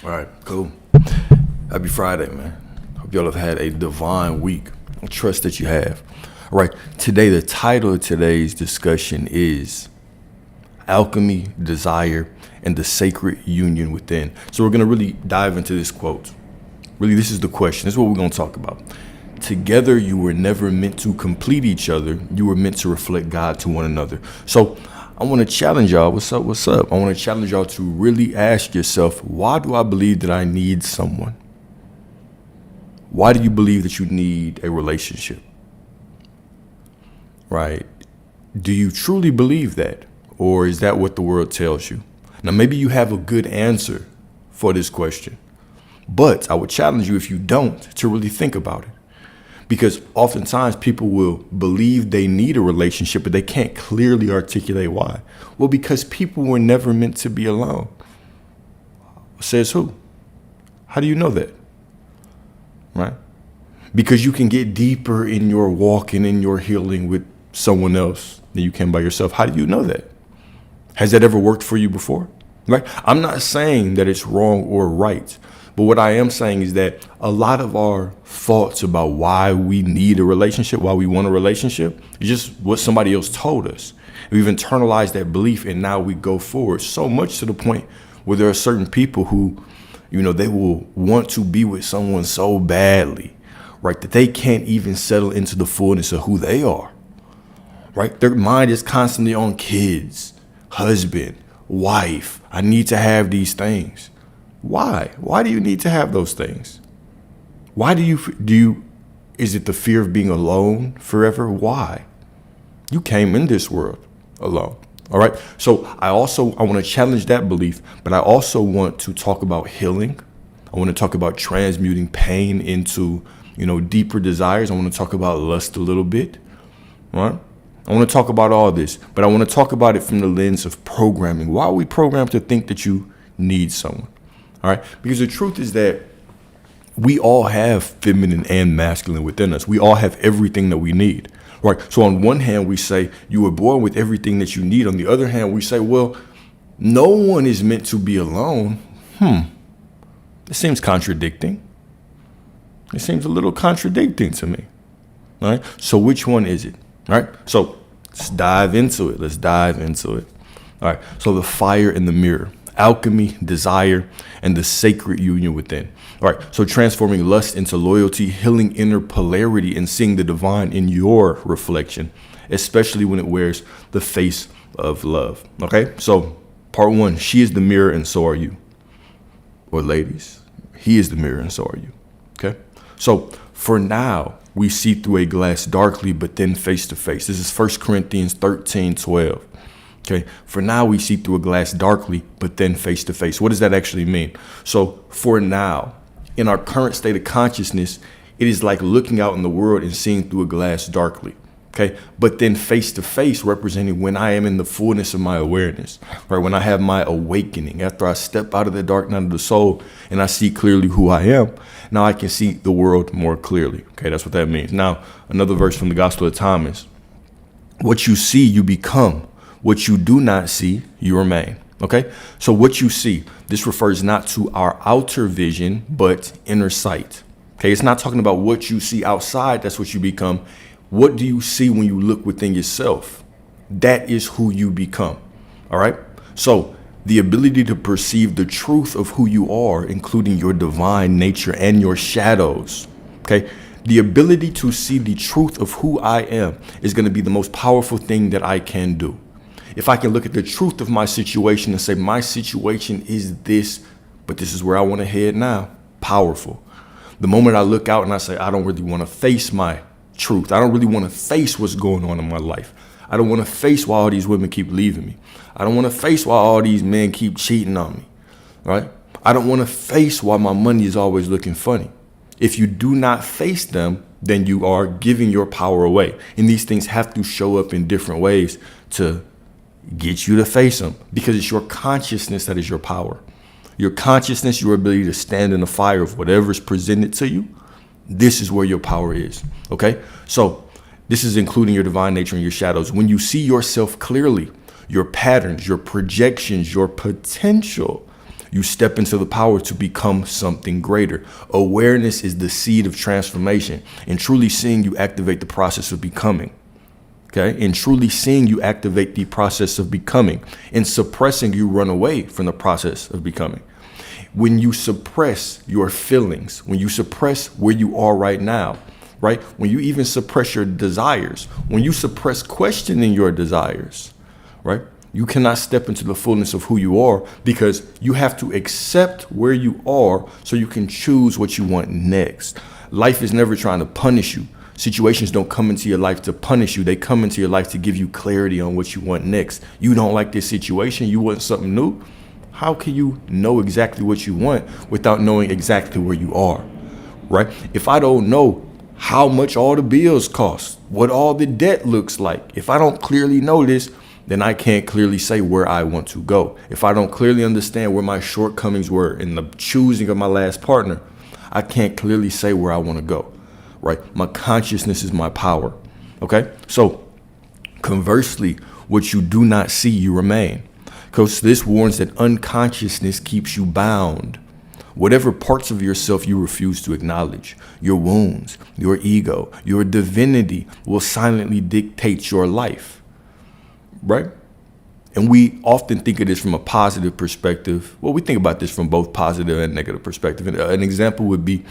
All right, cool. Happy Friday, man. Hope y'all have had a divine week. I trust that you have. All right, today, the title of today's discussion is Alchemy, Desire, and the Sacred Union Within. So we're going to really dive into this quote. Really, this is the question. This is what we're going to talk about. Together, you were never meant to complete each other. You were meant to reflect God to one another. So I want to challenge y'all. What's up? What's up? I want to challenge y'all to really ask yourself, why do I believe that I need someone? Why do you believe that you need a relationship? Right? Do you truly believe that? Or is that what the world tells you? Now, maybe you have a good answer for this question, but I would challenge you, if you don't, to really think about it. Because oftentimes people will believe they need a relationship, but they can't clearly articulate why. Well, because people were never meant to be alone. Says who? How do you know that? Right? Because you can get deeper in your walk and in your healing with someone else than you can by yourself. How do you know that? Has that ever worked for you before? Right? I'm not saying that it's wrong or right. But what I am saying is that a lot of our thoughts about why we need a relationship, why we want a relationship, is just what somebody else told us. We've internalized that belief, and now we go forward so much to the point where there are certain people who, they will want to be with someone so badly, right, that they can't even settle into the fullness of who they are, right? Their mind is constantly on kids, husband, wife. I need to have these things. Why? Why do you need to have those things? Why is it the fear of being alone forever? Why? You came in this world alone. All right. So I want to challenge that belief, but I also want to talk about healing. I want to talk about transmuting pain into, deeper desires. I want to talk about lust a little bit. All right. I want to talk about all this, but I want to talk about it from the lens of programming. Why are we programmed to think that you need someone? All right. Because the truth is that we all have feminine and masculine within us. We all have everything that we need. Right. So on one hand, we say you were born with everything that you need. On the other hand, we say, well, no one is meant to be alone. It seems contradicting. It seems a little contradicting to me. All right. So which one is it? All right. So let's dive into it. All right. So the fire in the mirror. Alchemy, desire, and the sacred union within. All right, so transforming lust into loyalty, healing inner polarity, and seeing the divine in your reflection, especially when it wears the face of love. Okay, so part one, she is the mirror and so are you. Or ladies, he is the mirror and so are you. Okay, so for now, we see through a glass darkly, but then face to face. This is 1 Corinthians 13:12. Okay, for now we see through a glass darkly, but then face to face. What does that actually mean? So for now, in our current state of consciousness, it is like looking out in the world and seeing through a glass darkly. Okay, but then face to face representing when I am in the fullness of my awareness, right? When I have my awakening, after I step out of the dark night of the soul and I see clearly who I am, now I can see the world more clearly. Okay, that's what that means. Now, another verse from the Gospel of Thomas, what you see, you become. What you do not see, you remain. Okay, so what you see, this refers not to our outer vision, but inner sight. Okay, it's not talking about what you see outside. That's what you become. What do you see when you look within yourself? That is who you become. All right. So the ability to perceive the truth of who you are, including your divine nature and your shadows. Okay. The ability to see the truth of who I am is going to be the most powerful thing that I can do. If I can look at the truth of my situation and say, my situation is this, but this is where I want to head now. Powerful. The moment I look out and I say, I don't really want to face my truth. I don't really want to face what's going on in my life. I don't want to face why all these women keep leaving me. I don't want to face why all these men keep cheating on me. Right? I don't want to face why my money is always looking funny. If you do not face them, then you are giving your power away. And these things have to show up in different ways to get you to face them, because it's your consciousness that is your power. Your consciousness, your ability to stand in the fire of whatever is presented to you. This is where your power is. Okay. So this is including your divine nature and your shadows. When you see yourself clearly, your patterns, your projections, your potential, You step into the power to become something greater. Awareness is the seed of transformation, and truly seeing you activate the process of becoming. Okay. And truly seeing you activate the process of becoming, and suppressing you run away from the process of becoming. When you suppress your feelings, when you suppress where you are right now, right? When you even suppress your desires, when you suppress questioning your desires, right? You cannot step into the fullness of who you are, because you have to accept where you are so you can choose what you want next. Life is never trying to punish you. Situations don't come into your life to punish you. They come into your life to give you clarity on what you want next. You don't like this situation. You want something new. How can you know exactly what you want without knowing exactly where you are, right? If I don't know how much all the bills cost, what all the debt looks like, if I don't clearly know this, then I can't clearly say where I want to go. If I don't clearly understand where my shortcomings were in the choosing of my last partner, I can't clearly say where I want to go, right? My consciousness is my power, okay? So conversely, what you do not see, you remain. Because this warns that unconsciousness keeps you bound. Whatever parts of yourself you refuse to acknowledge, your wounds, your ego, your divinity will silently dictate your life, right? And we often think of this from a positive perspective. Well, we think about this from both positive and negative perspective. And an example would be,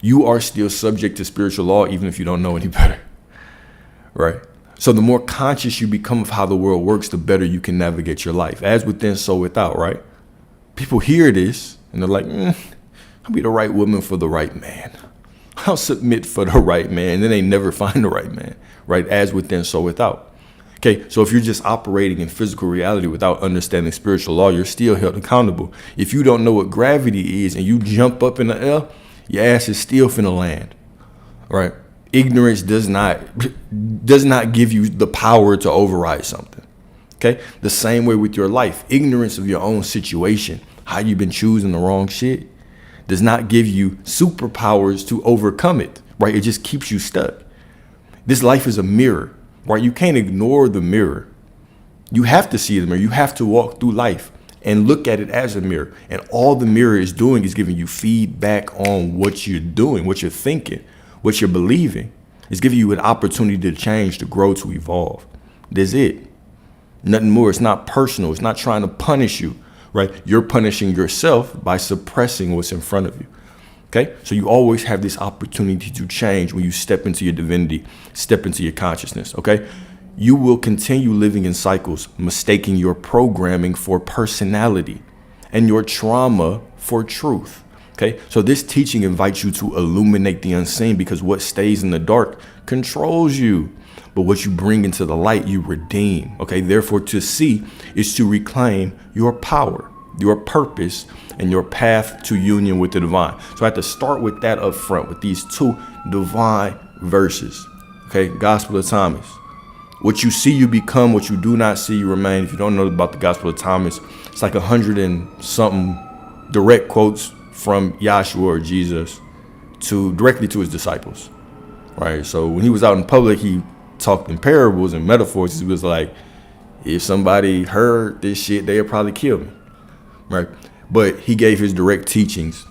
you are still subject to spiritual law, even if you don't know any better, right? So the more conscious you become of how the world works, the better you can navigate your life. As within, so without, right? People hear this and they're like, I'll be the right woman for the right man. I'll submit for the right man. And then they never find the right man, right? As within, so without. Okay, so if you're just operating in physical reality without understanding spiritual law, you're still held accountable. If you don't know what gravity is and you jump up in the air, your ass is still finna land, right? Ignorance does not give you the power to override something. Okay. The same way with your life. Ignorance of your own situation, how you've been choosing the wrong shit, does not give you superpowers to overcome it. Right. It just keeps you stuck. This life is a mirror, right? You can't ignore the mirror. You have to see the mirror. You have to walk through life and look at it as a mirror. And all the mirror is doing is giving you feedback on what you're doing, what you're thinking, what you're believing. Is giving you an opportunity to change, to grow, to evolve. That's it. Nothing more. It's not personal. It's not trying to punish you, right? You're punishing yourself by suppressing what's in front of you. Okay. So you always have this opportunity to change when you step into your divinity, step into your consciousness. Okay. You will continue living in cycles, mistaking your programming for personality and your trauma for truth. Okay, so this teaching invites you to illuminate the unseen, because what stays in the dark controls you, but what you bring into the light, you redeem. Okay, therefore, to see is to reclaim your power, your purpose, and your path to union with the divine. So I have to start with that up front, with these two divine verses. Okay, Gospel of Thomas. What you see, you become. What you do not see, you remain. If you don't know about the Gospel of Thomas, it's like 100 and something direct quotes from Yahshua or Jesus directly to his disciples, right? So when he was out in public, he talked in parables and metaphors. He was like, if somebody heard this shit, they'd probably kill me, right? But he gave his direct teachings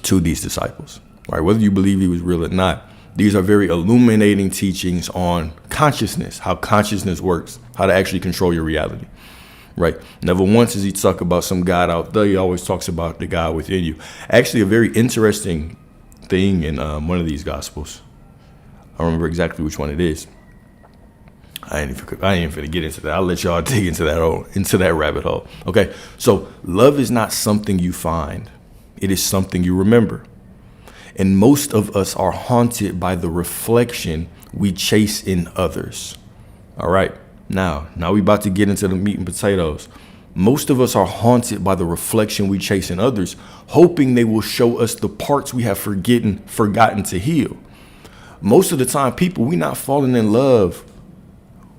to these disciples, right? Whether you believe he was real or not, these are very illuminating teachings on consciousness, how consciousness works, how to actually control your reality. Right. Never once does he talk about some God out there. He always talks about the God within you. Actually, a very interesting thing in one of these Gospels. I don't remember exactly which one it is. I ain't even gonna get into that. I'll let y'all dig into that rabbit hole. Okay. So love is not something you find. It is something you remember. And most of us are haunted by the reflection we chase in others. All right. Now we about to get into the meat and potatoes. Most of us are haunted by the reflection we chase in others, hoping they will show us the parts we have forgotten to heal. Most of the time, people, we're not falling in love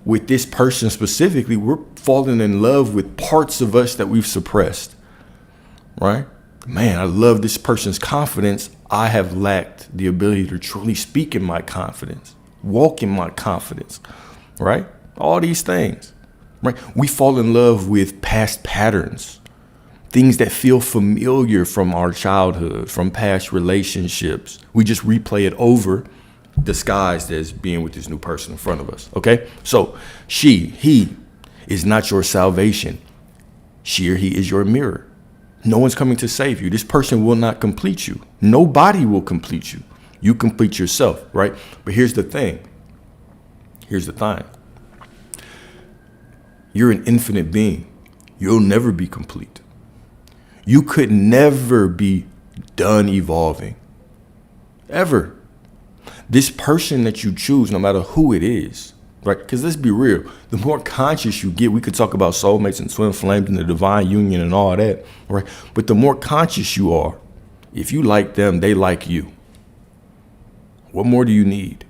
with this person specifically. We're falling in love with parts of us that we've suppressed, right? Man, I love this person's confidence. I have lacked the ability to truly speak in my confidence, walk in my confidence, right? All these things, right? We fall in love with past patterns, Things that feel familiar from our childhood, from past relationships. We just replay it over, disguised as being with this new person in front of us. Okay? So he is not your salvation. She or he is your mirror. No one's coming to save you. This person will not complete you. Nobody will complete you. You complete yourself, right? But here's the thing. You're an infinite being. You'll never be complete. You could never be done evolving. Ever. This person that you choose, no matter who it is, right? Because let's be real. The more conscious you get, we could talk about soulmates and twin flames and the divine union and all that, right? But the more conscious you are, if you like them, they like you. What more do you need?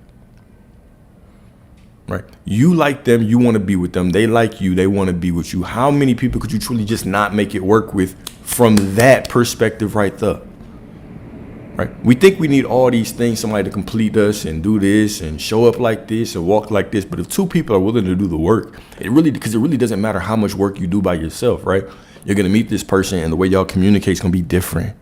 Right? You like them, you want to be with them. They like you, they want to be with you. How many people could you truly just not make it work with from that perspective right there? Right? We think we need all these things, somebody to complete us and do this and show up like this and walk like this. But if two people are willing to do the work, because it really doesn't matter how much work you do by yourself, right? You're going to meet this person and the way y'all communicate is going to be different.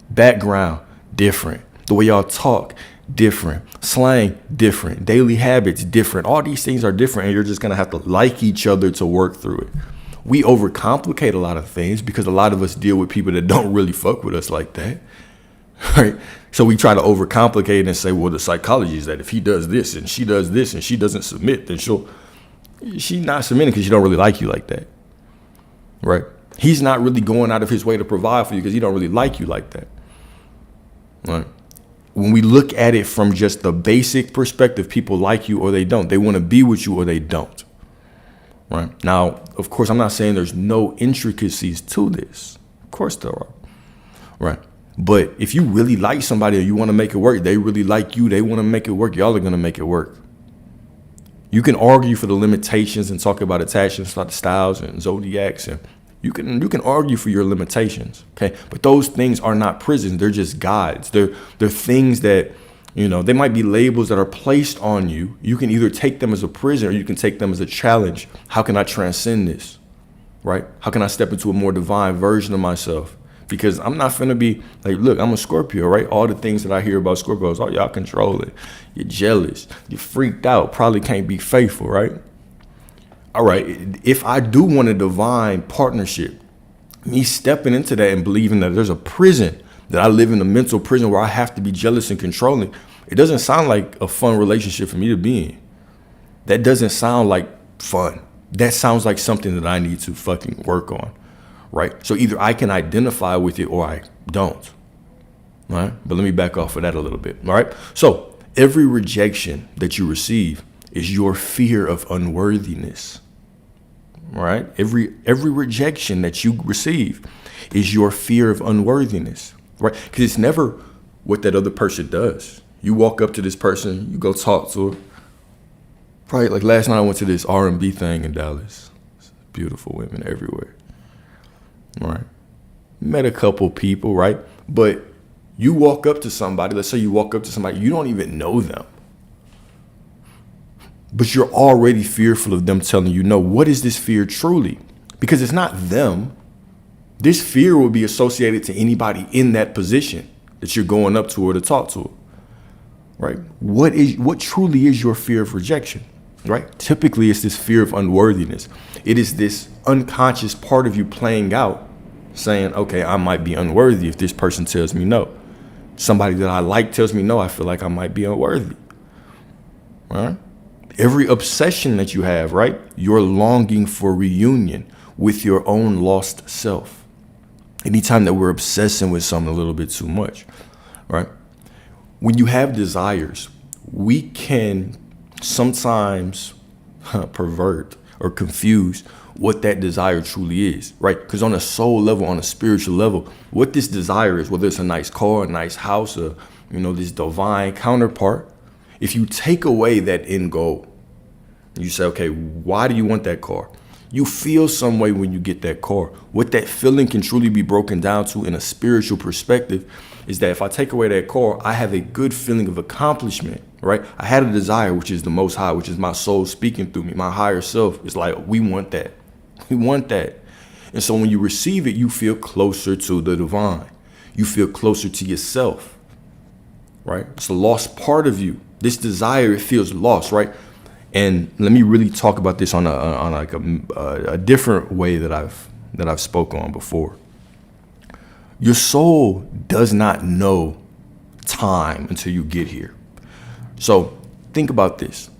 Background, different. The way y'all talk, different. Slang, different. Daily habits, different. All these things are different, and you're just going to have to like each other to work through it. We overcomplicate a lot of things because a lot of us deal with people that don't really fuck with us like that, right? So we try to overcomplicate it and say, well, the psychology is that if he does this and she does this and she doesn't submit, then she's not submitting because she don't really like you like that, right? He's not really going out of his way to provide for you because he don't really like you like that, right? When we look at it from just the basic perspective, people like you or they don't. They want to be with you or they don't. Right? Now, of course, I'm not saying there's no intricacies to this. Of course there are. Right? But if you really like somebody or you want to make it work, they really like you, they want to make it work, y'all are going to make it work. You can argue for the limitations and talk about attachments like the styles and zodiacs, and you can argue for your limitations, okay? But those things are not prisons. They're just guides. They're things that, they might be labels that are placed on you. You can either take them as a prison or you can take them as a challenge. How can I transcend this, right? How can I step into a more divine version of myself? Because I'm not finna be like, look, I'm a Scorpio, right? All the things that I hear about Scorpios, oh, y'all controlling, you're jealous, you're freaked out, probably can't be faithful, right? All right, if I do want a divine partnership, me stepping into that and believing that there's a prison, that I live in a mental prison where I have to be jealous and controlling, it doesn't sound like a fun relationship for me to be in. That doesn't sound like fun. That sounds like something that I need to fucking work on, right? So either I can identify with it or I don't, all right? But let me back off of that a little bit, all right? So every rejection that you receive is your fear of unworthiness. All right. Every rejection that you receive is your fear of unworthiness, right? Because it's never what that other person does. You walk up to this person, you go talk to her. Probably like last night I went to this R&B thing in Dallas. Beautiful women everywhere. All right. Met a couple people, right? But you walk up to somebody, let's say you walk up to somebody, you don't even know them. But you're already fearful of them telling you no. What is this fear truly? Because it's not them. This fear will be associated to anybody in that position that you're going up to or to talk to, right? What truly is your fear of rejection, right? Typically, it's this fear of unworthiness. It is this unconscious part of you playing out, saying, okay, I might be unworthy if this person tells me no. Somebody that I like tells me no, I feel like I might be unworthy, all right? Every obsession that you have, right? You're longing for reunion with your own lost self. Anytime that we're obsessing with something a little bit too much, right? When you have desires, we can sometimes pervert or confuse what that desire truly is, right? Because on a soul level, on a spiritual level, what this desire is, whether it's a nice car, a nice house, or, this divine counterpart, if you take away that end goal, you say, okay, why do you want that car? You feel some way when you get that car. What that feeling can truly be broken down to in a spiritual perspective is that if I take away that car, I have a good feeling of accomplishment, right? I had a desire, which is the Most High, which is my soul speaking through me. My higher self is like, we want that. We want that. And so when you receive it, you feel closer to the divine. You feel closer to yourself, right? It's the lost part of you. This desire, it feels lost, right? And let me really talk about this on a different way that I've spoken on before. Your soul does not know time until you get here. So think about this.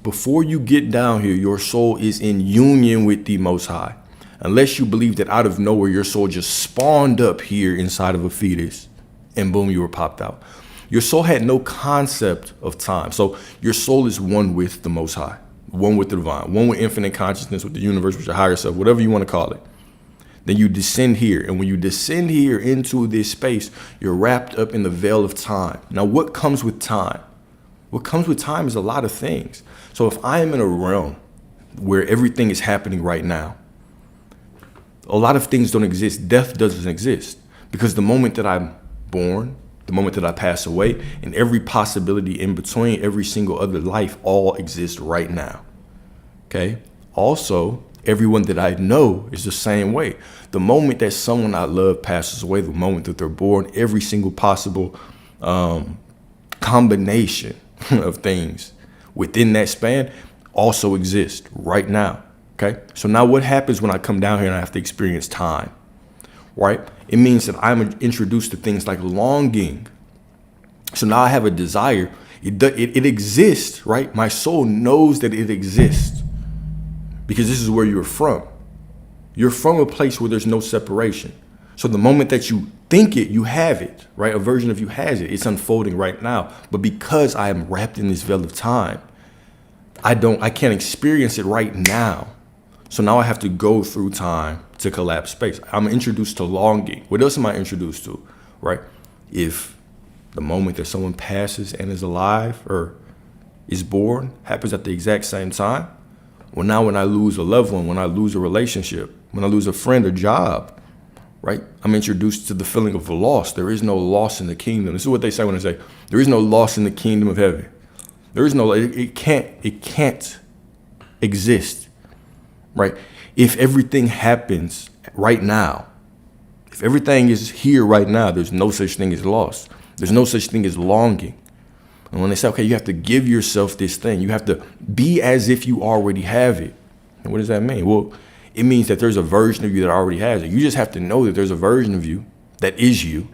Before you get down here, your soul is in union with the Most High. Unless you believe that out of nowhere, your soul just spawned up here inside of a fetus and boom, you were popped out. Your soul had no concept of time. So your soul is one with the Most High, one with the divine, one with infinite consciousness, with the universe, with your higher self, whatever you want to call it. Then you descend here. And when you descend here into this space, you're wrapped up in the veil of time. Now, what comes with time? What comes with time is a lot of things. So if I am in a realm where everything is happening right now, a lot of things don't exist. Death doesn't exist because the moment that I'm born, the moment that I pass away, and every possibility in between, every single other life, all exists right now. Okay. Also, everyone that I know is the same way. The moment that someone I love passes away, the moment that they're born, every single possible combination of things within that span also exists right now. Okay. So now what happens when I come down here and I have to experience time? Right? It means that I'm introduced to things like longing. So now I have a desire. It exists, right? My soul knows that it exists because this is where you're from. You're from a place where there's no separation. So the moment that you think it, you have it, right? A version of you has it. It's unfolding right now. But because I am wrapped in this veil of time, I can't experience it right now. So now I have to go through time to collapse space. I'm introduced to longing. What else am I introduced to, right? If the moment that someone passes and is alive or is born happens at the exact same time, well, now when I lose a loved one, when I lose a relationship, when I lose a friend or job, right? I'm introduced to the feeling of loss. There is no loss in the kingdom. This is what they say when they say, there is no loss in the kingdom of heaven. There is no, it can't exist. Right? If everything happens right now, if everything is here right now, there's no such thing as loss. There's no such thing as longing. And when they say, okay, you have to give yourself this thing, you have to be as if you already have it. And what does that mean? Well, it means that there's a version of you that already has it. You just have to know that there's a version of you that is you.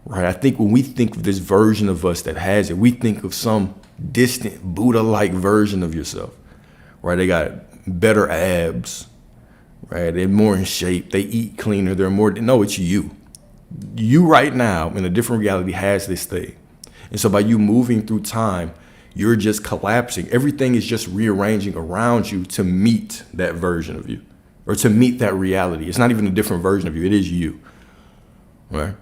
Right? I think when we think of this version of us that has it, we think of some distant Buddha-like version of yourself. Right? They got better abs, right? They're more in shape. They eat cleaner. They're more. No, it's you. You right now in a different reality has this thing. And so by you moving through time, you're just collapsing. Everything is just rearranging around you to meet that version of you or to meet that reality. It's not even a different version of you. It is you, right?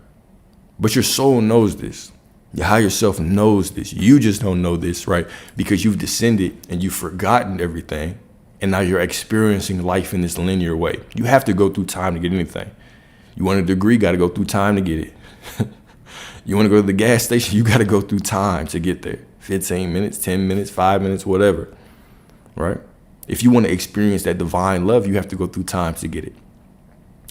But your soul knows this. Your higher self knows this. You just don't know this, right? Because you've descended and you've forgotten everything. And now you're experiencing life in this linear way. You have to go through time to get anything. You want a degree, got to go through time to get it. You want to go to the gas station, you got to go through time to get there. 15 minutes, 10 minutes, 5 minutes, whatever, right? If you want to experience that divine love, you have to go through time to get it.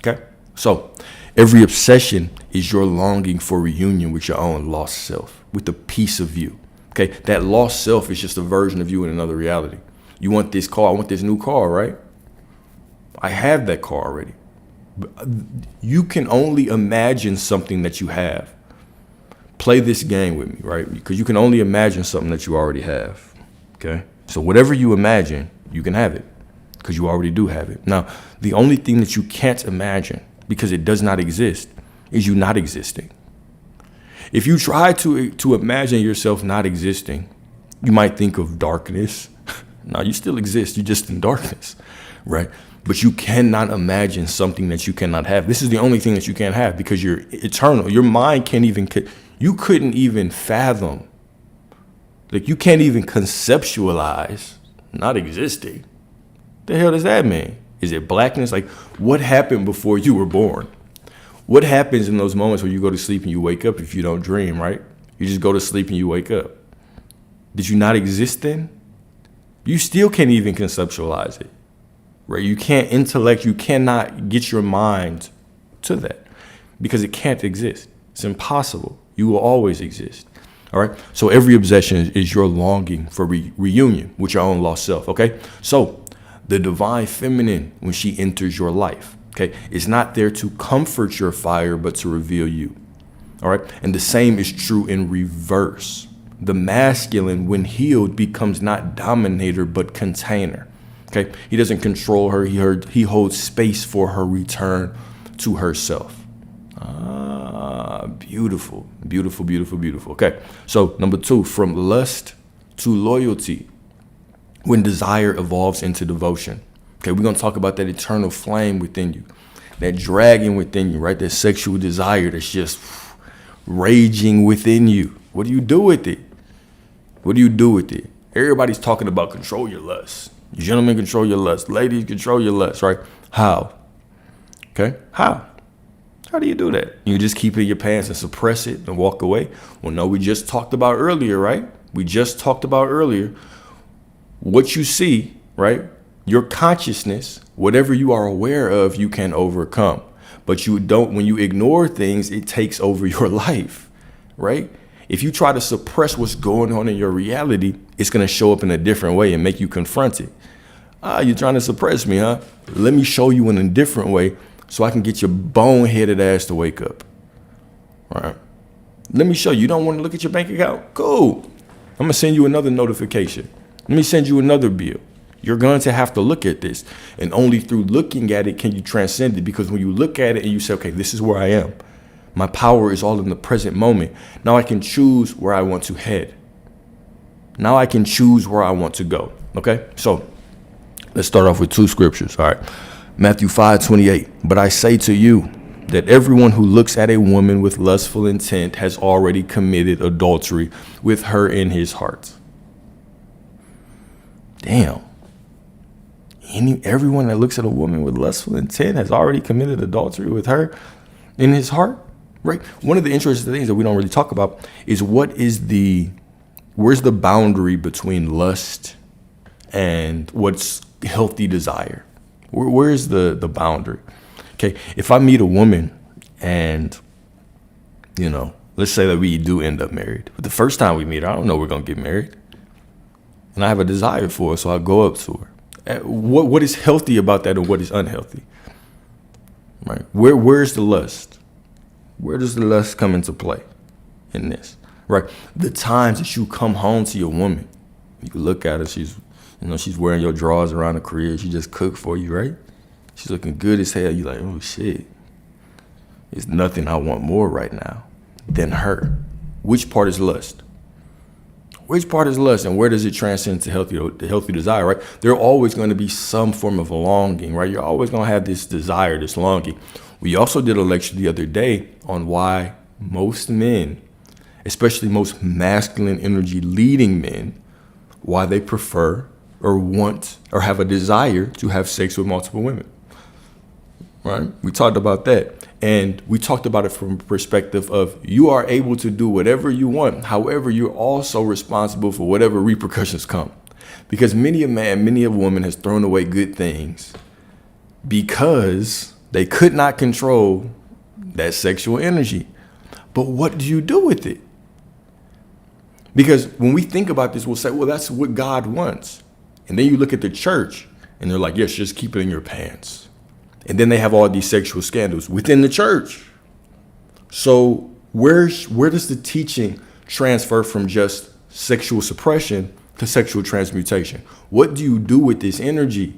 Okay? So every obsession is your longing for reunion with your own lost self, with the piece of you. Okay? That lost self is just a version of you in another reality. You want this car, I want this new car, right? I have that car already. You can only imagine something that you have. Play this game with me, right? Because you can only imagine something that you already have, okay? So whatever you imagine, you can have it because you already do have it. Now, the only thing that you can't imagine because it does not exist is you not existing. If you try to imagine yourself not existing, you might think of darkness. No, you still exist. You're just in darkness, right? But you cannot imagine something that you cannot have. This is the only thing that you can't have because you're eternal. Your mind can't even, you couldn't even fathom. Like you can't even conceptualize not existing. The hell does that mean? Is it blackness? Like what happened before you were born? What happens in those moments where you go to sleep and you wake up if you don't dream, right? You just go to sleep and you wake up. Did you not exist then? You still can't even conceptualize it. right? You can't you cannot get your mind to that because it can't exist. It's impossible. You will always exist. All right. So every obsession is your longing for reunion with your own lost self. OK, so the divine feminine, when she enters your life, OK, is not there to comfort your fire, but to reveal you. All right. And the same is true in reverse. The masculine, when healed, becomes not dominator, but container. OK, he doesn't control her. He holds space for her return to herself. Beautiful, beautiful, beautiful, beautiful. Okay, so number 2, from lust to loyalty, when desire evolves into devotion. Okay, we're going to talk about that eternal flame within you, that dragon within you, right? That sexual desire that's just raging within you. What do you do with it? What do you do with it? Everybody's talking about control your lust. Gentlemen, control your lust. Ladies, control your lust, right? How? Okay, how? How do you do that? You just keep it in your pants and suppress it and walk away? Well, no, we just talked about earlier, right? We just talked about earlier what you see, right? Your consciousness, whatever you are aware of, you can overcome. But you don't, when you ignore things, it takes over your life, right? If you try to suppress what's going on in your reality, it's going to show up in a different way and make you confront it. You're trying to suppress me, huh? Let me show you in a different way so I can get your boneheaded ass to wake up. All right. Let me show you. You don't want to look at your bank account? Cool. I'm going to send you another notification. Let me send you another bill. You're going to have to look at this. And only through looking at it can you transcend it. Because when you look at it and you say, okay, this is where I am. My power is all in the present moment. Now I can choose where I want to head. Now I can choose where I want to go. Okay. So let's start off with 2 scriptures. All right. Matthew 5:28. But I say to you that everyone who looks at a woman with lustful intent has already committed adultery with her in his heart. Damn. Everyone that looks at a woman with lustful intent has already committed adultery with her in his heart, right? One of the interesting things that we don't really talk about is where's the boundary between lust and what's healthy desire? Where's the boundary? Okay, if I meet a woman and, let's say that we do end up married. But the first time we meet her, I don't know we're going to get married. And I have a desire for her, so I go up to her. What is healthy about that and what is unhealthy? Right? Where's the lust? Where does the lust come into play in this? Right? The times that you come home to your woman, you look at her, she's wearing your drawers around the crib. She just cooked for you, right? She's looking good as hell. You're like, oh, shit. There's nothing I want more right now than her. Which part is lust? Which part is lust, and where does it transcend to healthy desire, right? There's always going to be some form of longing, right? You're always going to have this desire, this longing. We also did a lecture the other day on why most men, especially most masculine energy leading men, why they prefer or want or have a desire to have sex with multiple women, right? We talked about that. And we talked about it from a perspective of you are able to do whatever you want. However, you're also responsible for whatever repercussions come. Because many a man, many a woman has thrown away good things because they could not control that sexual energy. But what do you do with it? Because when we think about this, we'll say, well, that's what God wants. And then you look at the church and they're like, yes, just keep it in your pants. And then they have all these sexual scandals within the church. So where does the teaching transfer from just sexual suppression to sexual transmutation? What do you do with this energy?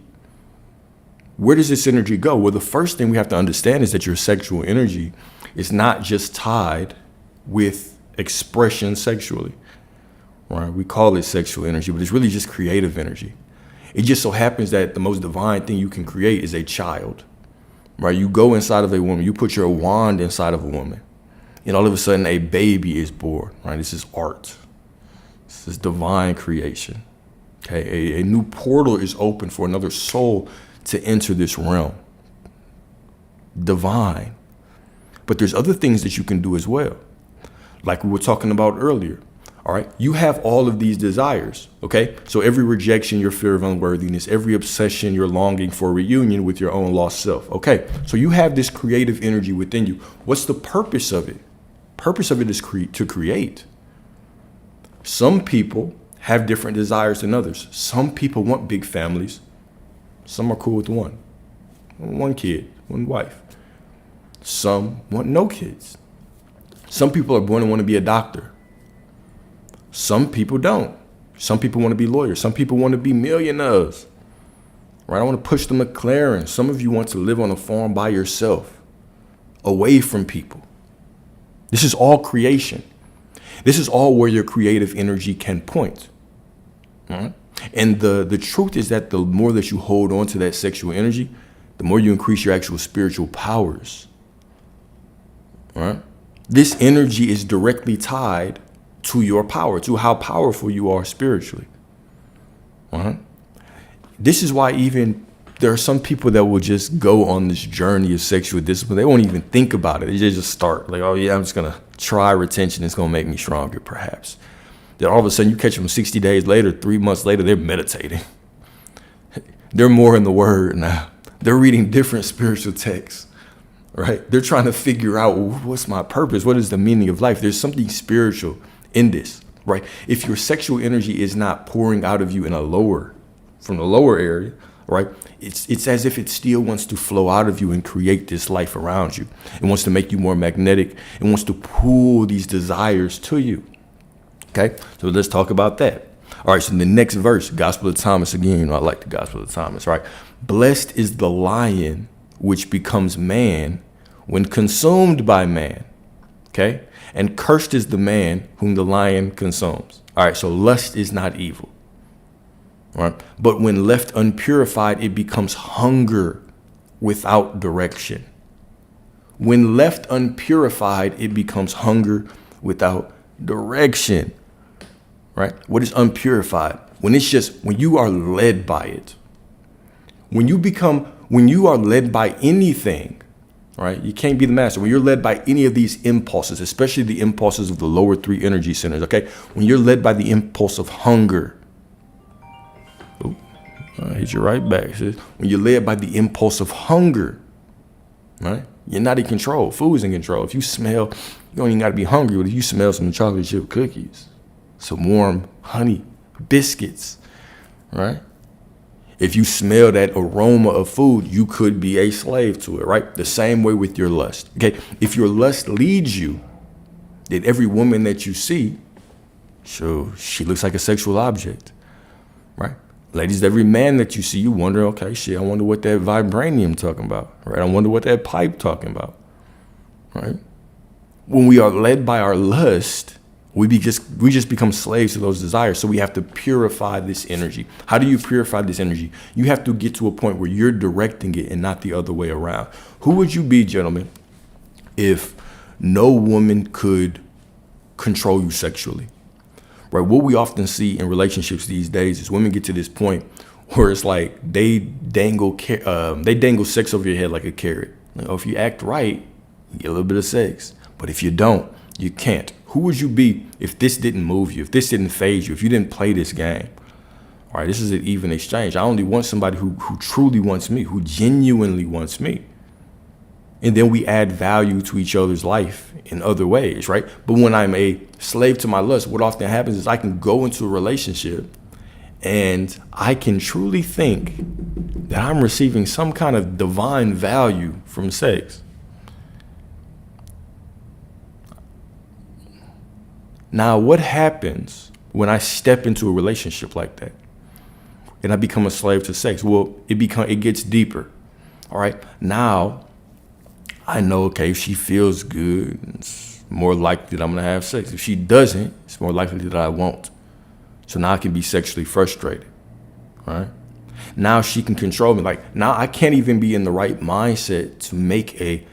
Where does this energy go? Well, the first thing we have to understand is that your sexual energy is not just tied with expression sexually, right? We call it sexual energy, but it's really just creative energy. It just so happens that the most divine thing you can create is a child. Right, you go inside of a woman, you put your wand inside of a woman, and all of a sudden a baby is born. Right, this is art. This is divine creation. Okay, a new portal is open for another soul to enter this realm. Divine. But there's other things that you can do as well, like we were talking about earlier. All right. You have all of these desires. Okay. So every rejection, your fear of unworthiness, every obsession, your longing for a reunion with your own lost self. Okay. So you have this creative energy within you. What's the purpose of it? Purpose of it is to create. Some people have different desires than others. Some people want big families. Some are cool with one kid, one wife. Some want no kids. Some people are born and want to be a doctor. Some people don't. Some people want to be lawyers. Some people want to be millionaires. Right? I want to push the McLaren. Some of you want to live on a farm by yourself, away from people. This is all creation. This is all where your creative energy can point. All right? And the truth is that the more that you hold on to that sexual energy, the more you increase your actual spiritual powers. All right? This energy is directly tied to your power, to how powerful you are spiritually. This is why even there are some people that will just go on this journey of sexual discipline. They won't even think about it. They just start like, oh yeah, I'm just going to try retention. It's going to make me stronger, perhaps. Then all of a sudden you catch them 60 days later, 3 months later, they're meditating. They're more in the word now. They're reading different spiritual texts, right? They're trying to figure out, well, what's my purpose? What is the meaning of life? There's something spiritual in this, right? If your sexual energy is not pouring out of you from the lower area, right? It's as if it still wants to flow out of you and create this life around you. It wants to make you more magnetic. It wants to pull these desires to you. Okay, so let's talk about that. All right, so in the next verse, Gospel of Thomas, again, I like the Gospel of Thomas, right? Blessed is the lion which becomes man when consumed by man. Okay, and cursed is the man whom the lion consumes. All right, so lust is not evil. Right? But when left unpurified, it becomes hunger without direction. When left unpurified, it becomes hunger without direction. Right? What is unpurified? When you are led by it. When you are led by anything, right? You can't be the master. When you're led by any of these impulses, especially the impulses of the lower three energy centers, okay? When you're led by the impulse of hunger, I'll hit you right back. When you're led by the impulse of hunger, right? You're not in control. Food's in control. If you smell, you don't even got to be hungry, but if you smell some chocolate chip cookies, some warm honey biscuits, right? If you smell that aroma of food, you could be a slave to it, right? The same way with your lust. Okay, if your lust leads you, then every woman that you see, so she looks like a sexual object, right? Ladies, every man that you see, you wonder, okay, shit, I wonder what that vibranium talking about, right? I wonder what that pipe talking about, right? When we are led by our lust, we just become slaves to those desires. So we have to purify this energy. How do you purify this energy? You have to get to a point where you're directing it and not the other way around. Who would you be, gentlemen, if no woman could control you sexually? Right? What we often see in relationships these days is women get to this point where it's like they dangle sex over your head like a carrot. Like, oh, if you act right, you get a little bit of sex. But if you don't, you can't. Who would you be if this didn't move you, if this didn't phase you, if you didn't play this game? All right, this is an even exchange. I only want somebody who truly wants me, who genuinely wants me. And then we add value to each other's life in other ways, right? But when I'm a slave to my lust, what often happens is I can go into a relationship and I can truly think that I'm receiving some kind of divine value from sex. Now, what happens when I step into a relationship like that and I become a slave to sex? Well, it gets deeper. All right. Now, I know, okay, if she feels good, it's more likely that I'm going to have sex. If she doesn't, it's more likely that I won't. So now I can be sexually frustrated. All right. Now she can control me. Like, now I can't even be in the right mindset to make a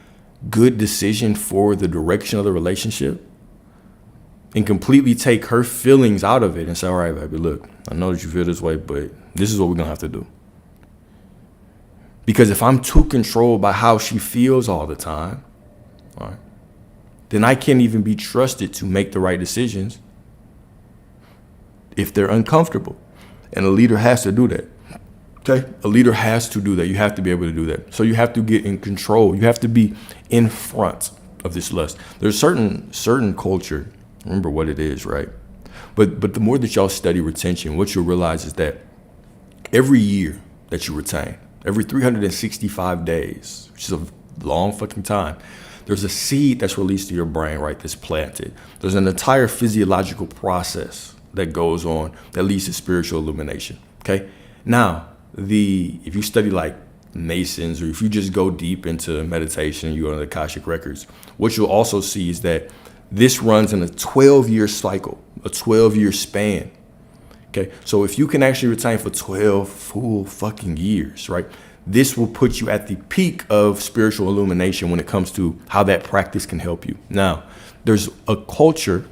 good decision for the direction of the relationship and completely take her feelings out of it and say, all right, baby, look, I know that you feel this way, but this is what we're going to have to do. Because if I'm too controlled by how she feels all the time, all right, then I can't even be trusted to make the right decisions if they're uncomfortable. And a leader has to do that. Okay? A leader has to do that. You have to be able to do that. So you have to get in control. You have to be in front of this lust. There's certain culture, remember what it is, right? But the more that y'all study retention, what you'll realize is that every year that you retain, every 365 days, which is a long fucking time, there's a seed that's released to your brain, right, that's planted. There's an entire physiological process that goes on that leads to spiritual illumination, okay? Now, if you study like Masons, or if you just go deep into meditation, you go to the Akashic Records, what you'll also see is that this runs in a 12-year cycle, a 12-year span. Okay, so if you can actually retain for 12 full fucking years, right, this will put you at the peak of spiritual illumination when it comes to how that practice can help you. Now, there's a culture,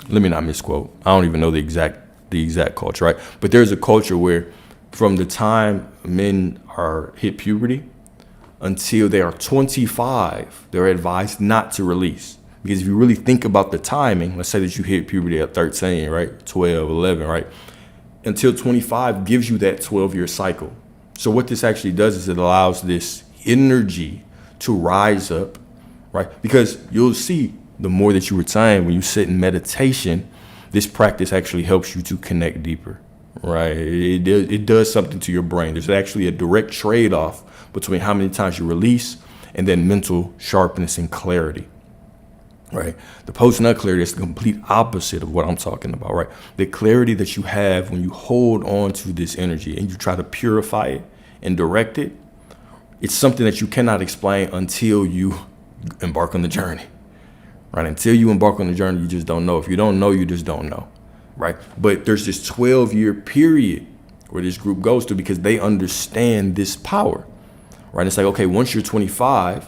let me not misquote, I don't even know the exact culture, right? But there's a culture where from the time men are hit puberty until they are 25, they're advised not to release. Because if you really think about the timing, let's say that you hit puberty at 13, right? 12, 11, right? Until 25 gives you that 12-year cycle. So what this actually does is it allows this energy to rise up, right? Because you'll see the more that you retain, when you sit in meditation, this practice actually helps you to connect deeper, right? It does something to your brain. There's actually a direct trade-off between how many times you release and then mental sharpness and clarity. Right. The post-nut clarity is the complete opposite of what I'm talking about, right? The clarity that you have when you hold on to this energy and you try to purify it and direct it, it's something that you cannot explain until you embark on the journey, right? Until you embark on the journey, you just don't know. If you don't know, you just don't know, right? But there's this 12-year period where this group goes to because they understand this power, right? It's like, okay, once you're 25,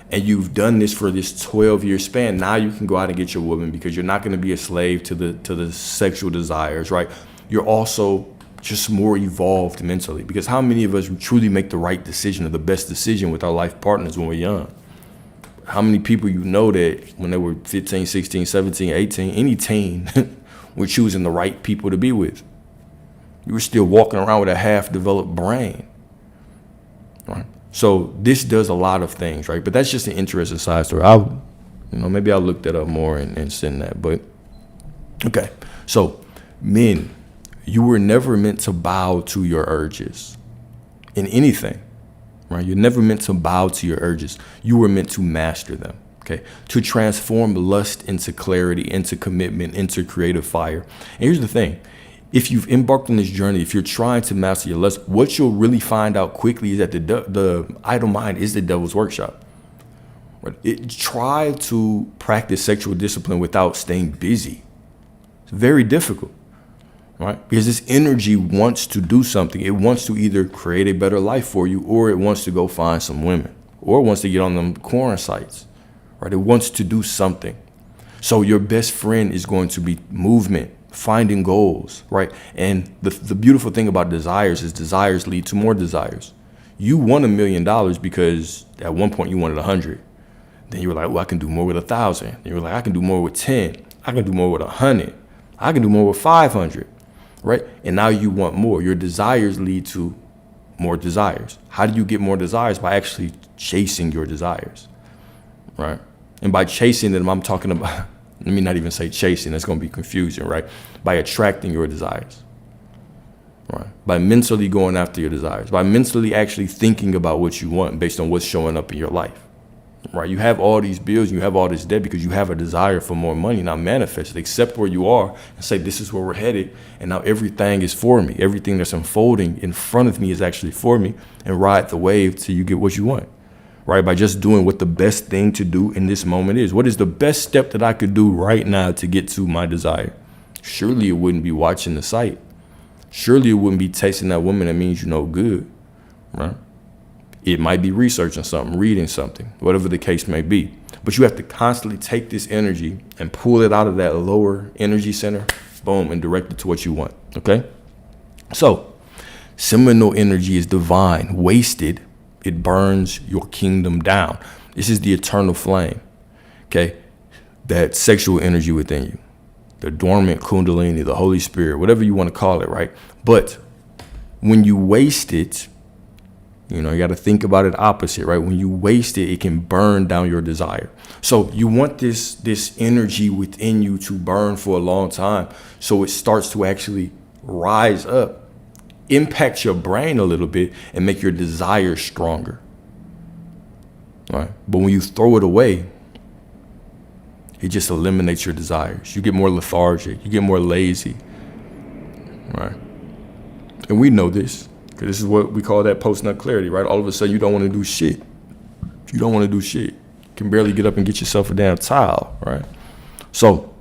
and you've done this for this 12-year span, now you can go out and get your woman because you're not going to be a slave to the sexual desires, right? You're also just more evolved mentally, because how many of us truly make the right decision or the best decision with our life partners when we're young? How many people you know that when they were 15, 16, 17, 18, any teen, were choosing the right people to be with? You were still walking around with a half-developed brain, right? So this does a lot of things, right? But that's just an interesting side story. Maybe I'll look that up more and send that. But okay, so men, you were never meant to bow to your urges in anything, right? You're never meant to bow to your urges. You were meant to master them, okay? To transform lust into clarity, into commitment, into creative fire. And here's the thing. If you've embarked on this journey, if you're trying to master your lust, what you'll really find out quickly is that the idle mind is the devil's workshop. Try to practice sexual discipline without staying busy. It's very difficult, right? Because this energy wants to do something. It wants to either create a better life for you, or it wants to go find some women, or it wants to get on them porn sites, right? It wants to do something. So your best friend is going to be movement, finding goals, right? And the beautiful thing about desires is desires lead to more desires. You won $1 million because at one point you wanted 100. Then you were like, well, I can do more with 1,000. Then you were like, I can do more with 10. I can do more with 100. I can do more with 500, right? And now you want more. Your desires lead to more desires. How do you get more desires? By actually chasing your desires, right? And by chasing them, I'm talking about, let me not even say chasing, that's going to be confusing, right? By attracting your desires, right? By mentally going after your desires, by mentally actually thinking about what you want based on what's showing up in your life, right? You have all these bills, you have all this debt because you have a desire for more money. Now manifest it, accept where you are and say, this is where we're headed. And now everything is for me. Everything that's unfolding in front of me is actually for me, and ride the wave till you get what you want. Right? By just doing what the best thing to do in this moment is. What is the best step that I could do right now to get to my desire? Surely it wouldn't be watching the sight. Surely it wouldn't be tasting that woman that means you know good, right? It might be researching something, reading something, whatever the case may be. But you have to constantly take this energy and pull it out of that lower energy center, boom, and direct it to what you want, okay? So, seminal energy is divine. Wasted, it burns your kingdom down. This is the eternal flame, okay? That sexual energy within you. the dormant kundalini, the Holy Spirit, whatever you want to call it, right? But when you waste it, you got to think about it opposite, right? When you waste it, it can burn down your desire. So you want this energy within you to burn for a long time, so it starts to actually rise up, impact your brain a little bit, and make your desire stronger. All right? But when you throw it away, it just eliminates your desires. You get more lethargic. You get more lazy. Right? And we know this, because this is what we call that post-nut clarity, right? All of a sudden, you don't want to do shit. You don't want to do shit. You can barely get up and get yourself a damn towel, right? So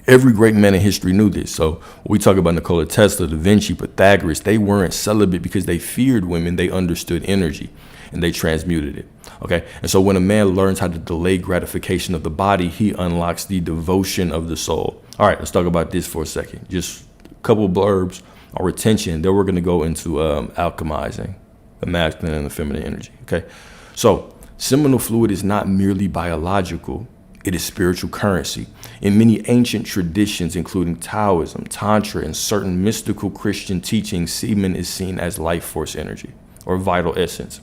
every great man in history knew this. So when we talk about Nikola Tesla, Da Vinci, Pythagoras, they weren't celibate because they feared women. They understood energy, and they transmuted it. Okay. And so when a man learns how to delay gratification of the body, he unlocks the devotion of the soul. All right, let's talk about this for a second. Just a couple of blurbs on retention. Then we're going to go into alchemizing the masculine and the feminine energy. Okay. So seminal fluid is not merely biological. It is spiritual currency. In many ancient traditions, including Taoism, Tantra, and certain mystical Christian teachings, semen is seen as life force energy or vital essence.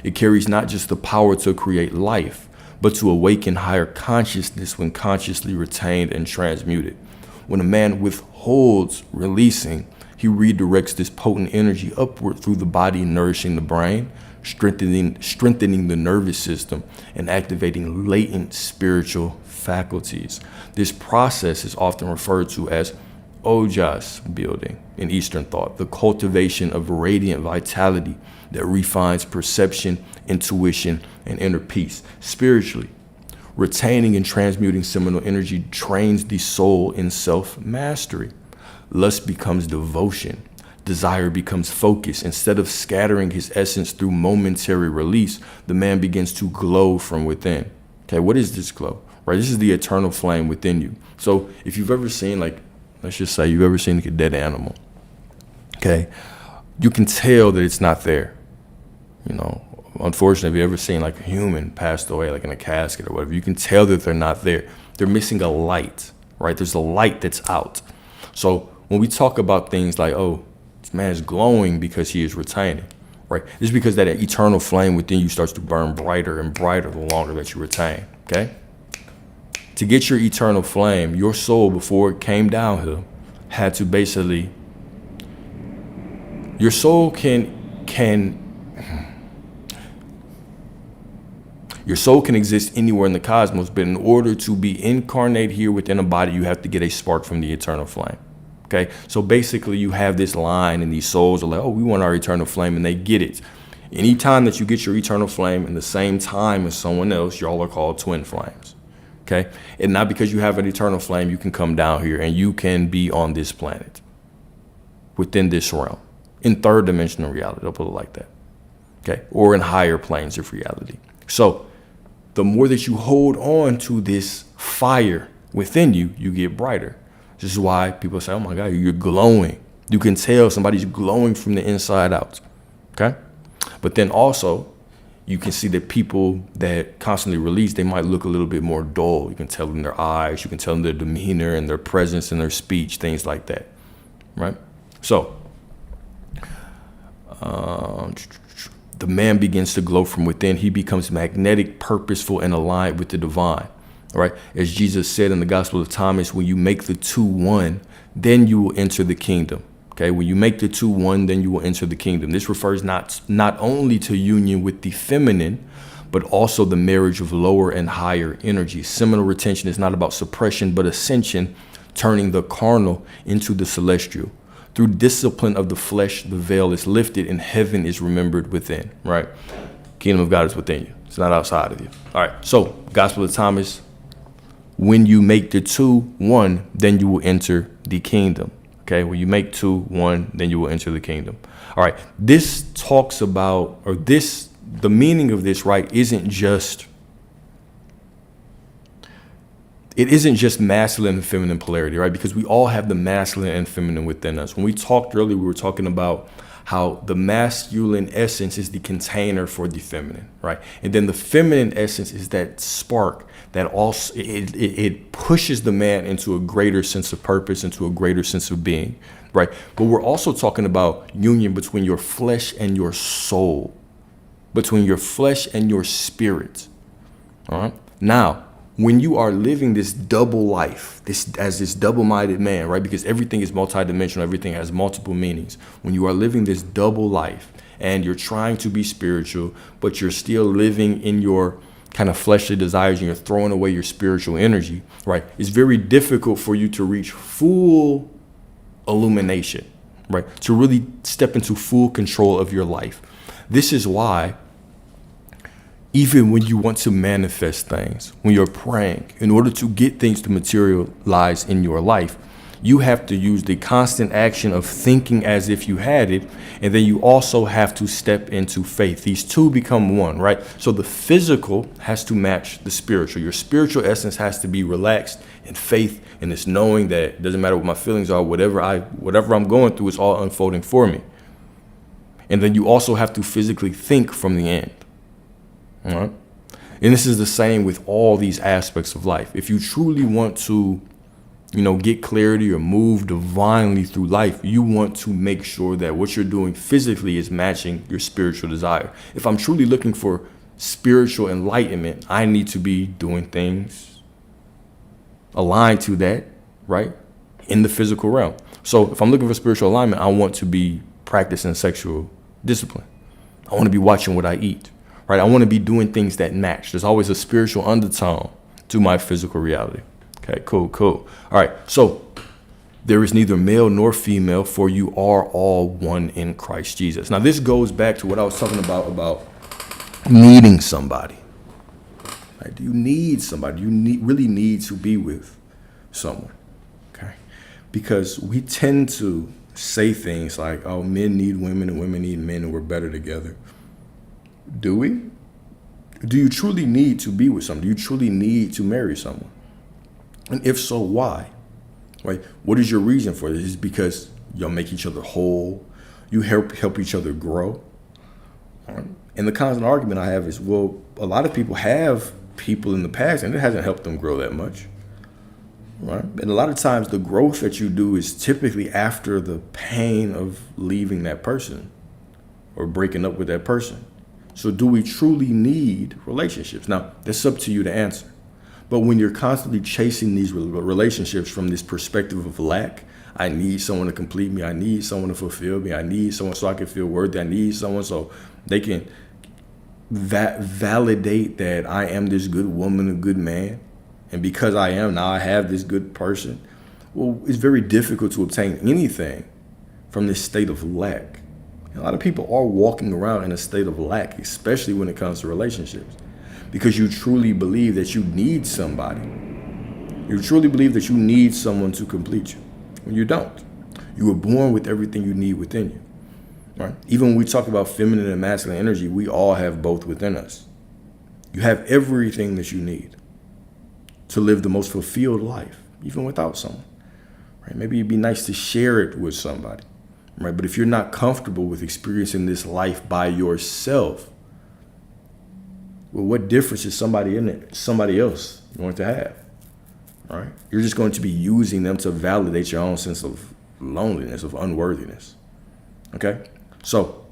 It carries not just the power to create life, but to awaken higher consciousness when consciously retained and transmuted. When a man withholds releasing, he redirects this potent energy upward through the body, nourishing the brain, strengthening the nervous system, and activating latent spiritual faculties. This process is often referred to as ojas building in Eastern thought, the cultivation of radiant vitality that refines perception, intuition, and inner peace. Spiritually, retaining and transmuting seminal energy trains the soul in self-mastery. Lust becomes devotion. Desire becomes focus. Instead of scattering his essence through momentary release, the man begins to glow from within. Okay, what is this glow? Right, this is the eternal flame within you. So if you've ever seen, let's just say you've ever seen a dead animal, okay, you can tell that it's not there. Unfortunately, if you've ever seen like a human passed away, like in a casket or whatever, you can tell that they're not there. They're missing a light, right? There's a light that's out. So when we talk about things like, oh, this man is glowing because he is retaining, right? It's because that eternal flame within you starts to burn brighter and brighter the longer that you retain, okay? To get your eternal flame, your soul, before it came downhill, had to basically, your soul your soul can exist anywhere in the cosmos, but in order to be incarnate here within a body, you have to get a spark from the eternal flame. Okay, so basically you have this line and these souls are like, oh, we want our eternal flame, and they get it. Anytime that you get your eternal flame in the same time as someone else, y'all are called twin flames. Okay, and not because you have an eternal flame, you can come down here and you can be on this planet within this realm in third dimensional reality. I'll put it like that. Okay, or in higher planes of reality. So the more that you hold on to this fire within you, you get brighter. This is why people say, oh my God, you're glowing. You can tell somebody's glowing from the inside out. Okay. But then also you can see that people that constantly release, they might look a little bit more dull. You can tell in their eyes, you can tell in their demeanor and their presence and their speech, things like that. Right. So the man begins to glow from within. He becomes magnetic, purposeful, and aligned with the divine. All right. As Jesus said in the Gospel of Thomas, when you make the two one, then you will enter the kingdom. Okay. When you make the two one, then you will enter the kingdom. This refers not only to union with the feminine, but also the marriage of lower and higher energy. Seminal retention is not about suppression, but ascension, turning the carnal into the celestial. Through discipline of the flesh, the veil is lifted and heaven is remembered within, right? Kingdom of God is within you. It's not outside of you. All right. So Gospel of Thomas, when you make the two one, then you will enter the kingdom. Okay. When you make two one, then you will enter the kingdom. All right. This talks about, or this, the meaning of this, right, isn't just masculine and feminine polarity, right? Because we all have the masculine and feminine within us. When we talked earlier, we were talking about how the masculine essence is the container for the feminine, right? And then the feminine essence is that spark that also it pushes the man into a greater sense of purpose, into a greater sense of being, right? But we're also talking about union between your flesh and your soul, between your flesh and your spirit. All right. Now, when you are living this double life, this double-minded man, right? Because everything is multidimensional, everything has multiple meanings. When you are living this double life and you're trying to be spiritual, but you're still living in your kind of fleshly desires and you're throwing away your spiritual energy, right? It's very difficult for you to reach full illumination, right? To really step into full control of your life. This is why even when you want to manifest things, when you're praying, in order to get things to materialize in your life, you have to use the constant action of thinking as if you had it. And then you also have to step into faith. These two become one, right? So the physical has to match the spiritual. Your spiritual essence has to be relaxed in faith and this knowing that it doesn't matter what my feelings are, whatever I'm going through is all unfolding for me. And then you also have to physically think from the end. All right. And this is the same with all these aspects of life. If you truly want to, get clarity or move divinely through life, you want to make sure that what you're doing physically is matching your spiritual desire. If I'm truly looking for spiritual enlightenment, I need to be doing things aligned to that, right? In the physical realm. So if I'm looking for spiritual alignment, I want to be practicing sexual discipline. I want to be watching what I eat. Right, I want to be doing things that match. There's always a spiritual undertone to my physical reality. Okay, cool. All right, so there is neither male nor female, for you are all one in Christ Jesus. Now, this goes back to what I was talking about needing somebody. Right? Do you need somebody? Do you really need to be with someone? Okay, because we tend to say things like, "Oh, men need women and women need men, and we're better together." Do we? Do you truly need to be with someone? Do you truly need to marry someone? And if so, why? Right? What is your reason for this? Is it because y'all make each other whole? You help each other grow? Right? And the constant argument I have is, well, a lot of people have people in the past and it hasn't helped them grow that much. Right? And a lot of times the growth that you do is typically after the pain of leaving that person or breaking up with that person. So do we truly need relationships? Now, that's up to you to answer. But when you're constantly chasing these relationships from this perspective of lack, I need someone to complete me. I need someone to fulfill me. I need someone so I can feel worthy. I need someone so they can validate that I am this good woman, a good man. And because I am, now I have this good person. Well, it's very difficult to obtain anything from this state of lack. A lot of people are walking around in a state of lack, especially when it comes to relationships, because you truly believe that you need somebody. You truly believe that you need someone to complete you when you don't. You were born with everything you need within you. Right? Even when we talk about feminine and masculine energy, we all have both within us. You have everything that you need to live the most fulfilled life, even without someone. Right? Maybe it'd be nice to share it with somebody. Right? But if you're not comfortable with experiencing this life by yourself, well, what difference is somebody else going to have? Right? You're just going to be using them to validate your own sense of loneliness, of unworthiness. Okay? So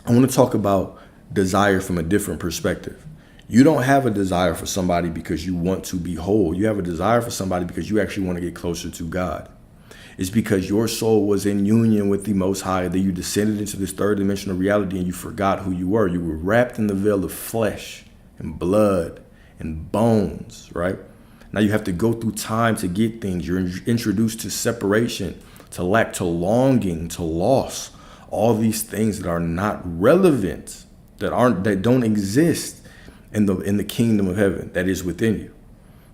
I want to talk about desire from a different perspective. You don't have a desire for somebody because you want to be whole. You have a desire for somebody because you actually want to get closer to God. It's because your soul was in union with the Most High that you descended into this third dimensional reality and you forgot who you were. You were wrapped in the veil of flesh and blood and bones, right? Now you have to go through time to get things. You're introduced to separation, to lack, to longing, to loss. All these things that are not relevant, that don't exist in the kingdom of heaven that is within you,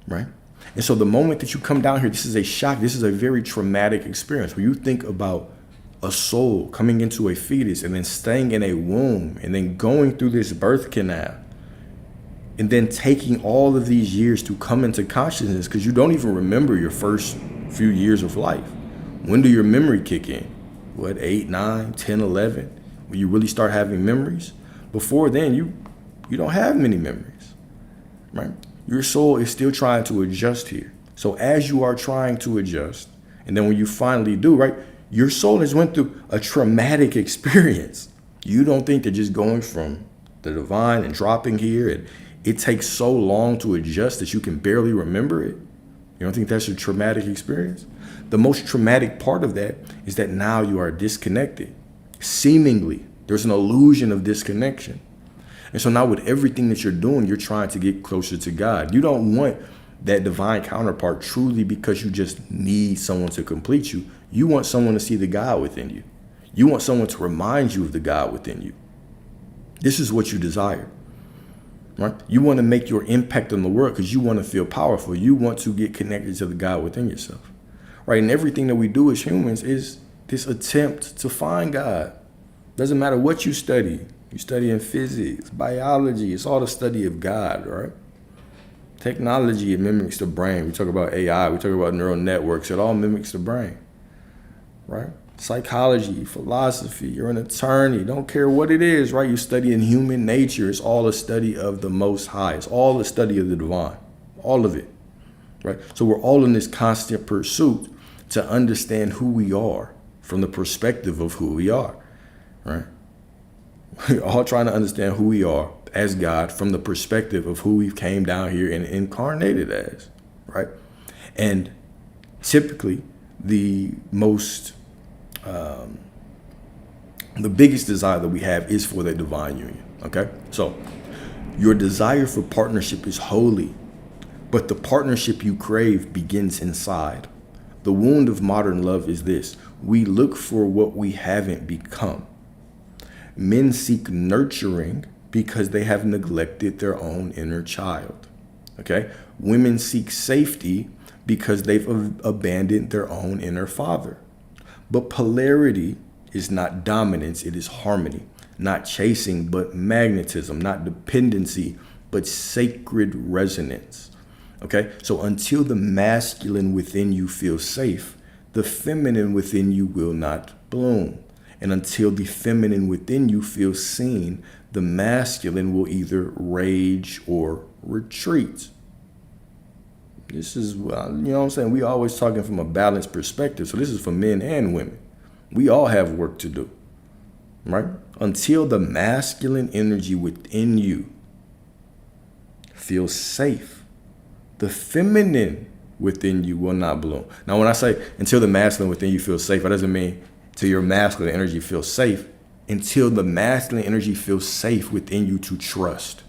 right? And so the moment that you come down here, this is a shock. This is a very traumatic experience. When you think about a soul coming into a fetus and then staying in a womb and then going through this birth canal and then taking all of these years to come into consciousness, because you don't even remember your first few years of life. When do your memory kick in? what, 8, 9, 10, 11, when you really start having memories. Before then, you don't have many memories, right? Your soul is still trying to adjust here. So as you are trying to adjust, and then when you finally do, right, your soul has went through a traumatic experience. You don't think that just going from the divine and dropping here, and it takes so long to adjust that you can barely remember it? You don't think that's a traumatic experience? The most traumatic part of that is that now you are disconnected. Seemingly, there's an illusion of disconnection. And so now with everything that you're doing, you're trying to get closer to God. You don't want that divine counterpart truly because you just need someone to complete you. You want someone to see the God within you. You want someone to remind you of the God within you. This is what you desire, right? You want to make your impact on the world because you want to feel powerful. You want to get connected to the God within yourself, right? And everything that we do as humans is this attempt to find God. Doesn't matter what you study. You study in physics, biology. It's all the study of God, right? Technology, it mimics the brain. We talk about AI. We talk about neural networks. It all mimics the brain, right? Psychology, philosophy. You're an attorney. Don't care what it is, right? You're studying human nature. It's all a study of the Most High. It's all a study of the divine. All of it, right? So we're all in this constant pursuit to understand who we are from the perspective of who we are, right? We're all trying to understand who we are as God from the perspective of who we came down here and incarnated as, right? And typically the biggest desire that we have is for that divine union, okay? So your desire for partnership is holy, but the partnership you crave begins inside. The wound of modern love is this: we look for what we haven't become. Men seek nurturing because they have neglected their own inner child, okay? Women seek safety because they've abandoned their own inner father. But polarity is not dominance, it is harmony. Not chasing, but magnetism. Not dependency, but sacred resonance, okay? So until the masculine within you feels safe, the feminine within you will not bloom. And until the feminine within you feels seen, the masculine will either rage or retreat. This is, you know what I'm saying? We always talking from a balanced perspective. So this is for men and women. We all have work to do, right? Until the masculine energy within you feels safe, the feminine within you will not bloom. Now, when I say until the masculine within you feels safe, that doesn't mean till your masculine energy feels safe. Until the masculine energy feels safe within you to trust.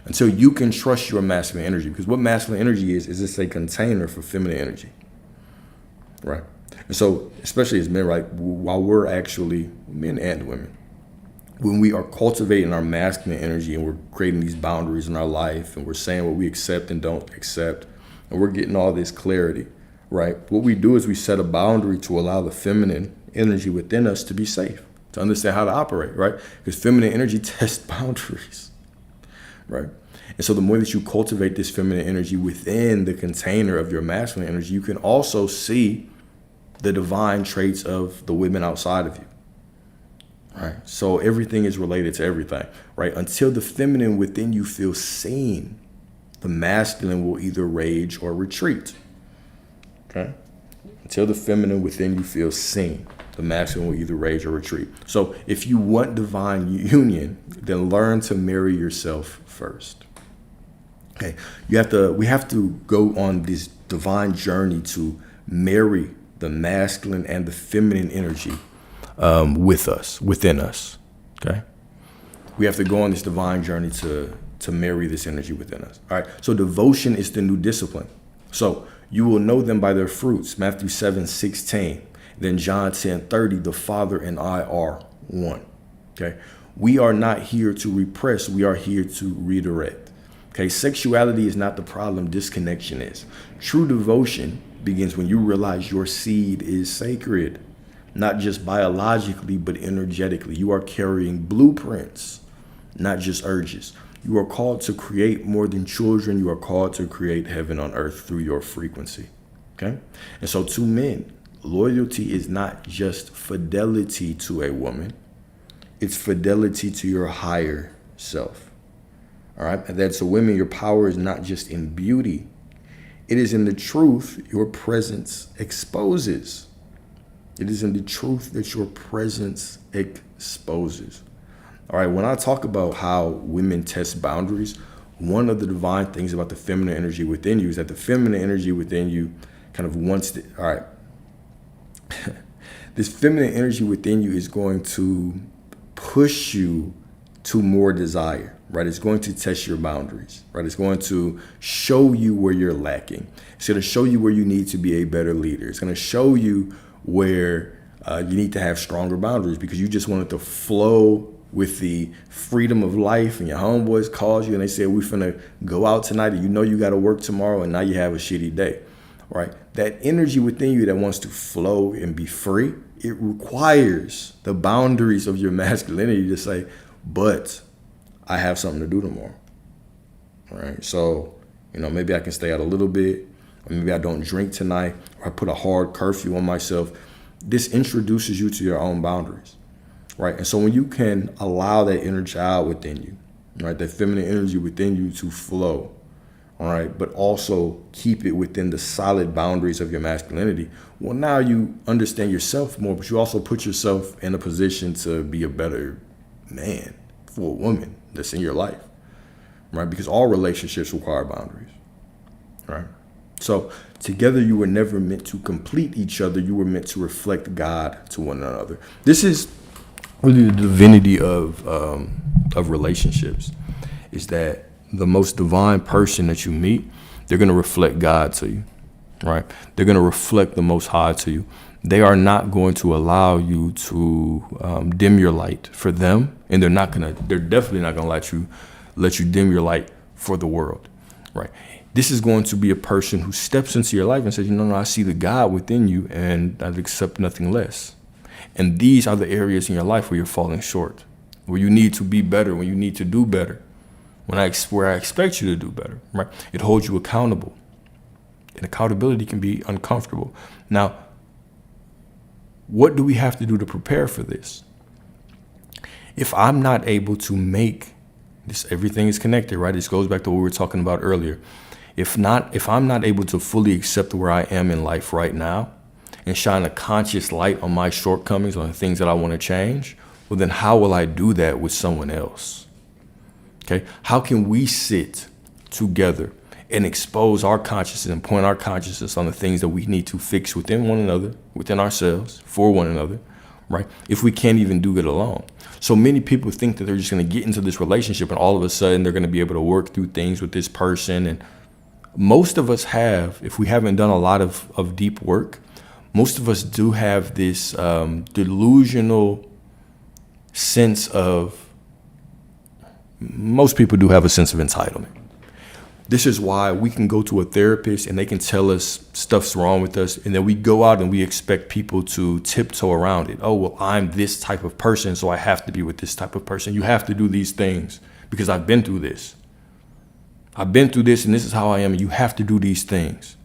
Until you can trust your masculine energy. Because what masculine energy is it's a container for feminine energy, right? And so, especially as men, right, while we're actually men and women, when we are cultivating our masculine energy and we're creating these boundaries in our life and we're saying what we accept and don't accept, and we're getting all this clarity, right? What we do is we set a boundary to allow the feminine energy within us to be safe, to understand how to operate, right? Because feminine energy tests boundaries, right? And so the more that you cultivate this feminine energy within the container of your masculine energy, you can also see the divine traits of the women outside of you, right? So everything is related to everything, right? Until the feminine within you feels seen, the masculine will either rage or retreat, okay? Until the feminine within you feels seen, the masculine will either rage or retreat. So if you want divine union, then learn to marry yourself first. Okay, we have to go on this divine journey to marry the masculine and the feminine energy within us. Okay, we have to go on this divine journey to marry this energy within us. All right, so devotion is the new discipline. So you will know them by their fruits. Matthew 7:16. Then John 10:30. The Father and I are one. Okay, we are not here to repress. We are here to redirect. Okay, sexuality is not the problem, disconnection is. True devotion begins when you realize your seed is sacred, not just biologically, but energetically. You are carrying blueprints, not just urges. You are called to create more than children. You are called to create heaven on earth through your frequency. Okay, and so to men, Loyalty is not just fidelity to a woman. It's fidelity to your higher self. All right. And that so women, your power is not just in beauty. It is in the truth your presence exposes. It is in the truth that your presence exposes. All right. When I talk about how women test boundaries, one of the divine things about the feminine energy within you is that the feminine energy within you kind of wants to, all right, this feminine energy within you is going to push you to more desire, right? It's going to test your boundaries, right? It's going to show you where you're lacking. It's going to show you where you need to be a better leader. It's going to show you where you need to have stronger boundaries because you just wanted to flow with the freedom of life, and your homeboys called you and they said, we finna go out tonight, and you know you got to work tomorrow, and now you have a shitty day, right? That energy within you that wants to flow and be free, it requires the boundaries of your masculinity to say, but I have something to do tomorrow, right? So, maybe I can stay out a little bit, or maybe I don't drink tonight, or I put a hard curfew on myself. This introduces you to your own boundaries. Right. And so when you can allow that inner child within you, right, that feminine energy within you to flow, all right, but also keep it within the solid boundaries of your masculinity, well, now you understand yourself more, but you also put yourself in a position to be a better man for a woman that's in your life, right? Because all relationships require boundaries, right? So together you were never meant to complete each other. You were meant to reflect God to one another. This is really the divinity of relationships, is that the most divine person that you meet, they're going to reflect God to you, right? They're going to reflect the Most High to you. They are not going to allow you to dim your light for them, and they're definitely not going to let you dim your light for the world, right? This is going to be a person who steps into your life and says, no, I see the God within you, and I'd accept nothing less. And these are the areas in your life where you're falling short, where you need to be better, when you need to do better, where I expect you to do better, right? It holds you accountable. And accountability can be uncomfortable. Now, what do we have to do to prepare for this? If I'm not able to make this, everything is connected, right? This goes back to what we were talking about earlier. If I'm not able to fully accept where I am in life right now, and shine a conscious light on my shortcomings, on the things that I want to change, well, then how will I do that with someone else? Okay, how can we sit together and expose our consciousness and point our consciousness on the things that we need to fix within one another, within ourselves, for one another, right? If we can't even do it alone. So many people think that they're just going to get into this relationship and all of a sudden they're going to be able to work through things with this person. And most of us have, if we haven't done a lot of deep work, most of us do have this delusional sense of, most people do have a sense of entitlement. This is why we can go to a therapist and they can tell us stuff's wrong with us, and then we go out and we expect people to tiptoe around it. Oh, well, I'm this type of person, so I have to be with this type of person. You have to do these things because I've been through this. I've been through this and this is how I am, and you have to do these things.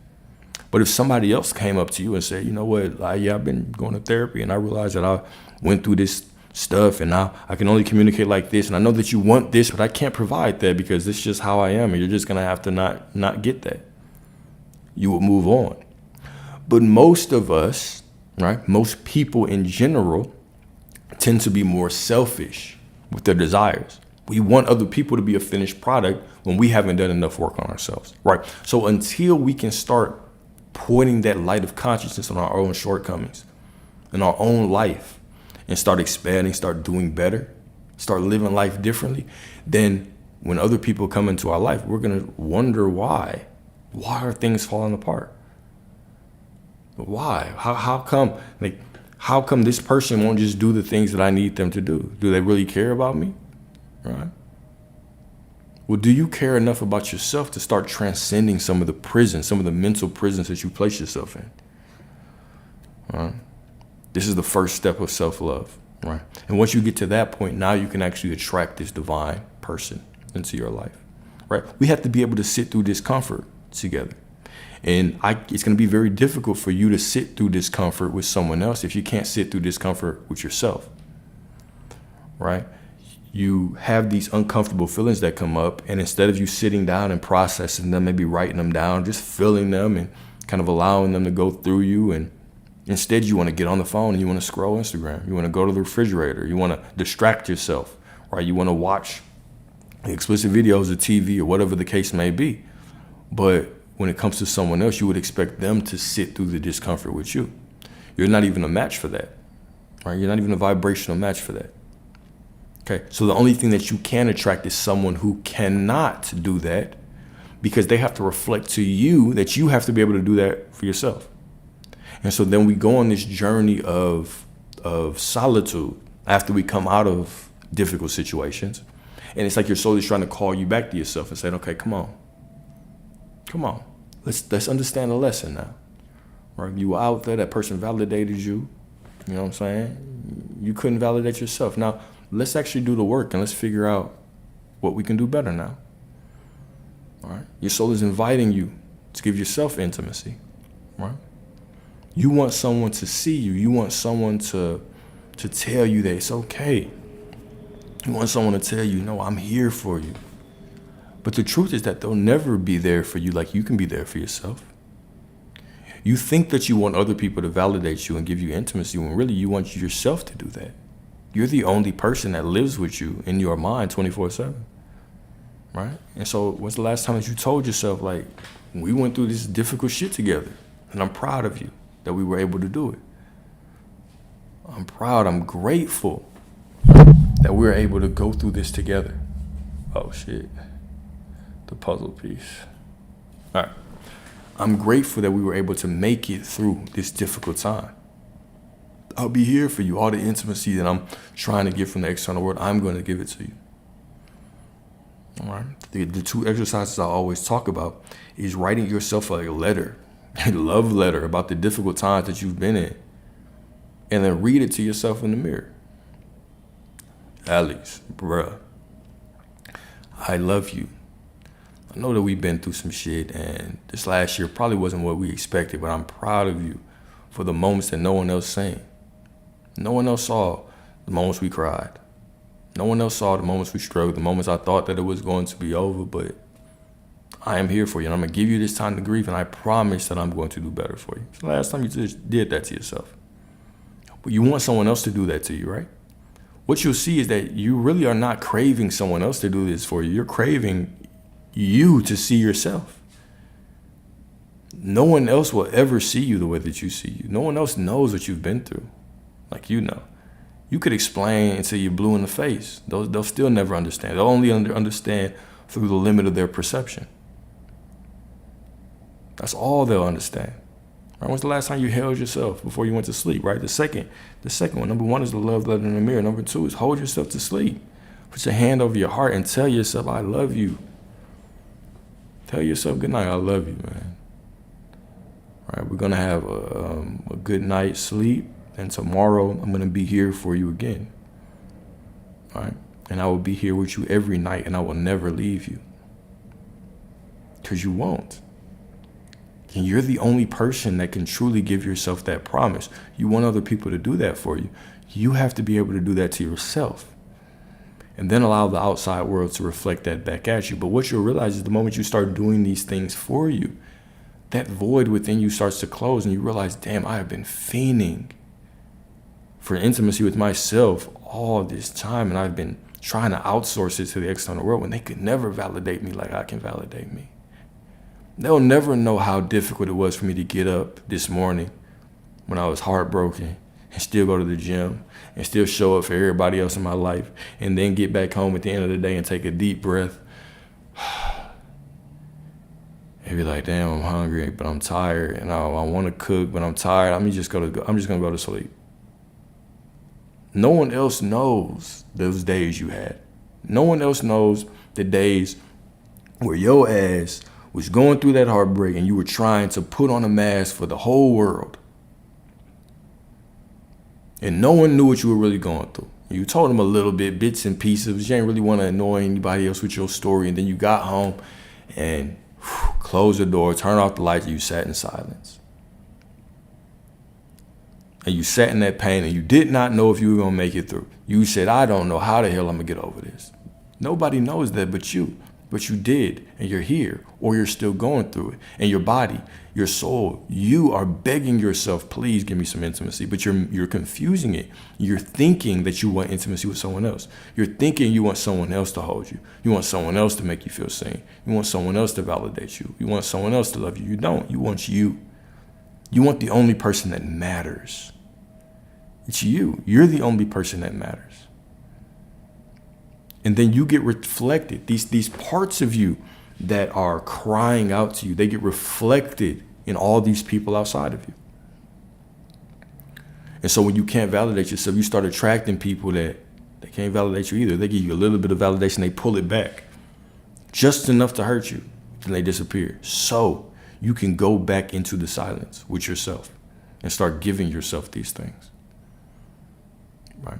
But if somebody else came up to you and said, you know what, I've been going to therapy and I realized that I went through this stuff and now I can only communicate like this, and I know that you want this, but I can't provide that because this is just how I am, and you're just going to have to not get that. You will move on. But most of us, right, most people in general tend to be more selfish with their desires. We want other people to be a finished product when we haven't done enough work on ourselves, right? So until we can start pointing that light of consciousness on our own shortcomings in our own life and start expanding, start doing better, start living life differently, then when other people come into our life, we're going to wonder why. Why are things falling apart? Why? How come this person won't just do the things that I need them to do? Do they really care about me? Right? Well, do you care enough about yourself to start transcending some of the prisons, some of the mental prisons that you place yourself in? Right? This is the first step of self-love, right? And once you get to that point, now you can actually attract this divine person into your life, right? We have to be able to sit through discomfort together. And it's going to be very difficult for you to sit through discomfort with someone else if you can't sit through discomfort with yourself, right? You have these uncomfortable feelings that come up, and instead of you sitting down and processing them, maybe writing them down, just feeling them and kind of allowing them to go through you, and instead you want to get on the phone and you want to scroll Instagram. You want to go to the refrigerator. You want to distract yourself, right? You want to watch explicit videos of TV or whatever the case may be. But when it comes to someone else, you would expect them to sit through the discomfort with you. You're not even a match for that, right? You're not even a vibrational match for that. Okay, so the only thing that you can attract is someone who cannot do that, because they have to reflect to you that you have to be able to do that for yourself. And so then we go on this journey of solitude after we come out of difficult situations. And it's like your soul is trying to call you back to yourself and saying, okay, come on. Let's understand the lesson now. Right? You were out there, that person validated you. You know what I'm saying? You couldn't validate yourself. Now, let's actually do the work and let's figure out what we can do better now. All right? Your soul is inviting you to give yourself intimacy. Right? You want someone to see you. You want someone to tell you that it's okay. You want someone to tell you, no, I'm here for you. But the truth is that they'll never be there for you like you can be there for yourself. You think that you want other people to validate you and give you intimacy when really you want yourself to do that. You're the only person that lives with you in your mind 24/7, right? And so when's the last time that you told yourself, like, we went through this difficult shit together and I'm proud of you that we were able to do it. I'm proud, I'm grateful that we were able to go through this together. Oh shit, the puzzle piece. All right. I'm grateful that we were able to make it through this difficult time. I'll be here for you. All the intimacy that I'm trying to get from the external world, I'm going to give it to you. All right. The two exercises I always talk about is writing yourself a letter, a love letter about the difficult times that you've been in, and then read it to yourself in the mirror. Alex, bruh, I love you. I know that we've been through some shit, and this last year probably wasn't what we expected, but I'm proud of you for the moments that no one else seen. No one else saw the moments we cried. No one else saw the moments we struggled, the moments I thought that it was going to be over, but I am here for you, and I'm going to give you this time to grieve, and I promise that I'm going to do better for you. It's the last time you just did that to yourself. But you want someone else to do that to you, right? What you'll see is that you really are not craving someone else to do this for you. You're craving you to see yourself. No one else will ever see you the way that you see you. No one else knows what you've been through like you know. You could explain until you're blue in the face. They'll still never understand. They'll only understand through the limit of their perception. That's all they'll understand. Right? When's the last time you held yourself before you went to sleep, right? The second one, number one is the love letter in the mirror. Number two is hold yourself to sleep. Put your hand over your heart and tell yourself, I love you. Tell yourself good night, I love you, man. All right, we're going to have a good night's sleep, and tomorrow I'm going to be here for you again. All right, and I will be here with you every night, and I will never leave you. Because you won't. And you're the only person that can truly give yourself that promise. You want other people to do that for you. You have to be able to do that to yourself. And then allow the outside world to reflect that back at you. But what you'll realize is the moment you start doing these things for you, that void within you starts to close, and you realize, damn, I have been fiending for intimacy with myself all this time, and I've been trying to outsource it to the external world when they could never validate me like I can validate me. They'll never know how difficult it was for me to get up this morning when I was heartbroken and still go to the gym and still show up for everybody else in my life, and then get back home at the end of the day and take a deep breath and be like, damn, I'm hungry, but I'm tired, and I want to cook, but I'm tired. I'm just gonna go to sleep. No one else knows those days you had. No one else knows the days where your ass was going through that heartbreak and you were trying to put on a mask for the whole world. And no one knew what you were really going through. You told them a little bit, bits and pieces. You didn't really want to annoy anybody else with your story. And then you got home and Close the door, turn off the lights, and you sat in silence. And you sat in that pain and you did not know if you were going to make it through. You said, I don't know how the hell I'm going to get over this. Nobody knows that but you. But you did, and you're here, or you're still going through it. And your body, your soul, you are begging yourself, please give me some intimacy. But you're confusing it. You're thinking that you want intimacy with someone else. You're thinking you want someone else to hold you. You want someone else to make you feel seen. You want someone else to validate you. You want someone else to love you. You don't. You want you. You want the only person that matters. It's you. You're the only person that matters. And then you get reflected. These parts of you that are crying out to you, they get reflected in all these people outside of you. And so when you can't validate yourself, you start attracting people that they can't validate you either. They give you a little bit of validation, they pull it back. Just enough to hurt you, then they disappear. So you can go back into the silence with yourself and start giving yourself these things. Right?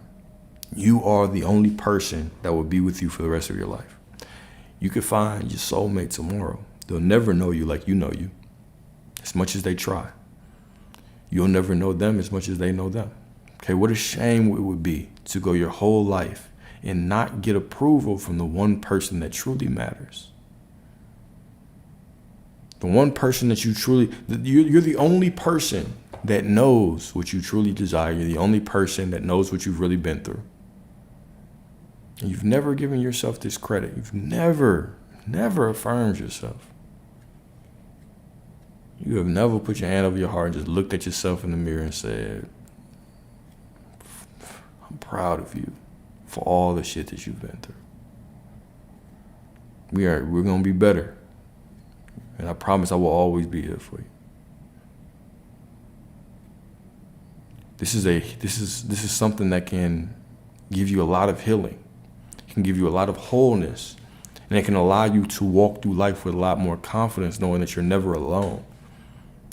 You are the only person that will be with you for the rest of your life. You could find your soulmate tomorrow. They'll never know you like you know you, as much as they try. You'll never know them as much as they know them. Okay, what a shame it would be to go your whole life and not get approval from the one person that truly matters. The one person that you're the only person that knows what you truly desire. You're the only person that knows what you've really been through. And you've never given yourself this credit. You've never affirmed yourself. You have never put your hand over your heart and just looked at yourself in the mirror and said, I'm proud of you for all the shit that you've been through. We're going to be better. And I promise I will always be here for you. This is something that can give you a lot of healing. It can give you a lot of wholeness. And it can allow you to walk through life with a lot more confidence, knowing that you're never alone.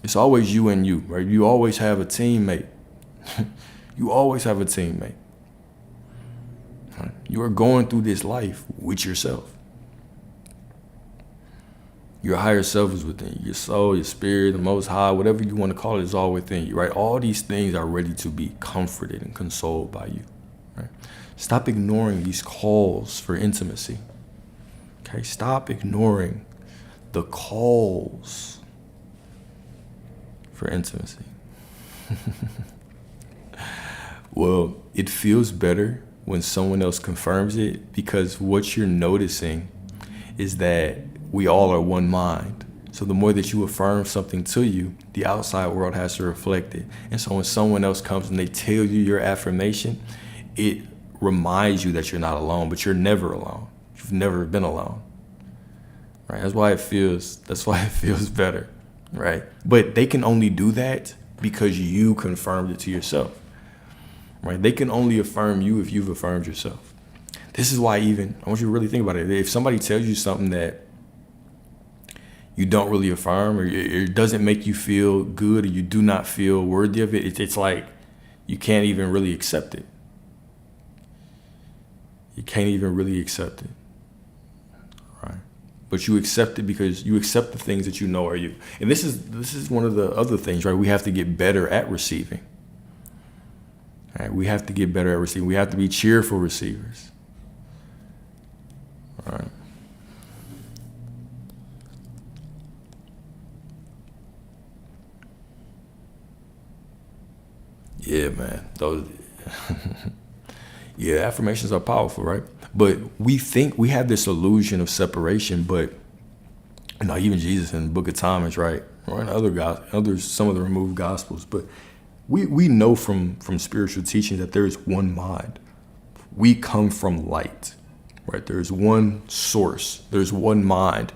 It's always you and you, right? You always have a teammate. You always have a teammate. Right? You are going through this life with yourself. Your higher self is within you. Your soul, your spirit, the Most High, whatever you want to call it, is all within you, right? All these things are ready to be comforted and consoled by you, right? Stop ignoring these calls for intimacy, okay? Stop ignoring the calls for intimacy. Well, it feels better when someone else confirms it, because what you're noticing is that we all are one mind. So the more that you affirm something to you, the outside world has to reflect it. And so when someone else comes and they tell you your affirmation, it reminds you that you're not alone, but you're never alone. You've never been alone. Right? That's why it feels better. Right? But they can only do that because you confirmed it to yourself. Right? They can only affirm you if you've affirmed yourself. This is why I want you to really think about it. If somebody tells you something that you don't really affirm, or it doesn't make you feel good, or you do not feel worthy of it, it's like you can't even really accept it. You can't even really accept it. Right? But you accept it because you accept the things that you know are you. And this is one of the other things, right? We have to get better at receiving. Right? We have to get better at receiving. We have to be cheerful receivers. All right. Yeah, man. Those yeah, affirmations are powerful, right? But we think we have this illusion of separation, but even Jesus in the Book of Thomas, right? Or in some of the removed gospels, but we know from spiritual teaching that there is one mind. We come from light, right? There's one source, there's one mind.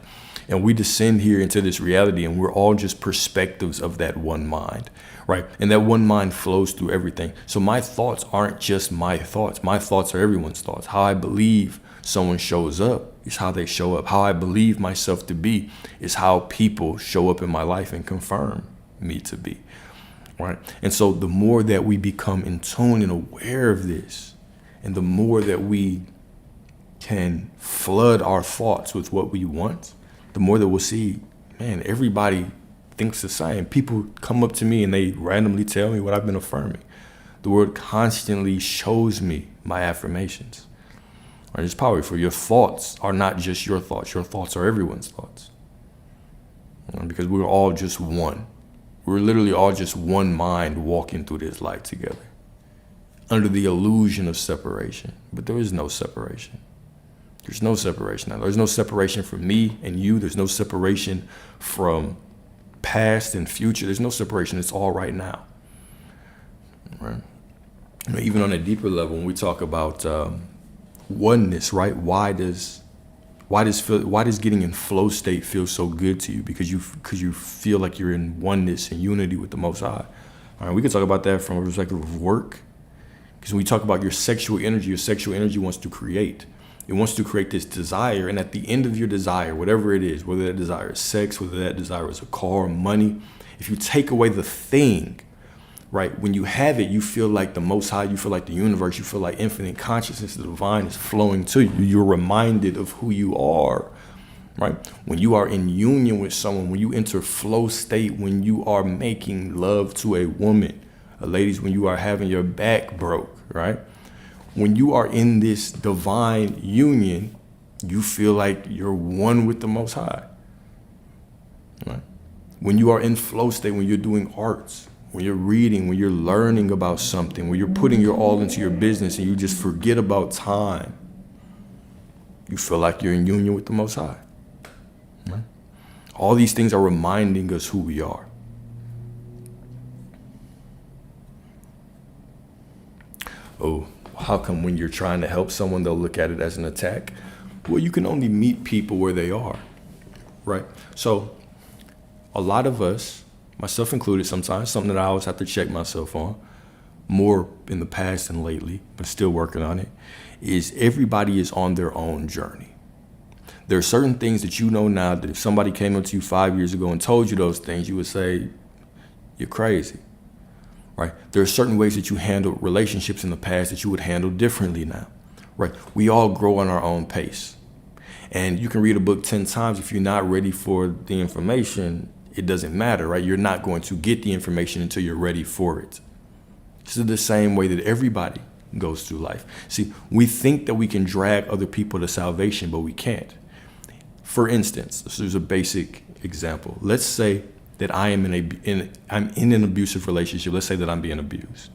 And we descend here into this reality, and we're all just perspectives of that one mind, right? And that one mind flows through everything. So my thoughts aren't just my thoughts. My thoughts are everyone's thoughts. How I believe someone shows up is how they show up. How I believe myself to be is how people show up in my life and confirm me to be, right? And so the more that we become in tune and aware of this, and the more that we can flood our thoughts with what we want, the more that we'll see, man, everybody thinks the same. People come up to me and they randomly tell me what I've been affirming. The word constantly shows me my affirmations. Right? It's powerful. Your thoughts are not just your thoughts. Your thoughts are everyone's thoughts. Because we're all just one. We're literally all just one mind walking through this life together under the illusion of separation. But there is no separation. There's no separation now. There's no separation from me and you. There's no separation from past and future. There's no separation. It's all right now. Right? Even on a deeper level, when we talk about oneness, right? Why does getting in flow state feel so good to you? Because you feel like you're in oneness and unity with the Most High. All right, we can talk about that from a perspective of work. Because when we talk about your sexual energy wants to create. It wants to create this desire, and at the end of your desire, whatever it is, whether that desire is sex, whether that desire is a car, money, if you take away the thing, right, when you have it, you feel like the Most High, you feel like the universe, you feel like infinite consciousness, the divine is flowing to you. You're reminded of who you are, right? When you are in union with someone, when you enter flow state, when you are making love to a woman, ladies, when you are having your back broke, right? When you are in this divine union, you feel like you're one with the Most High. Right? When you are in flow state, when you're doing arts, when you're reading, when you're learning about something, when you're putting your all into your business and you just forget about time, you feel like you're in union with the Most High. Right? All these things are reminding us who we are. Oh, how come when you're trying to help someone, they'll look at it as an attack? Well, you can only meet people where they are, right? So a lot of us, myself included sometimes, something that I always have to check myself on, more in the past than lately, but still working on it, is everybody is on their own journey. There are certain things that you know now that if somebody came up to you 5 years ago and told you those things, you would say, you're crazy. Right? There are certain ways that you handled relationships in the past that you would handle differently now. Right? We all grow on our own pace. And you can read a book 10 times. If you're not ready for the information, it doesn't matter, right? You're not going to get the information until you're ready for it. This is the same way that everybody goes through life. See, we think that we can drag other people to salvation, but we can't. For instance, this is a basic example. Let's say that I'm in an abusive relationship. Let's say that I'm being abused,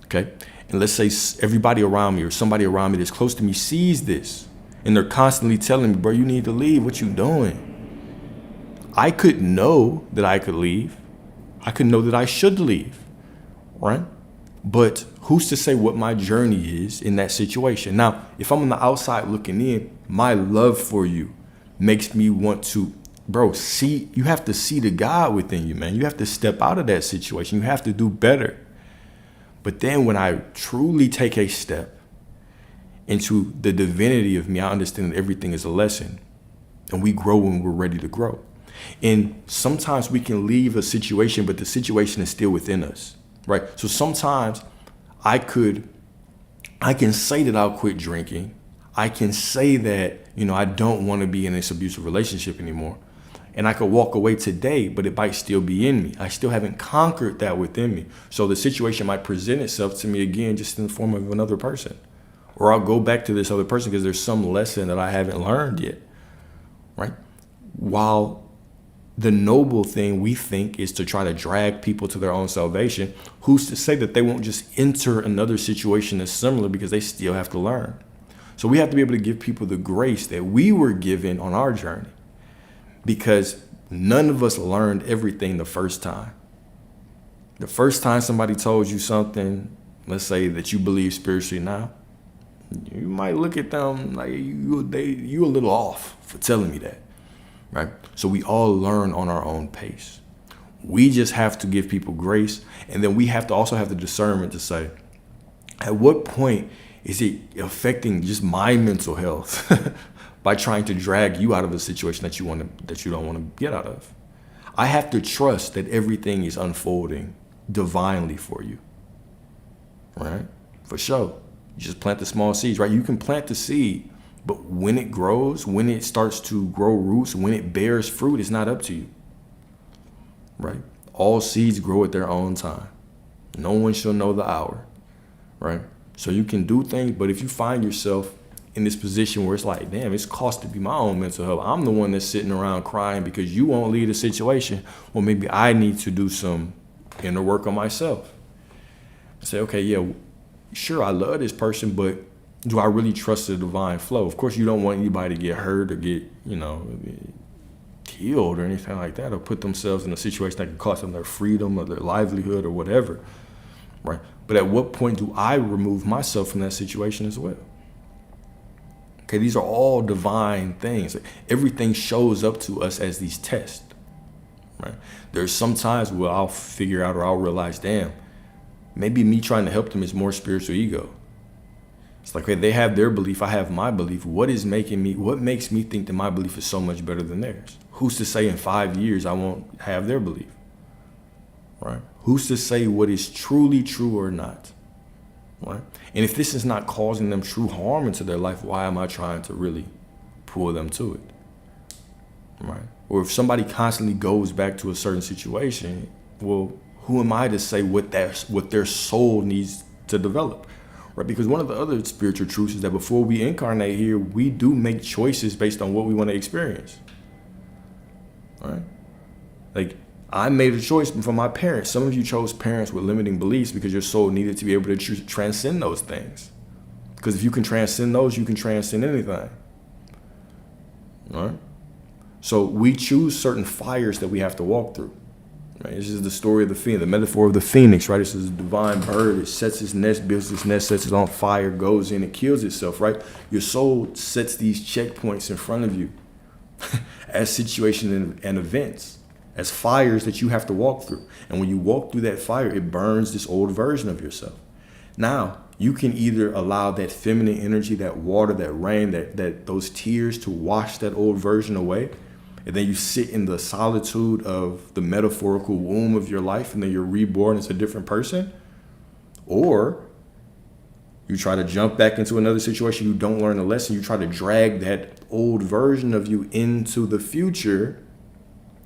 okay? And let's say everybody around me or somebody around me that's close to me sees this, and they're constantly telling me, bro, you need to leave. What you doing? I could know that I could leave. I could know that I should leave, right? But who's to say what my journey is in that situation? Now, if I'm on the outside looking in, my love for you makes me want to, bro, you have to see the God within you, man. You have to step out of that situation. You have to do better. But then when I truly take a step into the divinity of me, I understand that everything is a lesson, and we grow when we're ready to grow. And sometimes we can leave a situation, but the situation is still within us, right? So sometimes I can say that I'll quit drinking. I can say that, I don't want to be in this abusive relationship anymore. And I could walk away today, but it might still be in me. I still haven't conquered that within me. So the situation might present itself to me again, just in the form of another person. Or I'll go back to this other person because there's some lesson that I haven't learned yet, right? While the noble thing we think is to try to drag people to their own salvation, who's to say that they won't just enter another situation that's similar because they still have to learn? So we have to be able to give people the grace that we were given on our journey, because none of us learned everything the first time. The first time somebody told you something, let's say that you believe spiritually now, you might look at them like you a little off for telling me that, right? So we all learn on our own pace. We just have to give people grace, and then we have to also have the discernment to say, at what point is it affecting just my mental health by trying to drag you out of a situation that you don't want to get out of? I have to trust that everything is unfolding divinely for you, right? For sure. You just plant the small seeds, right? You can plant the seed But when it grows, when it starts to grow roots, when it bears fruit, it's not up to you, right? All seeds grow at their own time. No one shall know the hour, right? So you can do things, but if you find yourself in this position where it's like, damn, it's cost to be my own mental health. I'm the one that's sitting around crying because you won't leave the situation. Well, maybe I need to do some inner work on myself. Say, okay, yeah, sure, I love this person, but do I really trust the divine flow? Of course, you don't want anybody to get hurt or get, killed or anything like that, or put themselves in a situation that can cost them their freedom or their livelihood or whatever, right? But at what point do I remove myself from that situation as well? Okay, these are all divine things. Everything shows up to us as these tests, right? There's some times where I'll figure out or I'll realize, damn, maybe me trying to help them is more spiritual ego. It's like, okay, they have their belief, I have my belief. What makes me think that my belief is so much better than theirs? Who's to say in 5 years I won't have their belief, right? Who's to say what is truly true or not, right? And if this is not causing them true harm into their life, why am I trying to really pull them to it, right? Or if somebody constantly goes back to a certain situation, well, who am I to say what their soul needs to develop? Right? Because one of the other spiritual truths is that before we incarnate here, we do make choices based on what we want to experience. Right? Like, I made a choice from my parents. Some of you chose parents with limiting beliefs because your soul needed to be able to transcend those things. Because if you can transcend those, you can transcend anything. Right? So we choose certain fires that we have to walk through. Right? This is the story of the phoenix, the metaphor of the phoenix, right? This is a divine bird. It sets its nest, builds its nest, sets it on fire, goes in, it kills itself, right? Your soul sets these checkpoints in front of you as situations and events, as fires that you have to walk through. And when you walk through that fire, it burns this old version of yourself. Now, you can either allow that feminine energy, that water, that rain, that those tears to wash that old version away. And then you sit in the solitude of the metaphorical womb of your life, and then you're reborn as a different person. Or you try to jump back into another situation, you don't learn a lesson, you try to drag that old version of you into the future.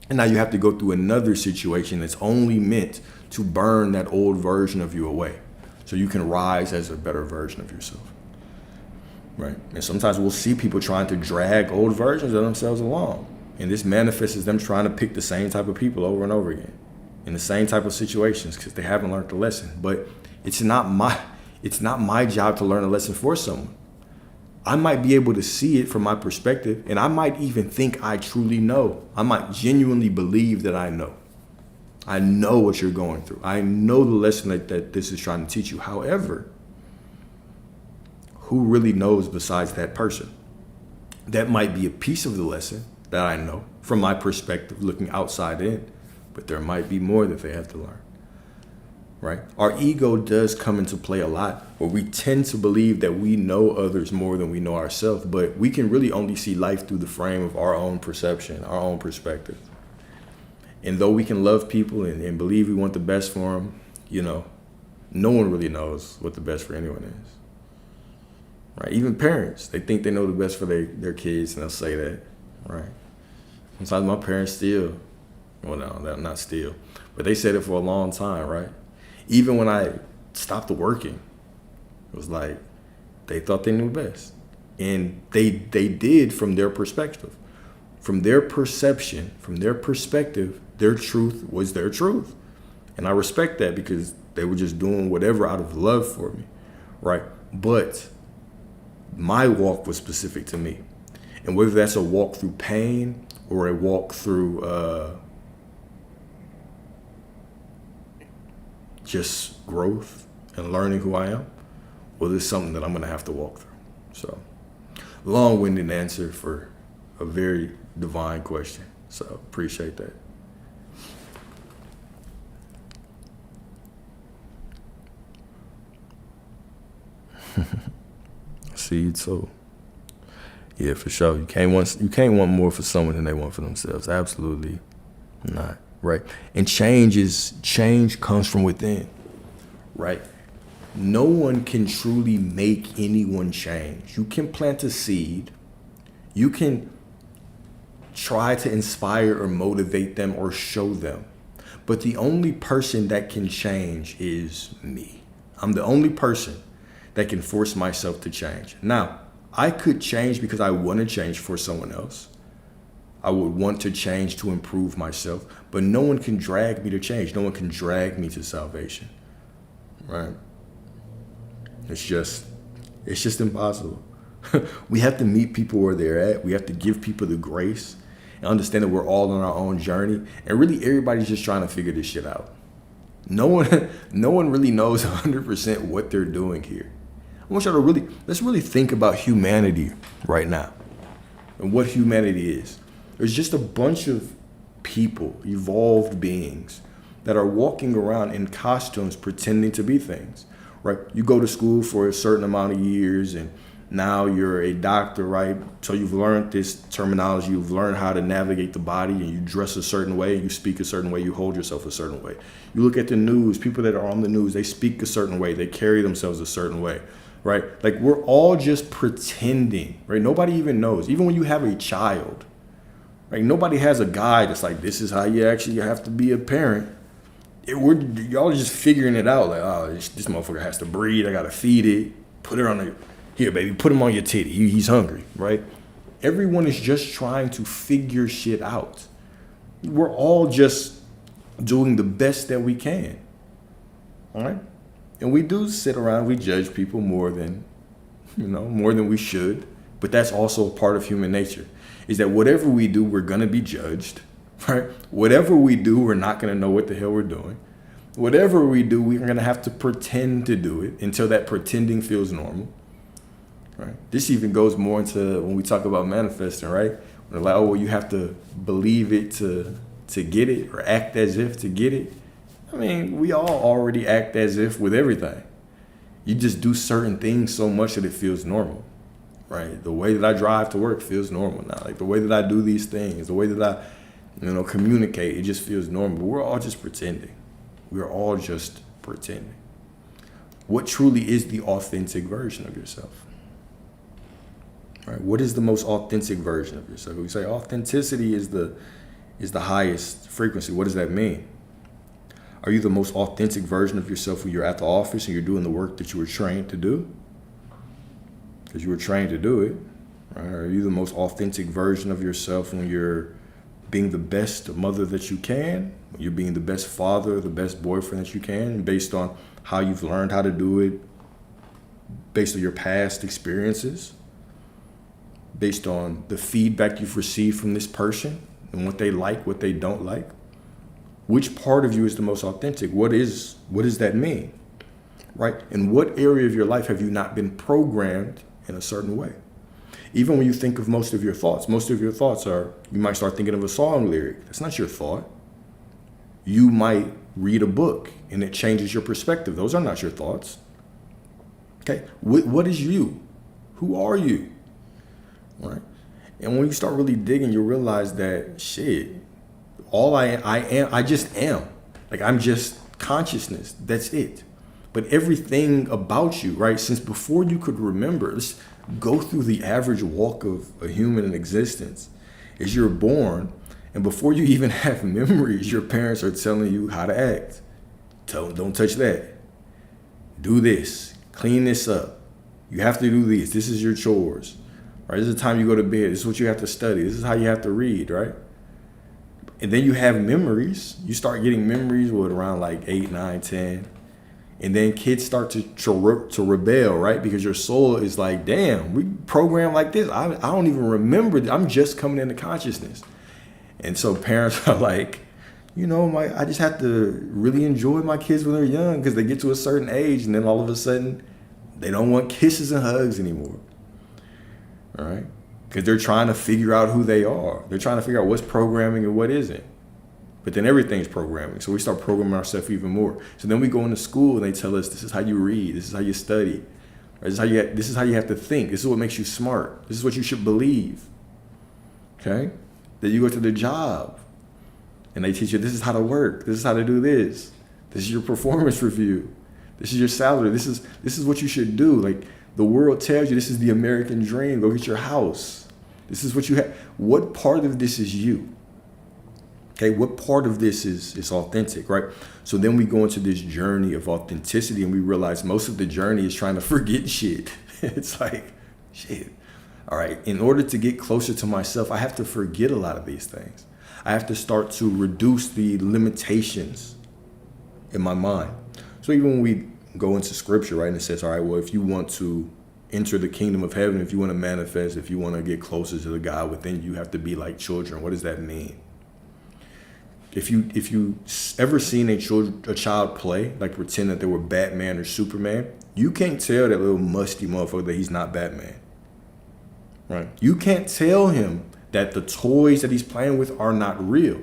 And now you have to go through another situation that's only meant to burn that old version of you away, so you can rise as a better version of yourself. Right? And sometimes we'll see people trying to drag old versions of themselves along. And this manifests as them trying to pick the same type of people over and over again in the same type of situations because they haven't learned the lesson. But it's not my job to learn a lesson for someone. I might be able to see it from my perspective, and I might even think I truly know. I might genuinely believe that I know. I know what you're going through. I know the lesson that this is trying to teach you. However, who really knows besides that person? That might be a piece of the lesson that I know from my perspective, looking outside in, but there might be more that they have to learn, right? Our ego does come into play a lot, where we tend to believe that we know others more than we know ourselves, but we can really only see life through the frame of our own perception, our own perspective. And though we can love people and believe we want the best for them, no one really knows what the best for anyone is, right? Even parents, they think they know the best for their kids, and they'll say that. Right. Sometimes my parents still, well, no, not still, but they said it for a long time, right? Even when I stopped working, it was like they thought they knew best. And they did from their perspective. From their perception, from their perspective, their truth was their truth. And I respect that because they were just doing whatever out of love for me, right? But my walk was specific to me. And whether that's a walk through pain or a walk through just growth and learning who I am, well, it's something that I'm going to have to walk through. So, long-winded answer for a very divine question. So, appreciate that. See you too. Yeah, for sure. You can't want more for someone than they want for themselves. Absolutely not. right? And change comes from within, right? no one can truly make anyone change. You can plant a seed. You can try to inspire or motivate them or show them. But the only person that can change is me. I'm the only person that can force myself to change. Now, I could change because I want to change for someone else. I would want to change to improve myself, but no one can drag me to change. No one can drag me to salvation, right? It's just impossible. We have to meet people where they're at. We have to give people the grace and understand that we're all on our own journey. And really, everybody's just trying to figure this shit out. No one really knows 100% what they're doing here. I want y'all to let's really think about humanity right now and what humanity is. There's just a bunch of people, evolved beings, that are walking around in costumes pretending to be things, right? You go to school for a certain amount of years and now you're a doctor, right? So you've learned this terminology, you've learned how to navigate the body, and you dress a certain way, you speak a certain way, you hold yourself a certain way. You look at the news, people that are on the news, they speak a certain way, they carry themselves a certain way, right? Like we're all just pretending, right? Nobody even knows. Even when you have a child, right? Nobody has a guide that's like, this is how you actually have to be a parent. Y'all are just figuring it out. Like, oh, this motherfucker has to breathe. I got to feed it. Put it on the... Here, baby, put him on your titty. He's hungry, right? Everyone is just trying to figure shit out. We're all just doing the best that we can, all right? And we do sit around, we judge people more than we should. But that's also a part of human nature, is that whatever we do, we're going to be judged, right? Whatever we do, we're not going to know what the hell we're doing. Whatever we do, we're going to have to pretend to do it until that pretending feels normal. Right. This even goes more into when we talk about manifesting, right? When like, oh, well, you have to believe it to get it, or act as if to get it. I mean, we all already act as if with everything. You just do certain things so much that it feels normal, right? The way that I drive to work feels normal now. Like the way that I do these things, the way that I, communicate, it just feels normal. But we're all just pretending. We're all just pretending. What truly is the authentic version of yourself? Right. What is the most authentic version of yourself? We say authenticity is the highest frequency. What does that mean? Are you the most authentic version of yourself when you're at the office and you're doing the work that you were trained to do? Because you were trained to do it. Right? Are you the most authentic version of yourself when you're being the best mother that you can? When you're being the best father, the best boyfriend that you can, based on how you've learned how to do it, based on your past experiences? Based on the feedback you've received from this person and what they like, what they don't like? Which part of you is the most authentic? What does that mean? Right? In what area of your life have you not been programmed in a certain way? Even when you think of most of your thoughts are, you might start thinking of a song lyric. That's not your thought. You might read a book and it changes your perspective. Those are not your thoughts. Okay? What is you? Who are you? Right? And when you start really digging, you realize that shit, all I just am. Like I'm just consciousness. That's it. But everything about you, right? Since before you could remember, let's go through the average walk of a human in existence. As you're born, and before you even have memories, your parents are telling you how to act. Tell them, don't touch that. Do this. Clean this up. You have to do this. This is your chores. Right? This is the time you go to bed. This is what you have to study. This is how you have to read, right? And then you have memories. You start getting memories with around like 8, 9, 10. And then kids start to rebel, right? Because your soul is like, damn, we programmed like this. I don't even remember. I'm just coming into consciousness. And so parents are like, I just have to really enjoy my kids when they're young because they get to a certain age and then all of a sudden they don't want kisses and hugs anymore. All right? Because they're trying to figure out who they are. They're trying to figure out what's programming and what isn't. But then everything's programming. So we start programming ourselves even more. So then we go into school and they tell us this is how you read. This is how you study. This is how you have to think. This is what makes you smart. This is what you should believe. Okay? Then you go to the job and they teach you this is how to work. This is how to do this. This is your performance review. This is your salary. This is what you should do. Like, the world tells you this is the American dream. Go get your house. This is what you have. What part of this is you? Okay, what part of this is authentic, right? So then we go into this journey of authenticity and we realize most of the journey is trying to forget shit. It's like, shit. All right, in order to get closer to myself, I have to forget a lot of these things. I have to start to reduce the limitations in my mind. So even when we go into scripture, right, and it says, all right, well, if you want to enter the kingdom of heaven, if you want to manifest, if you want to get closer to the God within you, you have to be like children. What does that mean? If you ever seen a child play, like pretend that they were Batman or Superman, you can't tell that little musty motherfucker that he's not Batman, right? You can't tell him that the toys that he's playing with are not real,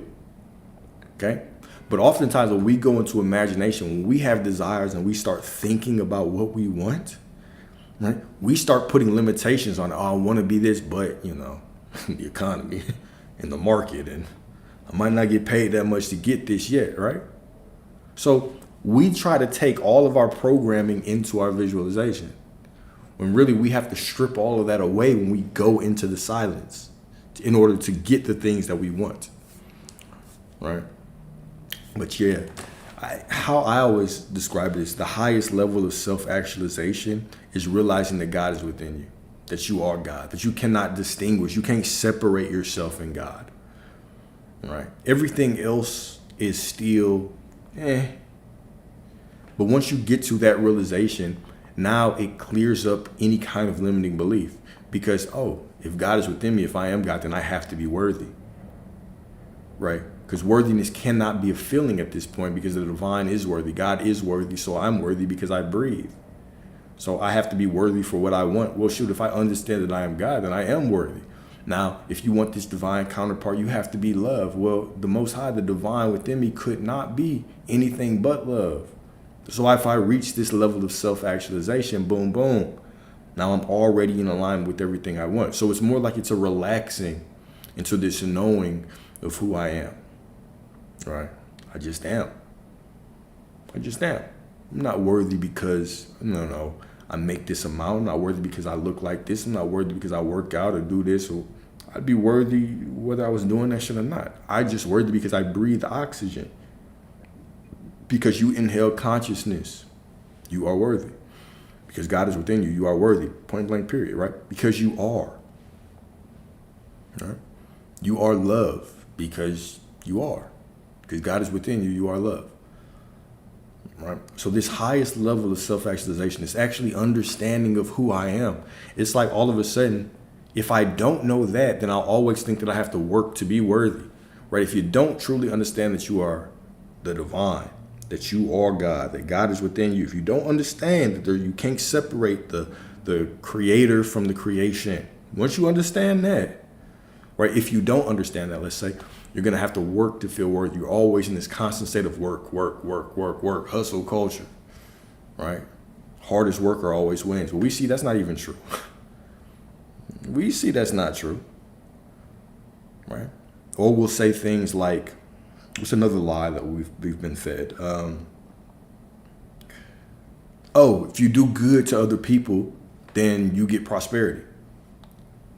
okay? But oftentimes when we go into imagination, when we have desires and we start thinking about what we want, right? We start putting limitations on, oh, I want to be this, but, you know, the economy and the market, and I might not get paid that much to get this yet, right? So we try to take all of our programming into our visualization, when really we have to strip all of that away when we go into the silence in order to get the things that we want, right? But yeah, how I always describe it is the highest level of self-actualization is realizing that God is within you, that you are God, that you cannot distinguish, you can't separate yourself in God, right? Everything else is still, But once you get to that realization, now it clears up any kind of limiting belief, because, oh, if God is within me, if I am God, then I have to be worthy, right? Because worthiness cannot be a feeling at this point, because the divine is worthy. God is worthy, so I'm worthy because I breathe. So I have to be worthy for what I want. Well, shoot, if I understand that I am God, then I am worthy. Now, if you want this divine counterpart, you have to be love. Well, the Most High, the divine within me, could not be anything but love. So if I reach this level of self-actualization, boom, boom, now I'm already in alignment with everything I want. So it's more like it's a relaxing into this knowing of who I am. Right? I just am. I'm not worthy because, no, I make this amount. I'm not worthy because I look like this. I'm not worthy because I work out or do this. Or I'd be worthy whether I was doing that shit or not. I just worthy because I breathe oxygen. Because you inhale consciousness, you are worthy. Because God is within you, you are worthy. Point blank, period, right? Because you are. Right? You are love because you are. Because God is within you, you are love. Right? So this highest level of self-actualization is actually understanding of who I am. It's like all of a sudden, if I don't know that, then I'll always think that I have to work to be worthy. Right? If you don't truly understand that you are the divine, that you are God, that God is within you, if you don't understand that you can't separate the creator from the creation, once you understand that, right? If you don't understand that, let's say, you're going to have to work to feel worthy. You're always in this constant state of work, hustle culture, right? Hardest worker always wins. But we see that's not even true. We see that's not true, right? Or we'll say things like, what's another lie that we've been fed? If you do good to other people, then you get prosperity.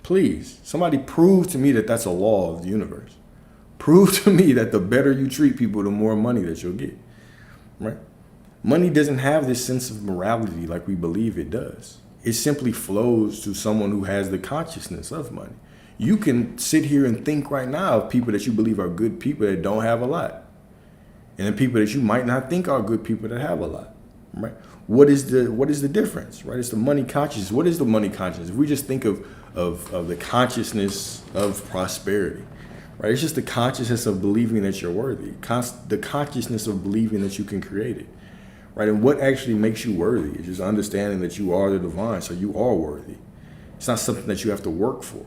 Please, somebody prove to me that that's a law of the universe. Prove to me that the better you treat people, the more money that you'll get, right? Money doesn't have this sense of morality like we believe it does. It simply flows to someone who has the consciousness of money. You can sit here and think right now of people that you believe are good people that don't have a lot. And then people that you might not think are good people that have a lot, right? What is the difference, right? It's the money consciousness. What is the money consciousness? If we just think of the consciousness of prosperity, right? It's just the consciousness of believing that you're worthy, the consciousness of believing that you can create it, right? And what actually makes you worthy is just understanding that you are the divine, so you are worthy. It's not something that you have to work for.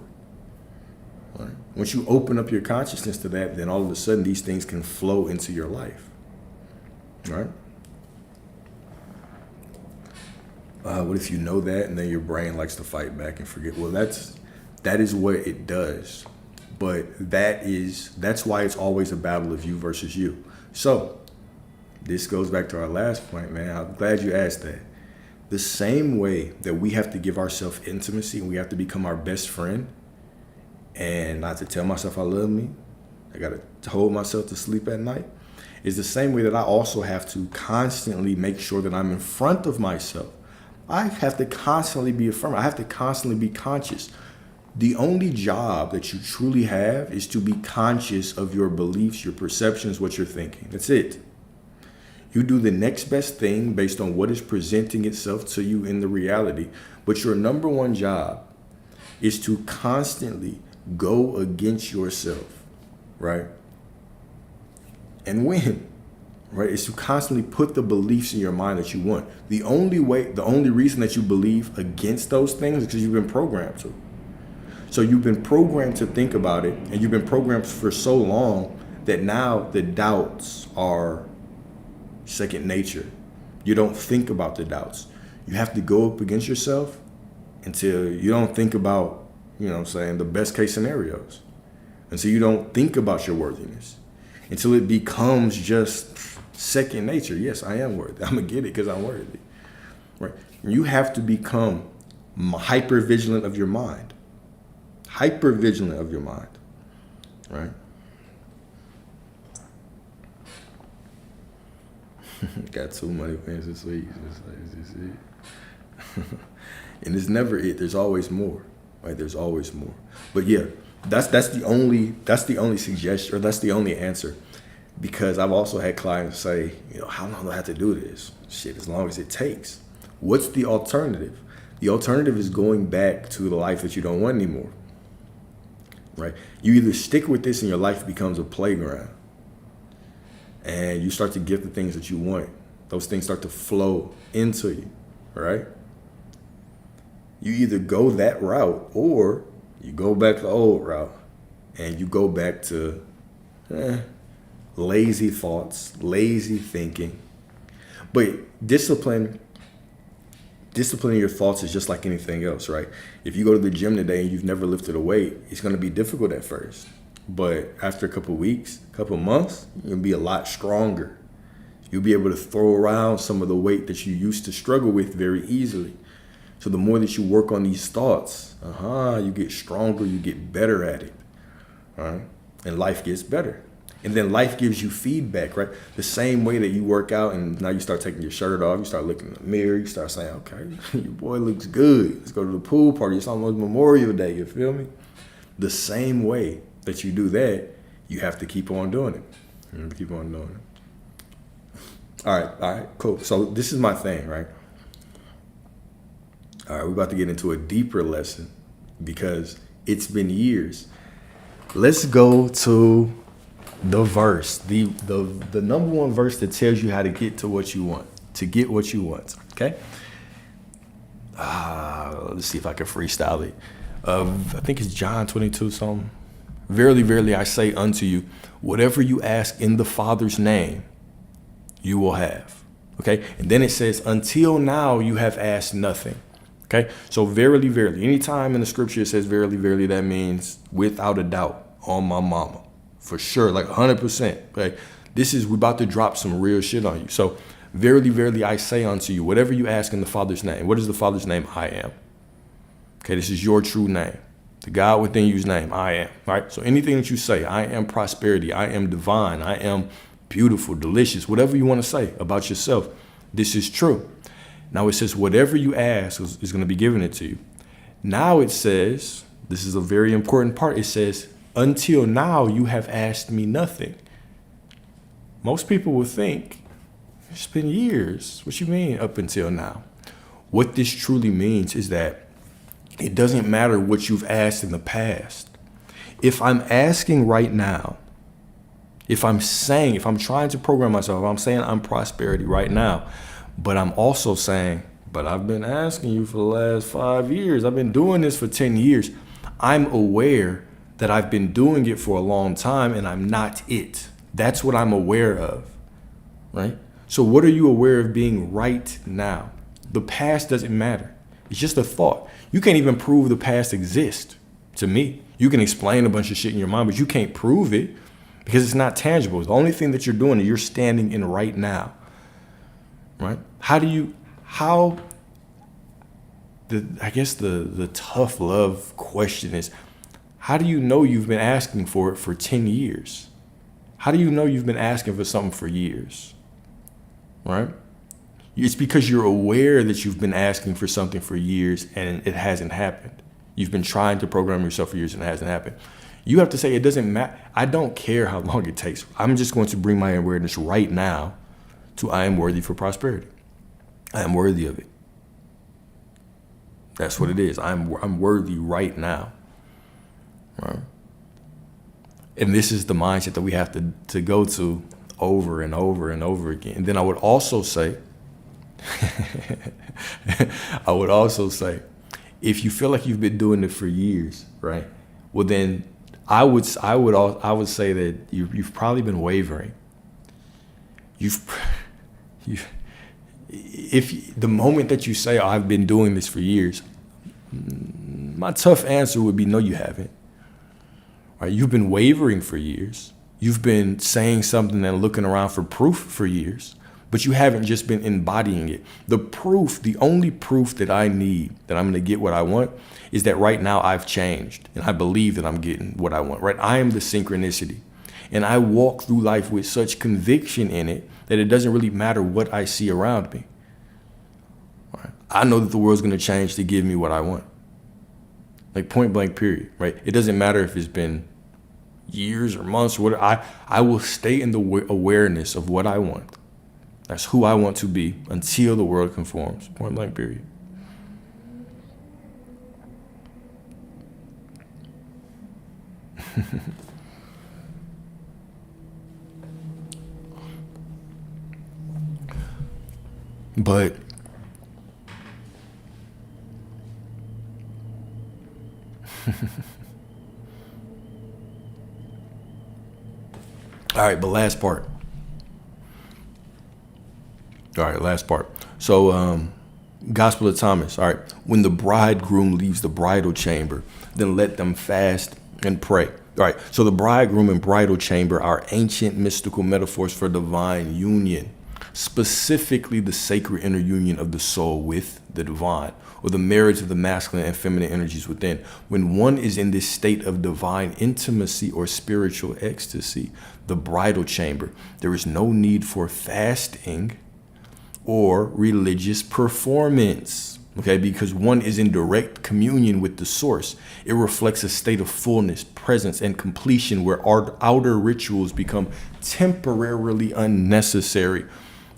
Right? Once you open up your consciousness to that, then all of a sudden these things can flow into your life, right? What if you know that and then your brain likes to fight back and forget? Well, that is what it does. But that's why it's always a battle of you versus you. So this goes back to our last point, man. I'm glad you asked that. The same way that we have to give ourselves intimacy and we have to become our best friend, and not to tell myself I love me, I got to hold myself to sleep at night, is the same way that I also have to constantly make sure that I'm in front of myself. I have to constantly be affirmed. I have to constantly be conscious. The only job that you truly have is to be conscious of your beliefs, your perceptions, what you're thinking. That's it. You do the next best thing based on what is presenting itself to you in the reality. But your number one job is to constantly go against yourself, right? And win, right? Is to constantly put the beliefs in your mind that you want. The only reason that you believe against those things is because you've been programmed to. So you've been programmed to think about it, and you've been programmed for so long that now the doubts are second nature. You don't think about the doubts. You have to go up against yourself until you don't think about, the best case scenarios. Until you don't think about your worthiness. Until it becomes just second nature. Yes, I am worthy. I'm going to get it because I'm worthy. Right? You have to become hyper vigilant of your mind. Hyper vigilant of your mind. Right? Got too many things this week. And it's never it. There's always more. Right? There's always more. But yeah, that's the only suggestion, or that's the only answer. Because I've also had clients say, how long do I have to do this? Shit, as long as it takes. What's the alternative? The alternative is going back to the life that you don't want anymore. Right? You either stick with this and your life becomes a playground, and you start to get the things that you want. Those things start to flow into you, right? You either go that route, or you go back the old route, and you go back to lazy thoughts, lazy thinking. But disciplining your thoughts is just like anything else, right? If you go to the gym today and you've never lifted a weight, it's going to be difficult at first. But after a couple of weeks, couple of months, you'll be a lot stronger. You'll be able to throw around some of the weight that you used to struggle with very easily. So the more that you work on these thoughts, you get stronger, you get better at it, right? And life gets better. And then life gives you feedback, right? The same way that you work out and now you start taking your shirt off, you start looking in the mirror, you start saying, okay, your boy looks good. Let's go to the pool party. It's almost Memorial Day, you feel me? The same way that you do that, you have to keep on doing it. You have to keep on doing it. All right, cool. So this is my thing, right? All right, we're about to get into a deeper lesson because it's been years. Let's go to the verse, the number one verse that tells you how to get to what you want, okay? Let's see if I can freestyle it. I think it's John 22 something. Verily, verily, I say unto you, whatever you ask in the Father's name, you will have. Okay? And then it says, until now you have asked nothing. Okay? So verily, verily. Anytime in the scripture it says verily, verily, that means without a doubt, on my mama. For sure, like 100%. Okay? We're about to drop some real shit on you. So verily, verily, I say unto you, whatever you ask in the Father's name. What is the Father's name? I am. Okay, this is your true name. The God within you's name, I am. All right? So anything that you say, I am prosperity, I am divine, I am beautiful, delicious, whatever you want to say about yourself, this is true. Now it says, whatever you ask is going to be given it to you. Now it says, this is a very important part. It says, until now you have asked me nothing. Most people will think, it's been years. What you mean up until now? What this truly means is that it doesn't matter what you've asked in the past. If I'm asking right now, if I'm trying to program myself, I'm saying I'm prosperity right now, but I'm also saying, but I've been asking you for the last 5 years. I've been doing this for 10 years. I'm aware that I've been doing it for a long time and I'm not it. That's what I'm aware of, right? So what are you aware of being right now? The past doesn't matter. It's just a thought. You can't even prove the past exists to me. You can explain a bunch of shit in your mind, but you can't prove it. because it's not tangible. The only thing that you're doing is you're standing in right now, right? I guess the tough love question is, how do you know you've been asking for it for 10 years? How do you know you've been asking for something for years, right? It's because you're aware that you've been asking for something for years and it hasn't happened. You've been trying to program yourself for years and it hasn't happened. You have to say, it doesn't matter. I don't care how long it takes. I'm just going to bring my awareness right now to I am worthy for prosperity. I am worthy of it. That's what it is. I'm worthy right now. Right? And this is the mindset that we have to go to over and over and over again. And then I would also say, if you feel like you've been doing it for years, right? Well, then I would say that you've probably been wavering. If the moment that you say, oh, I've been doing this for years, my tough answer would be, no, you haven't. Right? You've been wavering for years. You've been saying something and looking around for proof for years, but you haven't just been embodying it. The only proof that I need that I'm going to get what I want is that right now I've changed and I believe that I'm getting what I want, right? I am the synchronicity. And I walk through life with such conviction in it that it doesn't really matter what I see around me. Right? I know that the world's going to change to give me what I want. Like point blank, period, right? It doesn't matter if it's been years or months or whatever. I will stay in the awareness of what I want. That's who I want to be until the world conforms. Point blank, period. But all right, but last part. All right, last part. So, Gospel of Thomas. All right, when the bridegroom leaves the bridal chamber, then let them fast and pray. All right, so the bridegroom and bridal chamber are ancient mystical metaphors for divine union, specifically the sacred inner union of the soul with the divine, or the marriage of the masculine and feminine energies within. When one is in this state of divine intimacy or spiritual ecstasy, the bridal chamber, there is no need for fasting or religious performance, okay? Because one is in direct communion with the source. It reflects a state of fullness, presence, and completion where our outer rituals become temporarily unnecessary.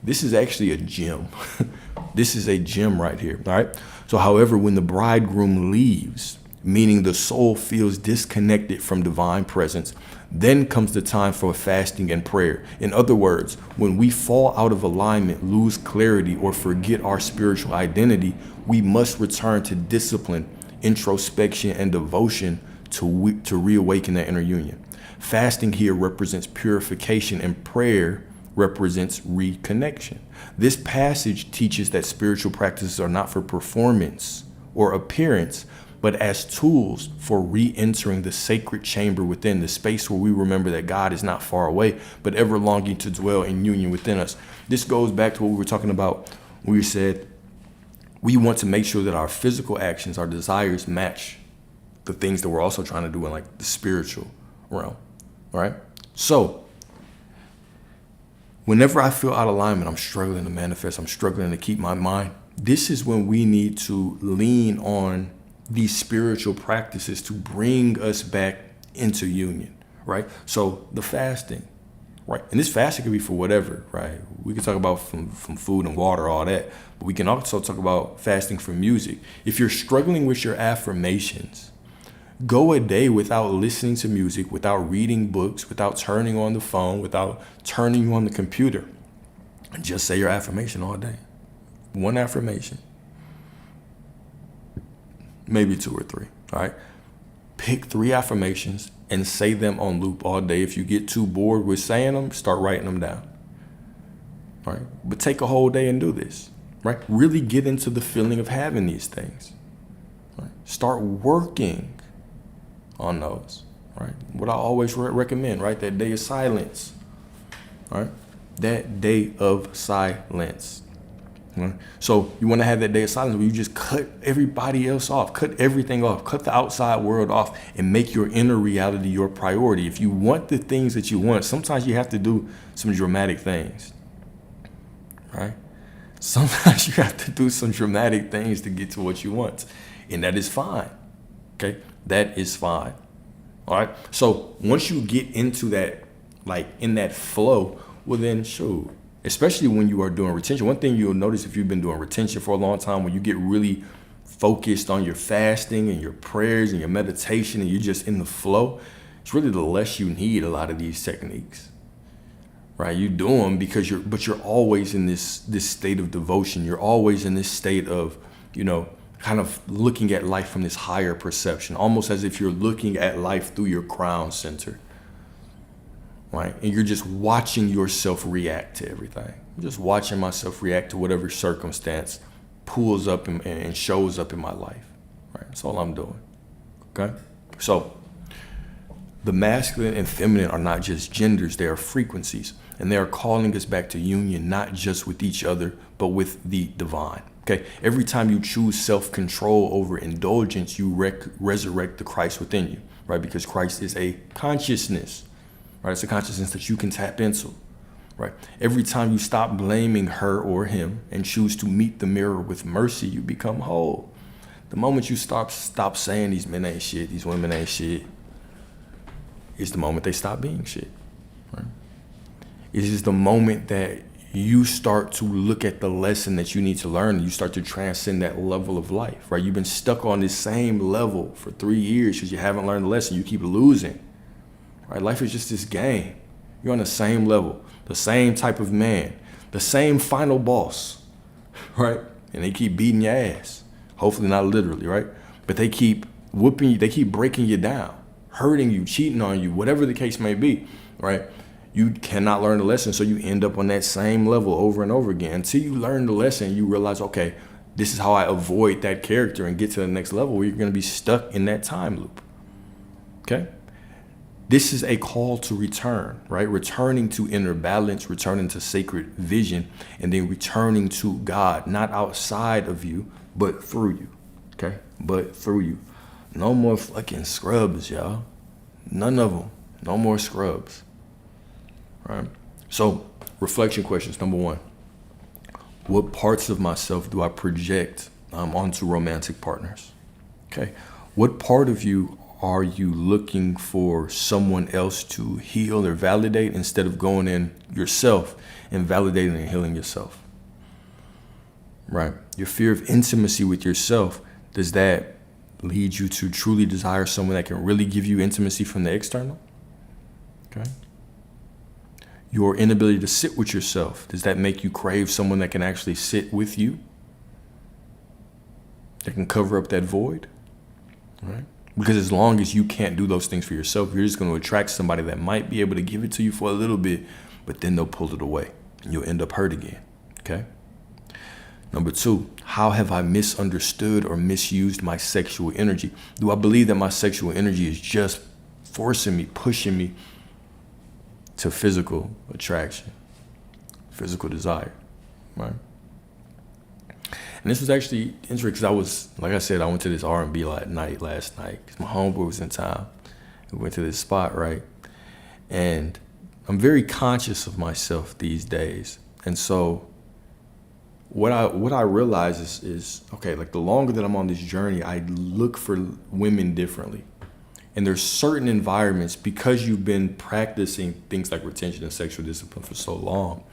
This is actually a gem. This is a gem right here, all right? So, however, when the bridegroom leaves, meaning the soul feels disconnected from divine presence, then comes the time for fasting and prayer. In other words, when we fall out of alignment, lose clarity, or forget our spiritual identity, we must return to discipline, introspection, and devotion to reawaken that inner union. Fasting here represents purification, and prayer represents reconnection. This passage teaches that spiritual practices are not for performance or appearance, but as tools for re-entering the sacred chamber within, the space where we remember that God is not far away, but ever longing to dwell in union within us. This goes back to what we were talking about when we said we want to make sure that our physical actions, our desires match the things that we're also trying to do in like the spiritual realm, all right? So whenever I feel out of alignment, I'm struggling to manifest, I'm struggling to keep my mind, this is when we need to lean on these spiritual practices to bring us back into union, right? So the fasting, right? And this fasting could be for whatever, right? We can talk about from food and water, all that, but we can also talk about fasting from music. If you're struggling with your affirmations, go a day without listening to music, without reading books, without turning on the phone, without turning on the computer, and just say your affirmation all day. One affirmation. Maybe 2 or 3, all right? Pick 3 affirmations and say them on loop all day. If you get too bored with saying them, start writing them down, all right? But take a whole day and do this, right? Really get into the feeling of having these things, right? Start working on those, right? What I always recommend, right? That day of silence, right? That day of silence. Right? So you want to have that day of silence where you just cut everybody else off, cut everything off, cut the outside world off, and make your inner reality your priority. If you want the things that you want, sometimes you have to do some dramatic things, right? Sometimes you have to do some dramatic things to get to what you want, and that is fine. Okay, that is fine. All right. So once you get into that, like in that flow, well then, shoot. Especially when you are doing retention. One thing you'll notice if you've been doing retention for a long time, when you get really focused on your fasting and your prayers and your meditation and you're just in the flow, it's really the less you need a lot of these techniques, right? You do them because you're always in this state of devotion. You're always in this state of, kind of looking at life from this higher perception, almost as if you're looking at life through your crown center. Right? And you're just watching yourself react to everything. I'm just watching myself react to whatever circumstance pulls up and shows up in my life. Right? That's all I'm doing. Okay? So the masculine and feminine are not just genders, they are frequencies. And they are calling us back to union, not just with each other, but with the divine. Okay? Every time you choose self-control over indulgence, you resurrect the Christ within you. Right? Because Christ is a consciousness. Right? It's a consciousness that you can tap into, right? Every time you stop blaming her or him and choose to meet the mirror with mercy, you become whole. The moment you stop saying these men ain't shit, these women ain't shit, is the moment they stop being shit, right? It is the moment that you start to look at the lesson that you need to learn and you start to transcend that level of life, right? You've been stuck on this same level for 3 years because you haven't learned the lesson. You keep losing. Right? Life is just this game. You're on the same level, the same type of man, the same final boss, right? And they keep beating your ass. Hopefully not literally, right? But they keep whooping you, they keep breaking you down, hurting you, cheating on you, whatever the case may be, right? You cannot learn the lesson, so you end up on that same level over and over again. Until you learn the lesson, you realize, okay, this is how I avoid that character and get to the next level where you're going to be stuck in that time loop, okay? This is a call to return, right? Returning to inner balance, returning to sacred vision, and then returning to God, not outside of you, but through you, okay? But through you. No more fucking scrubs, y'all. None of them. No more scrubs, right? So, reflection questions. Number 1, what parts of myself do I project onto romantic partners? Okay, what part of you are you looking for someone else to heal or validate instead of going in yourself and validating and healing yourself? Right? Your fear of intimacy with yourself, does that lead you to truly desire someone that can really give you intimacy from the external? Okay. Your inability to sit with yourself, does that make you crave someone that can actually sit with you? That can cover up that void? Right? Because as long as you can't do those things for yourself, you're just going to attract somebody that might be able to give it to you for a little bit, but then they'll pull it away and you'll end up hurt again. Okay. Number 2, how have I misunderstood or misused my sexual energy? Do I believe that my sexual energy is just forcing me, pushing me to physical attraction, physical desire, right? And this was actually interesting because like I said, I went to this R&B night last night because my homeboy was in town. We went to this spot, right? And I'm very conscious of myself these days. And so what I realize is okay, like the longer that I'm on this journey, I look for women differently. And there's certain environments, because you've been practicing things like retention and sexual discipline for so long,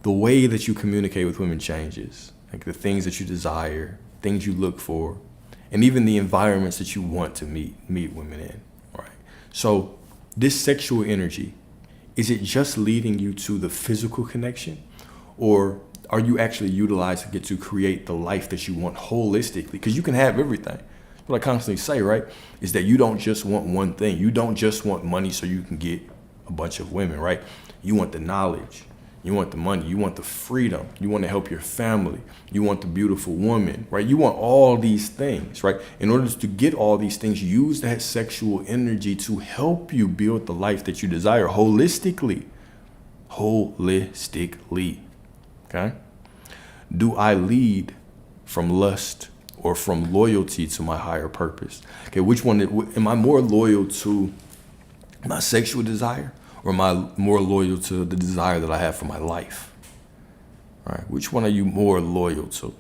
the way that you communicate with women changes. Like the things that you desire, things you look for, and even the environments that you want to meet women in. All right. So this sexual energy, is it just leading you to the physical connection, or are you actually utilizing it to create the life that you want holistically? Because you can have everything. What I constantly say, right, is that you don't just want one thing. You don't just want money so you can get a bunch of women, right? You want the knowledge. You want the money. You want the freedom. You want to help your family. You want the beautiful woman, right? You want all these things, right? In order to get all these things, use that sexual energy to help you build the life that you desire holistically. Holistically. Okay? Do I lead from lust or from loyalty to my higher purpose? Okay, which one am I more loyal to my sexual desire, or am I more loyal to the desire that I have for my life? All right, which one are you more loyal to?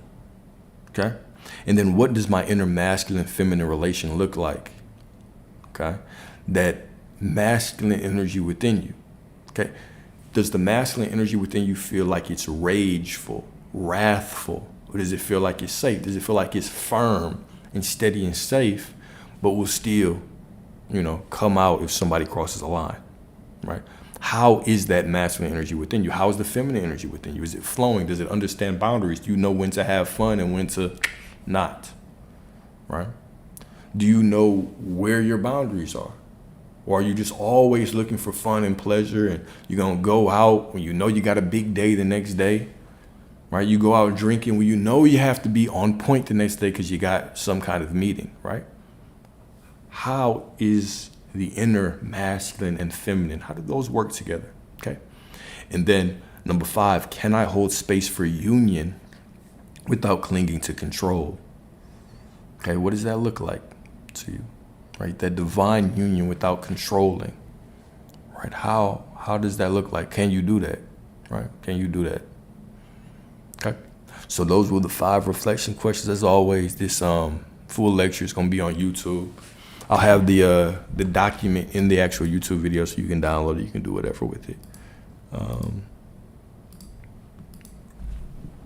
Okay, and then what does my inner masculine feminine relation look like? Okay, that masculine energy within you. Okay, does the masculine energy within you feel like it's rageful, wrathful, or does it feel like it's safe? Does it feel like it's firm and steady and safe, but will still, come out if somebody crosses a line, right? How is that masculine energy within you? How is the feminine energy within you? Is it flowing? Does it understand boundaries? Do you know when to have fun and when to not, right? Do you know where your boundaries are? Or are you just always looking for fun and pleasure, and you're going to go out when you know you got a big day the next day, right? You go out drinking when you know you have to be on point the next day because you got some kind of meeting, right? How is the inner masculine and feminine? How do those work together? Okay. And then number 5, can I hold space for union without clinging to control? Okay. What does that look like to you? Right. That divine union without controlling. Right. How does that look like? Can you do that? Right. Can you do that? Okay. So those were the 5 reflection questions. As always, this full lecture is going to be on YouTube. I'll have the document in the actual YouTube video so you can download it. You can do whatever with it.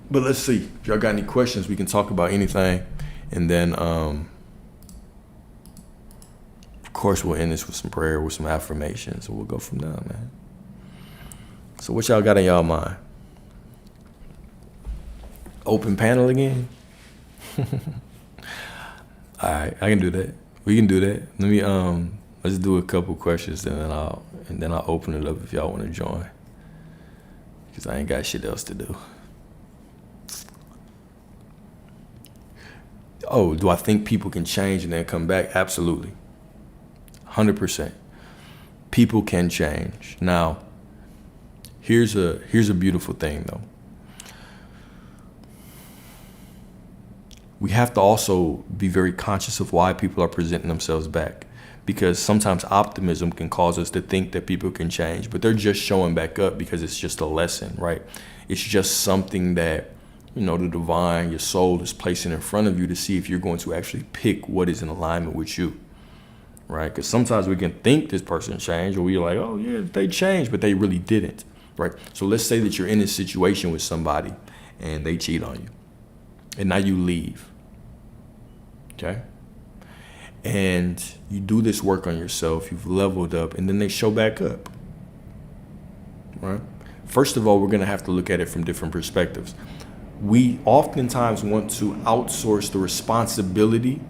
But let's see. If y'all got any questions, we can talk about anything. And then, of course, we'll end this with some prayer, with some affirmations. So we'll go from there, man. So what y'all got in y'all mind? Open panel again? All right, I can do that. We can do that. Let me let's do a couple questions and then I'll open it up if y'all want to join. Cause I ain't got shit else to do. Oh, do I think people can change and then come back? Absolutely. 100%. People can change. Now, here's a beautiful thing though. We have to also be very conscious of why people are presenting themselves back, because sometimes optimism can cause us to think that people can change, but they're just showing back up because it's just a lesson, right? It's just something that, the divine, your soul is placing in front of you to see if you're going to actually pick what is in alignment with you, right? Because sometimes we can think this person changed, or we're like, oh yeah, they changed, but they really didn't, right? So let's say that you're in a situation with somebody and they cheat on you, and now you leave. Okay. And you do this work on yourself, you've leveled up, and then they show back up. Right? First of all, we're going to have to look at it from different perspectives. We oftentimes want to outsource the responsibility,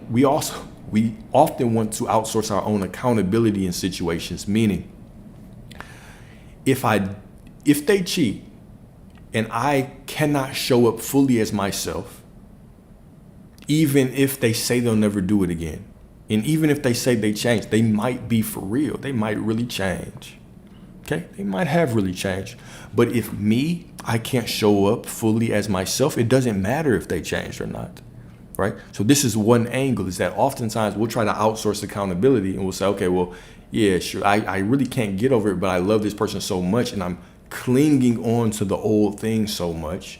we often want to outsource our own accountability in situations, meaning if they cheat and I cannot show up fully as myself, even if they say they'll never do it again, and even if they say they changed, they might be for real. They might really change. Okay? They might have really changed. But if I can't show up fully as myself, it doesn't matter if they changed or not. Right? So this is one angle, is that oftentimes we'll try to outsource accountability and we'll say, okay, well, yeah, sure, I really can't get over it, but I love this person so much and I'm clinging on to the old thing so much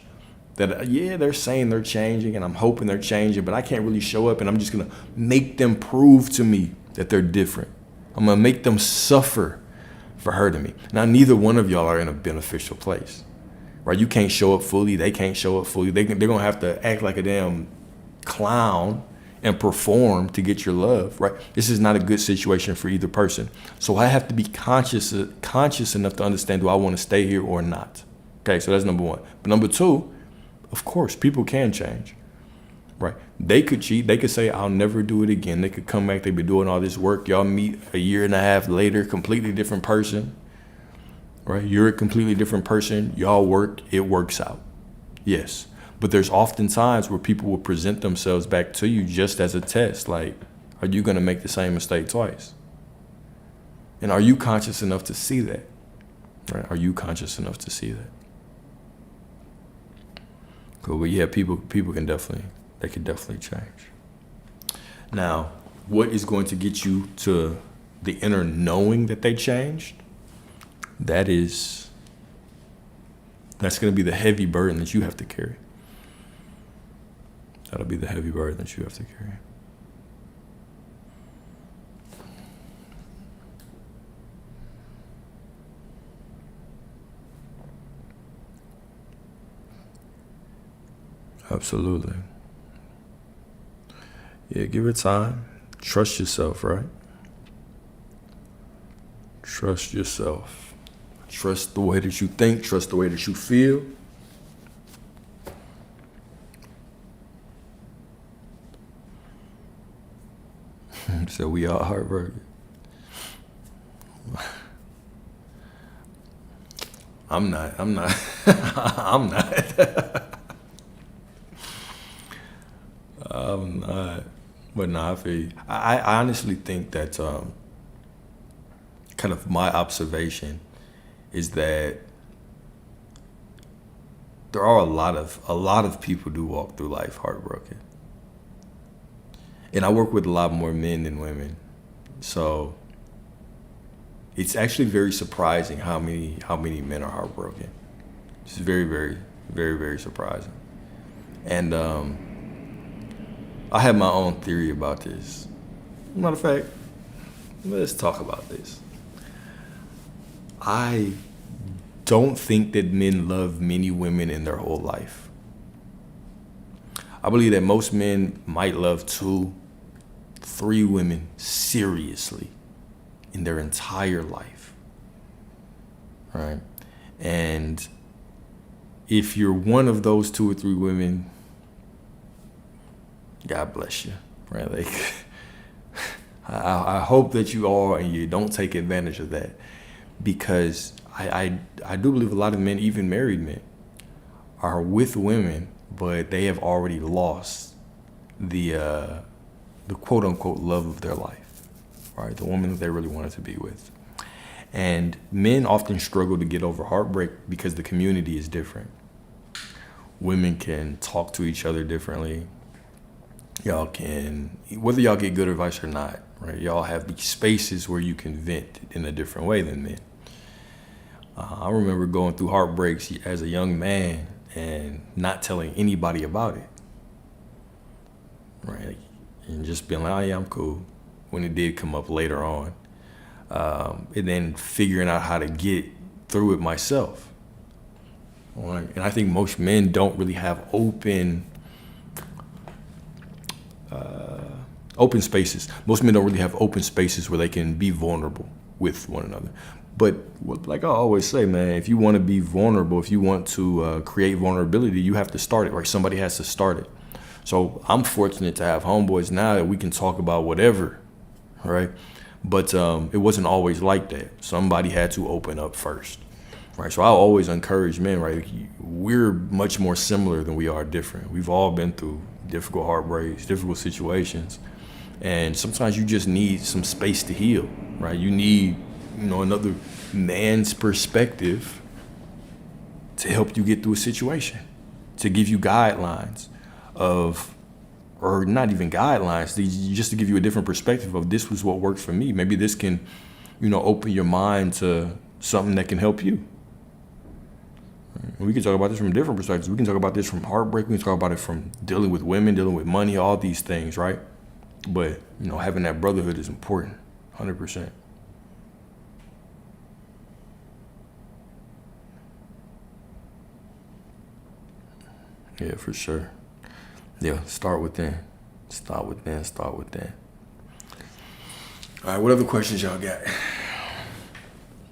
that, they're saying they're changing and I'm hoping they're changing, but I can't really show up, and I'm just going to make them prove to me that they're different. I'm going to make them suffer for hurting me. Now, neither one of y'all are in a beneficial place, right? You can't show up fully. They can't show up fully. They're going to have to act like a damn clown and perform to get your love, right? This is not a good situation for either person. So I have to be conscious enough to understand, do I want to stay here or not? Okay, so that's number 1. But number 2, of course, people can change, right? They could cheat. They could say, I'll never do it again. They could come back. They've been doing all this work. Y'all meet a year and a half later, completely different person. right? You're a completely different person. Y'all work, it works out. Yes. But there's often times where people will present themselves back to you just as a test. Like, are you going to make the same mistake twice? And are you conscious enough to see that? Right? Are you conscious enough to see that? Cool. But yeah, people can definitely change. Now, what is going to get you to the inner knowing that they changed? That's going to be the heavy burden that you have to carry. That'll be the heavy burden that you have to carry. Absolutely. Yeah, give it time. Trust yourself, right? Trust yourself. Trust the way that you think. Trust the way that you feel. So we all heartbroken. I'm not. I'm not. I'm not. But no, I feel you. I honestly think that kind of my observation is that there are a lot of people do walk through life heartbroken. And I work with a lot more men than women. So it's actually very surprising how many men are heartbroken. It's very, very, very, very surprising. And I have my own theory about this. Matter of fact, let's talk about this. I don't think that men love many women in their whole life. I believe that most men might love 2, 3 women seriously in their entire life, right? And if you're one of those 2 or 3 women, God bless you, right? Like, I hope that you are, and you don't take advantage of that, because I do believe a lot of men, even married men, are with women, but they have already lost the quote unquote love of their life, right? The woman that they really wanted to be with. And men often struggle to get over heartbreak because the community is different. Women can talk to each other differently. Y'all can, whether y'all get good advice or not, right? Y'all have these spaces where you can vent in a different way than men. I remember going through heartbreaks as a young man and not telling anybody about it, right? And just being like, oh yeah, I'm cool, when it did come up later on. And then figuring out how to get through it myself. Right? And I think most men don't really have open spaces. Most men don't really have open spaces where they can be vulnerable with one another. But like I always say, man, if you want to be vulnerable, if you want to create vulnerability, you have to start it, right? Somebody has to start it. So I'm fortunate to have homeboys now that we can talk about whatever, right? But it wasn't always like that. Somebody had to open up first, right? So I always encourage men, right? We're much more similar than we are different. We've all been through difficult heartbreaks, difficult situations. And sometimes you just need some space to heal, right? You need, another man's perspective to help you get through a situation, to give you guidelines or not even guidelines, just to give you a different perspective of this was what worked for me. Maybe this can, open your mind to something that can help you. And we can talk about this from different perspectives. We can talk about this from heartbreak. We can talk about it from dealing with women, dealing with money, all these things, right? But, having that brotherhood is important, 100%. Yeah, for sure. Yeah, start within. Start within. All right, what other questions y'all got?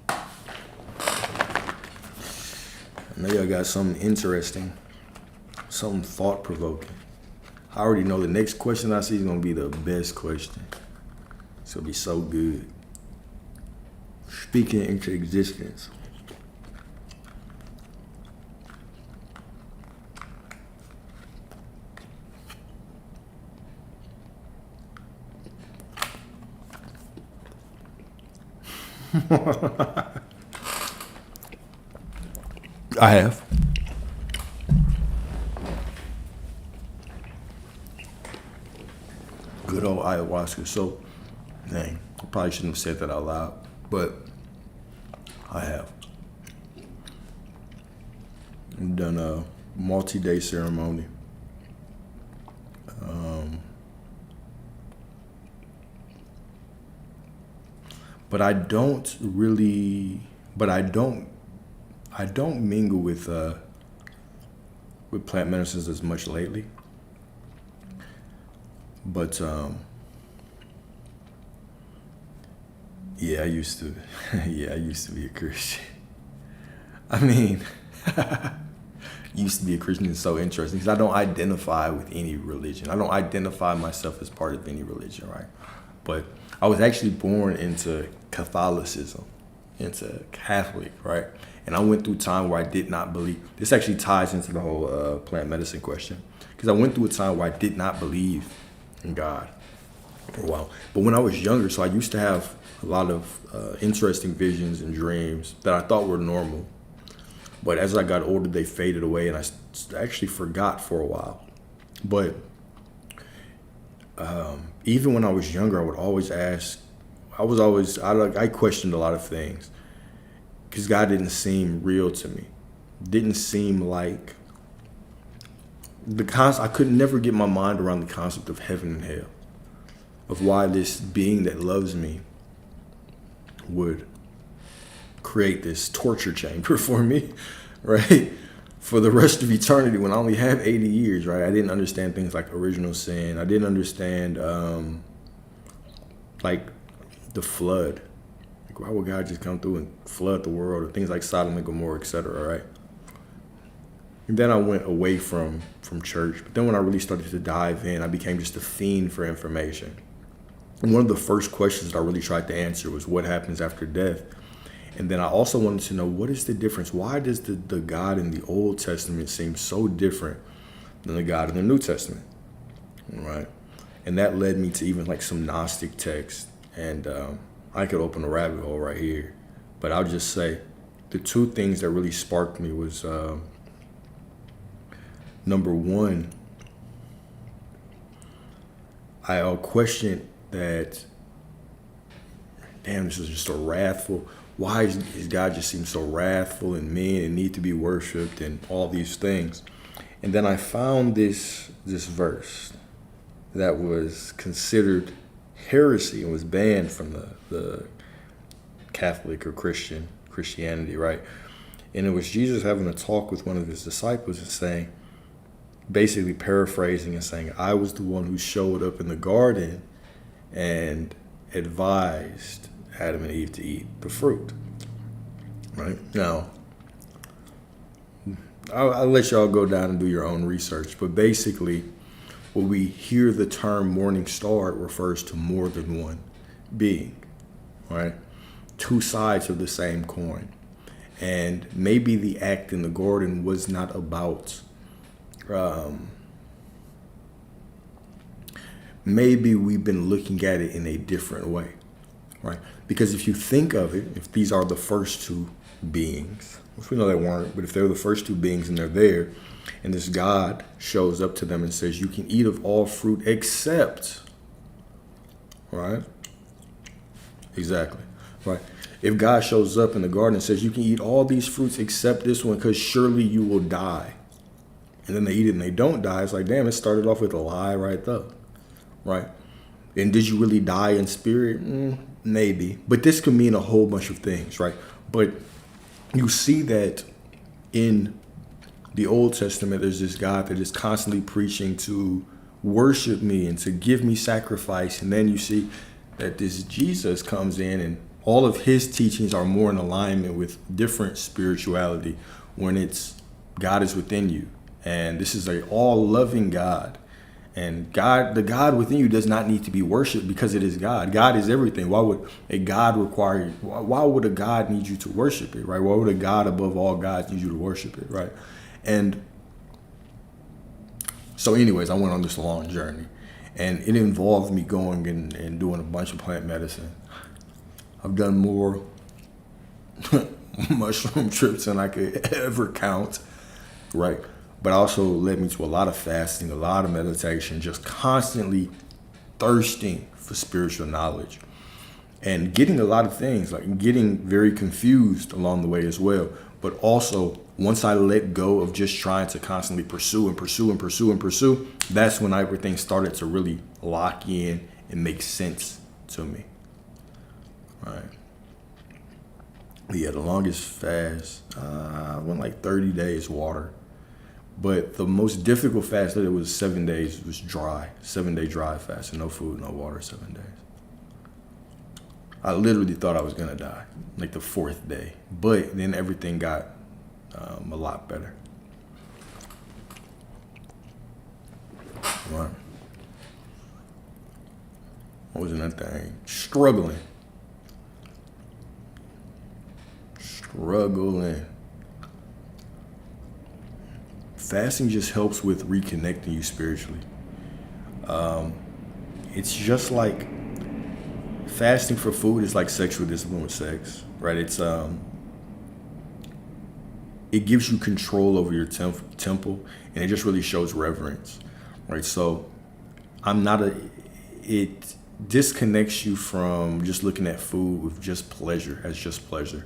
I know y'all got something interesting, something thought-provoking. I already know the next question I see is going to be the best question. It's going to be so good. Speaking into existence. I have. Good old ayahuasca. So, dang, I probably shouldn't have said that out loud, but I have. I've done a multi-day ceremony. But I don't really, but I don't mingle with plant medicines as much lately. But yeah, I used to, yeah, I used to be a Christian. I mean, used to be a Christian is so interesting because I don't identify with any religion. I don't identify myself as part of any religion, right? But I was actually born into Catholicism, into Catholic, right? And I went through a time where I did not believe. This actually ties into the whole plant medicine question because I went through a time where I did not believe in God for a while. But when I was younger, so I used to have a lot of interesting visions and dreams that I thought were normal. But as I got older, they faded away, and I actually forgot for a while. But even when I was younger, I would always ask. I questioned a lot of things because God didn't seem real to me. Didn't seem like I could never get my mind around the concept of heaven and hell, of why this being that loves me would create this torture chamber for me, right? For the rest of eternity when I only have 80 years, right? I didn't understand things like original sin. I didn't understand like the flood. Like, why would God just come through and flood the world, or things like Sodom and Gomorrah, etc., right? And then I went away from church. But then when I really started to dive in, I became just a fiend for information. And one of the first questions that I really tried to answer was what happens after death? And then I also wanted to know, what is the difference? Why does the God in the Old Testament seem so different than the God in the New Testament? Right? And that led me to even like some Gnostic texts. And I could open a rabbit hole right here. But I'll just say the two things that really sparked me was, number one, I questioned that, damn, this is just so wrathful. Why is God just seem so wrathful and mean and need to be worshipped and all these things? And then I found this verse that was considered heresy and was banned from the Catholic or Christianity, right? And it was Jesus having a talk with one of his disciples and saying, basically paraphrasing and saying, I was the one who showed up in the garden and advised Adam and Eve to eat the fruit. Right? Now, I'll let y'all go down and do your own research, but basically, when we hear the term morning star, it refers to more than one being, right? Two sides of the same coin. And maybe the act in the garden was not about, maybe we've been looking at it in a different way, right? Because if you think of it, if these are the first two beings, which we know they weren't, but if they're the first two beings and they're there, and this God shows up to them and says, you can eat of all fruit except, right? Exactly, right? If God shows up in the garden and says, you can eat all these fruits except this one, because surely you will die. And then they eat it and they don't die. It's like, damn, it started off with a lie right there, right? And did you really die in spirit? Maybe. But this could mean a whole bunch of things, right? But you see that in the Old Testament, there's this God that is constantly preaching to worship me and to give me sacrifice. And then you see that this Jesus comes in and all of his teachings are more in alignment with different spirituality when it's God is within you. And this is a all-loving God. And God, the God within you does not need to be worshipped because it is God. God is everything. Why would a God require you? Why would a God need you to worship it, right? Why would a God above all gods need you to worship it, right? And so anyways, I went on this long journey. And it involved me going and doing a bunch of plant medicine. I've done more mushroom trips than I could ever count, right? But also led me to a lot of fasting, a lot of meditation, just constantly thirsting for spiritual knowledge and getting a lot of things, like getting very confused along the way as well. But also, once I let go of just trying to constantly pursue and pursue and pursue and pursue, that's when everything started to really lock in and make sense to me. All right. Yeah, the longest fast, I went like 30 days water. But the most difficult fast that it was 7 days, it was dry, 7 day dry fast, and no food, no water, 7 days. I literally thought I was gonna die, like the fourth day. But then everything got a lot better. Right. What was in that thing? Struggling. Fasting just helps with reconnecting you spiritually. It's just like fasting for food is like sexual discipline with sex, right? It gives you control over your temple, and it just really shows reverence, right? So it disconnects you from just looking at food with just pleasure, as just pleasure.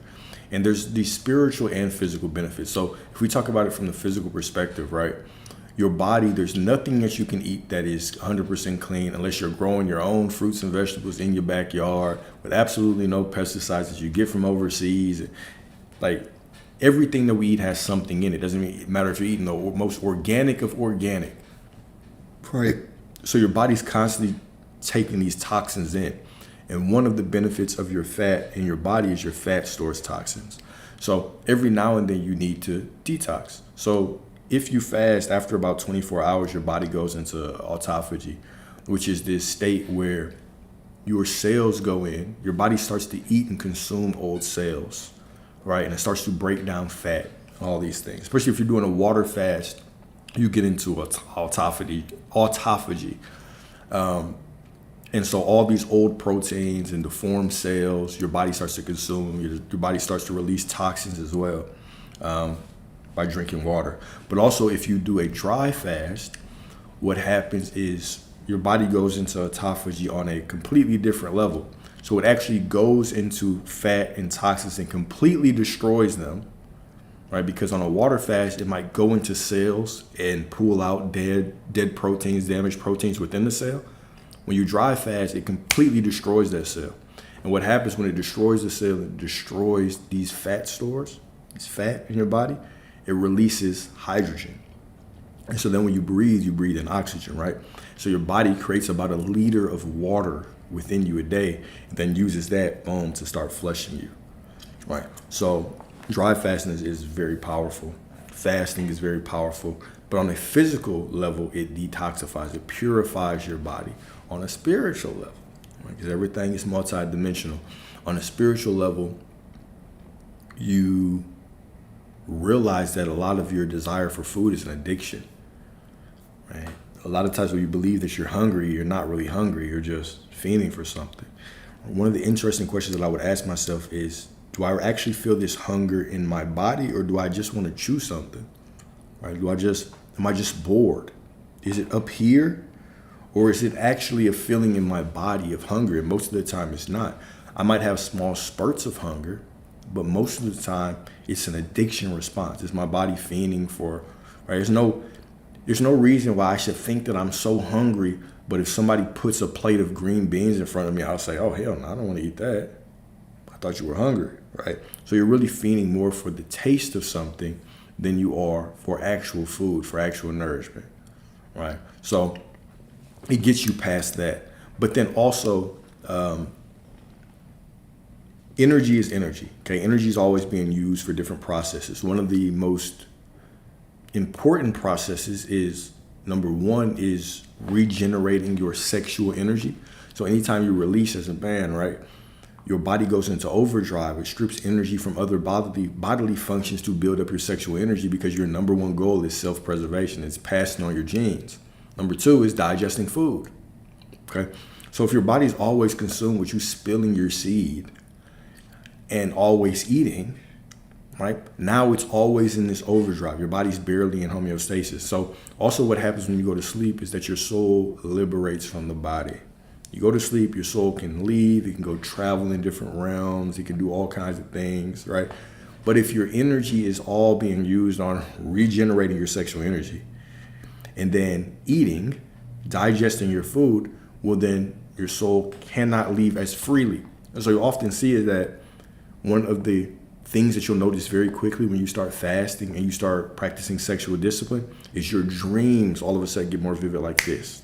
And there's these spiritual and physical benefits. So if we talk about it from the physical perspective, right? Your body, there's nothing that you can eat that is 100% clean unless you're growing your own fruits and vegetables in your backyard with absolutely no pesticides that you get from overseas. Like everything that we eat has something in it. Doesn't matter if you're eating the most organic of organic, right? So your body's constantly taking these toxins in. And one of the benefits of your fat in your body is your fat stores toxins. So every now and then you need to detox. So if you fast, after about 24 hours, your body goes into autophagy, which is this state where your cells go in, your body starts to eat and consume old cells, right? And it starts to break down fat, all these things. Especially if you're doing a water fast, you get into autophagy. And so all these old proteins and deformed cells, your body starts to consume, your body starts to release toxins as well by drinking water. But also if you do a dry fast, what happens is your body goes into autophagy on a completely different level. So it actually goes into fat and toxins and completely destroys them, right? Because on a water fast, it might go into cells and pull out dead proteins, damaged proteins within the cell. When you dry fast, it completely destroys that cell. And what happens when it destroys the cell, it destroys these fat stores, this fat in your body, it releases hydrogen. And so then when you breathe in oxygen, right? So your body creates about 1 liter of water within you a day, and then uses that, boom, to start flushing you, right? So dry fasting is very powerful. Fasting is very powerful. But on a physical level, it detoxifies, it purifies your body. On a spiritual level, because everything is multidimensional. On a spiritual level, you realize that a lot of your desire for food is an addiction, right? A lot of times when you believe that you're hungry, you're not really hungry, you're just fiending for something. One of the interesting questions that I would ask myself is, do I actually feel this hunger in my body, or do I just want to chew something, right? Am I just bored? Is it up here? Or is it actually a feeling in my body of hunger? And most of the time it's not. I might have small spurts of hunger, but most of the time it's an addiction response. It's my body fiending for, right? There's no reason why I should think that I'm so hungry, but if somebody puts a plate of green beans in front of me, I'll say, oh, hell no, I don't want to eat that. I thought you were hungry, right? So you're really fiending more for the taste of something than you are for actual food, for actual nourishment, right? So it gets you past that. But then also, energy is energy, okay? Energy is always being used for different processes. One of the most important processes is, number one, is regenerating your sexual energy. So anytime you release as a man, right, your body goes into overdrive. It strips energy from other bodily functions to build up your sexual energy, because your number one goal is self-preservation. It's passing on your genes. Number two is digesting food, okay? So if your body's always consumed with you spilling your seed, and always eating, right? Now it's always in this overdrive. Your body's barely in homeostasis. So also what happens when you go to sleep is that your soul liberates from the body. You go to sleep, your soul can leave, it can go travel in different realms, it can do all kinds of things, right? But if your energy is all being used on regenerating your sexual energy and then eating, digesting your food, well then your soul cannot leave as freely. And so you often see is that one of the things that you'll notice very quickly when you start fasting and you start practicing sexual discipline is your dreams all of a sudden get more vivid like this,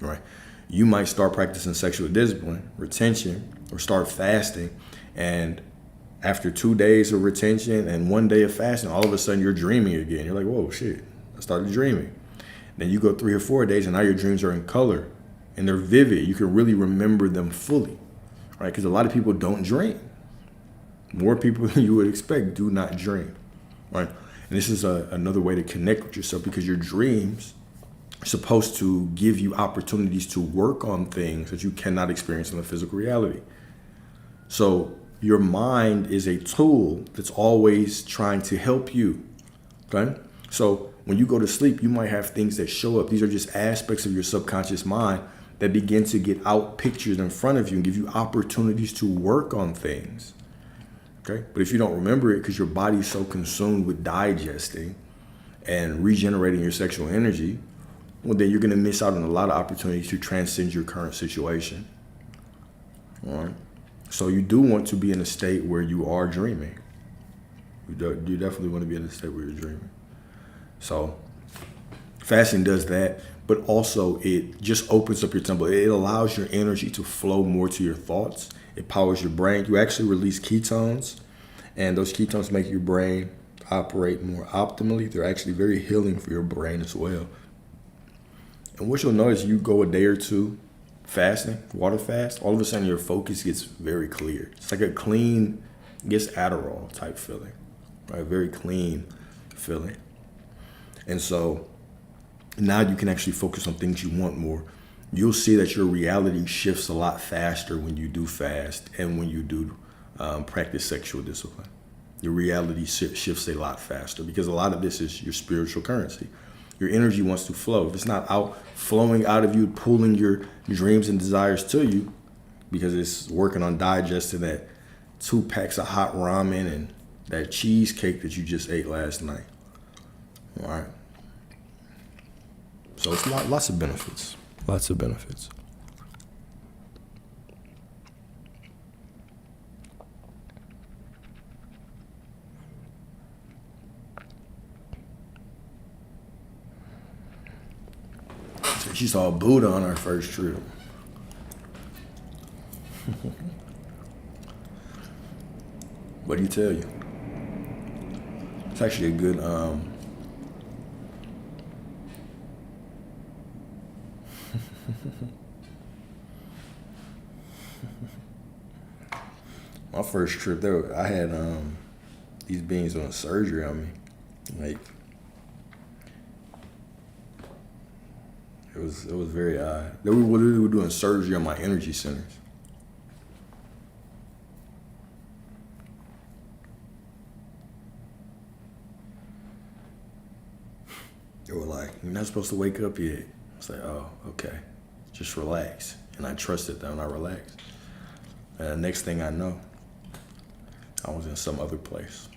right? You might start practicing sexual discipline, retention, or start fasting, and after 2 days of retention and 1 day of fasting, all of a sudden you're dreaming again. You're like, whoa, shit, I started dreaming. Then you go 3 or 4 days and now your dreams are in color and they're vivid. You can really remember them fully, right? Because a lot of people don't dream. More people than you would expect do not dream, right? And this is another way to connect with yourself, because your dreams are supposed to give you opportunities to work on things that you cannot experience in the physical reality. So your mind is a tool that's always trying to help you, okay? So when you go to sleep, you might have things that show up. These are just aspects of your subconscious mind that begin to get out pictures in front of you and give you opportunities to work on things. Okay, but if you don't remember it because your body's so consumed with digesting and regenerating your sexual energy, well, then you're going to miss out on a lot of opportunities to transcend your current situation. All right. So you do want to be in a state where you are dreaming. You definitely want to be in a state where you're dreaming. So fasting does that, but also it just opens up your temple. It allows your energy to flow more to your thoughts. It powers your brain. You actually release ketones, and those ketones make your brain operate more optimally. They're actually very healing for your brain as well. And what you'll notice, you go a day or two fasting, water fast, all of a sudden your focus gets very clear. It's like a clean, I guess, Adderall type feeling, right? Very clean feeling. And so now you can actually focus on things you want more. You'll see that your reality shifts a lot faster when you do fast and when you do practice sexual discipline. Your reality shifts a lot faster because a lot of this is your spiritual currency. Your energy wants to flow. If it's not flowing out of you, pulling your dreams and desires to you, because it's working on digesting that 2 packs of hot ramen and that cheesecake that you just ate last night. All right. So it's lots of benefits. Lots of benefits. So she saw Buddha on our first trip. What do you tell you? It's actually a good my first trip there, I had these beings doing surgery on me. Like it was very odd. They were doing surgery on my energy centers. They were like, "You're not supposed to wake up yet." I was like, "Oh, okay. Just relax." And I trusted them, and I relaxed. And the next thing I know, I was in some other place.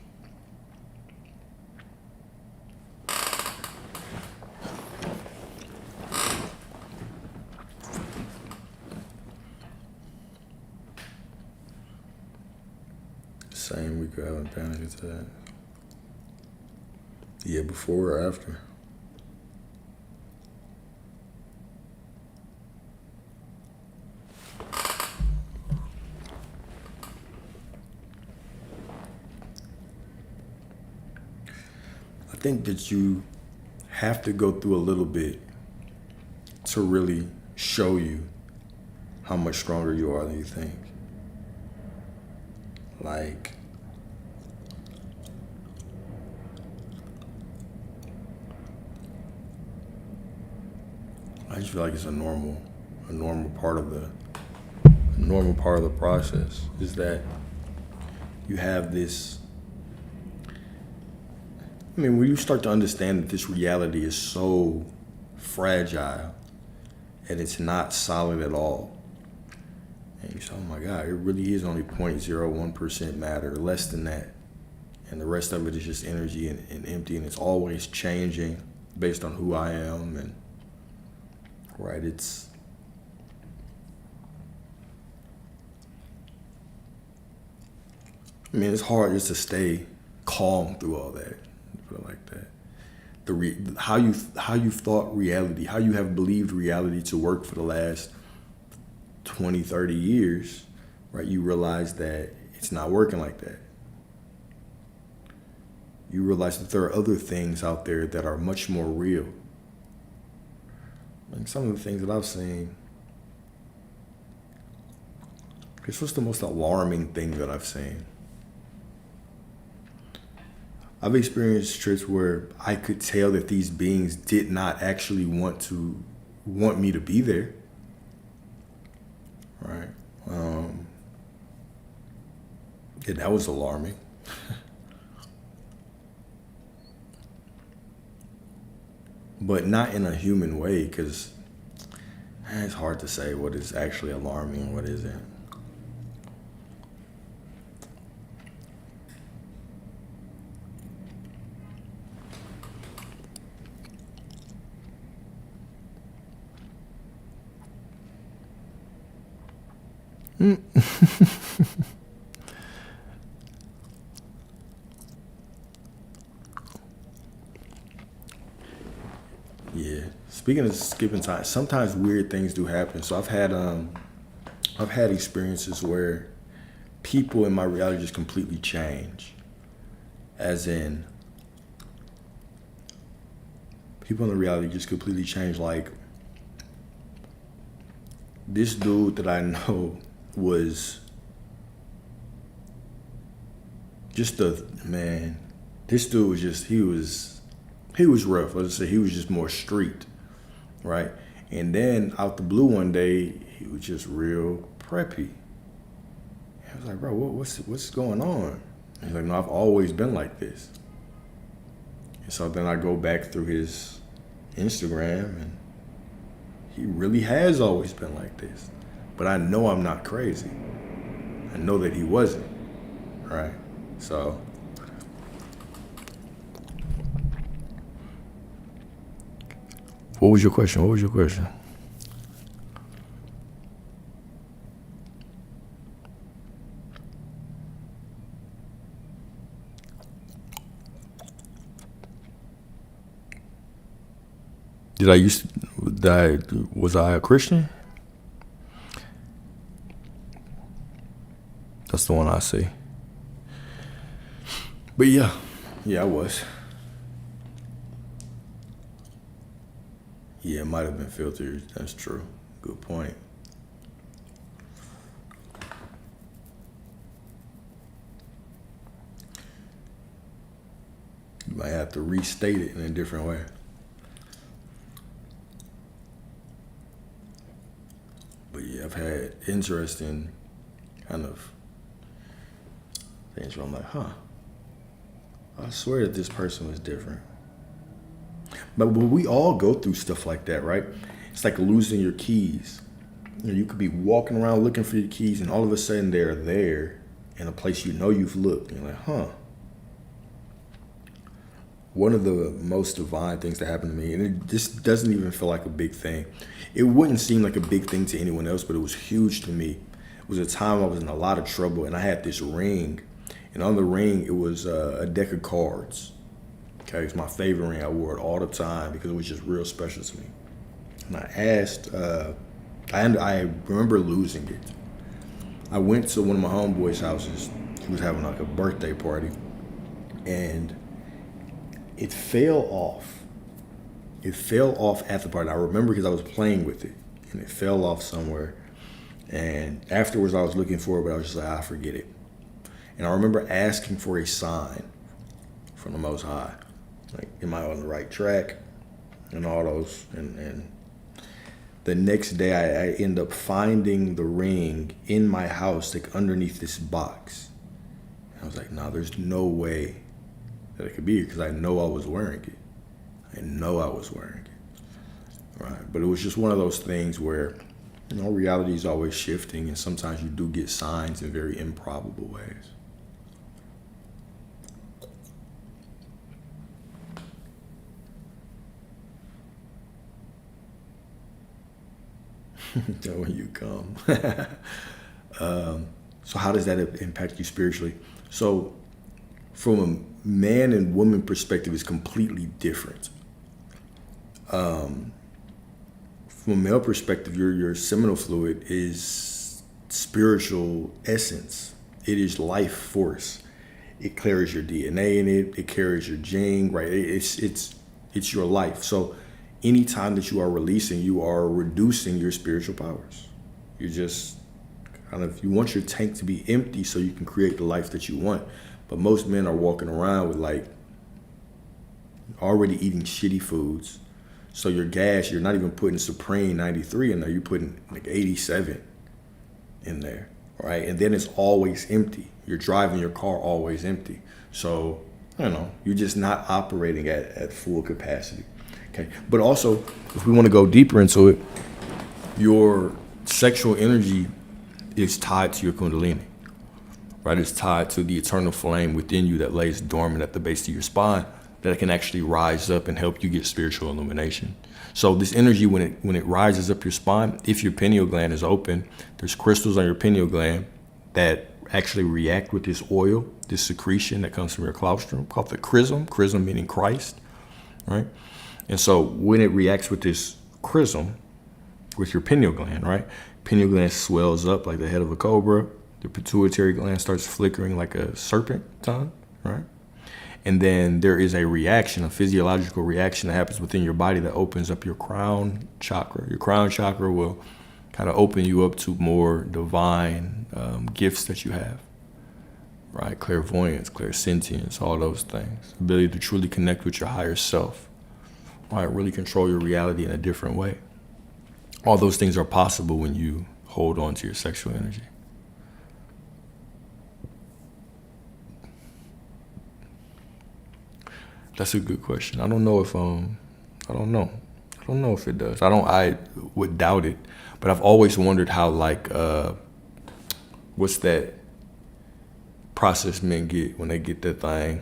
Same week of having panic attack. Yeah, before or after? I think that you have to go through a little bit to really show you how much stronger you are than you think. Like, I just feel like it's a normal part of the process is that You have this, I mean, when you start to understand that this reality is so fragile and it's not solid at all, and you say, oh my God, it really is only 0.01% matter, less than that. And the rest of it is just energy and empty, and it's always changing based on who I am. And right, it's hard just to stay calm through all that. Put it like that. How you've thought reality, how you have believed reality to work for the last 20, 30 years, right? You realize that it's not working like that. You realize that there are other things out there that are much more real. Like some of the things that I've seen. Guess what's the most alarming thing that I've seen? I've experienced trips where I could tell that these beings did not actually want me to be there. Right? Yeah, that was alarming. But not in a human way, because it's hard to say what is actually alarming and what isn't. Yeah. Speaking of skipping time, sometimes weird things do happen. So I've had experiences where people in my reality just completely change. As in, people in the reality just completely change. Like, this dude that I know was just this dude was just, he was rough. Let's say he was just more street, right? And then out the blue one day, he was just real preppy. I was like, bro, what's going on? He's like, no, I've always been like this. And so then I go back through his Instagram, and he really has always been like this. But I know I'm not crazy. I know that he wasn't, right? So what was your question? Was I a Christian? That's the one I see. But yeah, I was. Yeah, it might have been filtered. That's true. Good point. You might have to restate it in a different way. But yeah, I've had interesting kind of things where I'm like, I swear that this person was different. But we all go through stuff like that, right? It's like losing your keys. You could be walking around looking for your keys, and all of a sudden they're there in a place you know you've looked. And you're like, One of the most divine things that happened to me, and it just doesn't even feel like a big thing. It wouldn't seem like a big thing to anyone else, but it was huge to me. It was a time I was in a lot of trouble, and I had this ring. And on the ring, it was a deck of cards. Okay, it's my favorite ring. I wore it all the time because it was just real special to me. And I asked, I remember losing it. I went to one of my homeboys' houses. He was having like a birthday party. And it fell off. It fell off at the party. I remember because I was playing with it. And it fell off somewhere. And afterwards I was looking for it, but I was just like, forget it. And I remember asking for a sign from the Most High. Like, am I on the right track? And all those. And the next day I end up finding the ring in my house, like underneath this box. And I was like, nah, there's no way that it could be, because I know I was wearing it. I know I was wearing it. Right. But it was just one of those things where, reality is always shifting, and sometimes you do get signs in very improbable ways. When you come. So how does that impact you spiritually? So from a man and woman perspective, it's completely different. From a male perspective, your seminal fluid is spiritual essence. It is life force. It carries your DNA in it. It carries your gene, right? It's your life. So anytime that you are releasing, you are reducing your spiritual powers. You just you want your tank to be empty so you can create the life that you want. But most men are walking around with already eating shitty foods. So your gas, you're not even putting Supreme 93 in there. You're putting 87 in there, right? And then it's always empty. You're driving your car always empty. So, you're just not operating at full capacity. Okay. But also, if we want to go deeper into it, your sexual energy is tied to your kundalini, right? It's tied to the eternal flame within you that lays dormant at the base of your spine, that can actually rise up and help you get spiritual illumination. So this energy, when it rises up your spine, if your pineal gland is open, there's crystals on your pineal gland that actually react with this oil, this secretion that comes from your claustrum, called the chrism meaning Christ, right? And so when it reacts with this chrism, with your pineal gland, right? Pineal gland swells up like the head of a cobra. The pituitary gland starts flickering like a serpent tongue, right? And then there is a reaction, a physiological reaction that happens within your body that opens up your crown chakra. Your crown chakra will kind of open you up to more divine gifts that you have, right? Clairvoyance, clairsentience, all those things. Ability to truly connect with your higher self, right? Really control your reality in a different way. All those things are possible when you hold on to your sexual energy. That's a good question. I don't know if I don't know if it does. I would doubt it, but I've always wondered how what's that process men get when they get that thing,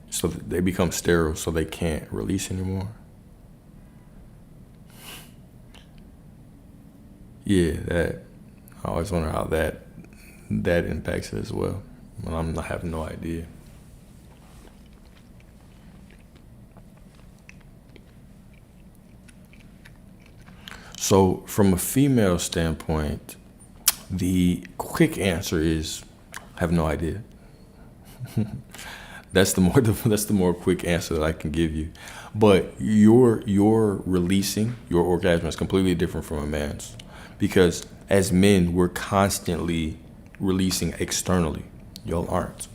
so that they become sterile so they can't release anymore. Yeah, I always wonder how that impacts it as well. I have no idea. So from a female standpoint, the quick answer is I have no idea. That's the more quick answer that I can give you. But your releasing your orgasm is completely different from a man's, because as men we're constantly releasing externally. Y'all aren't,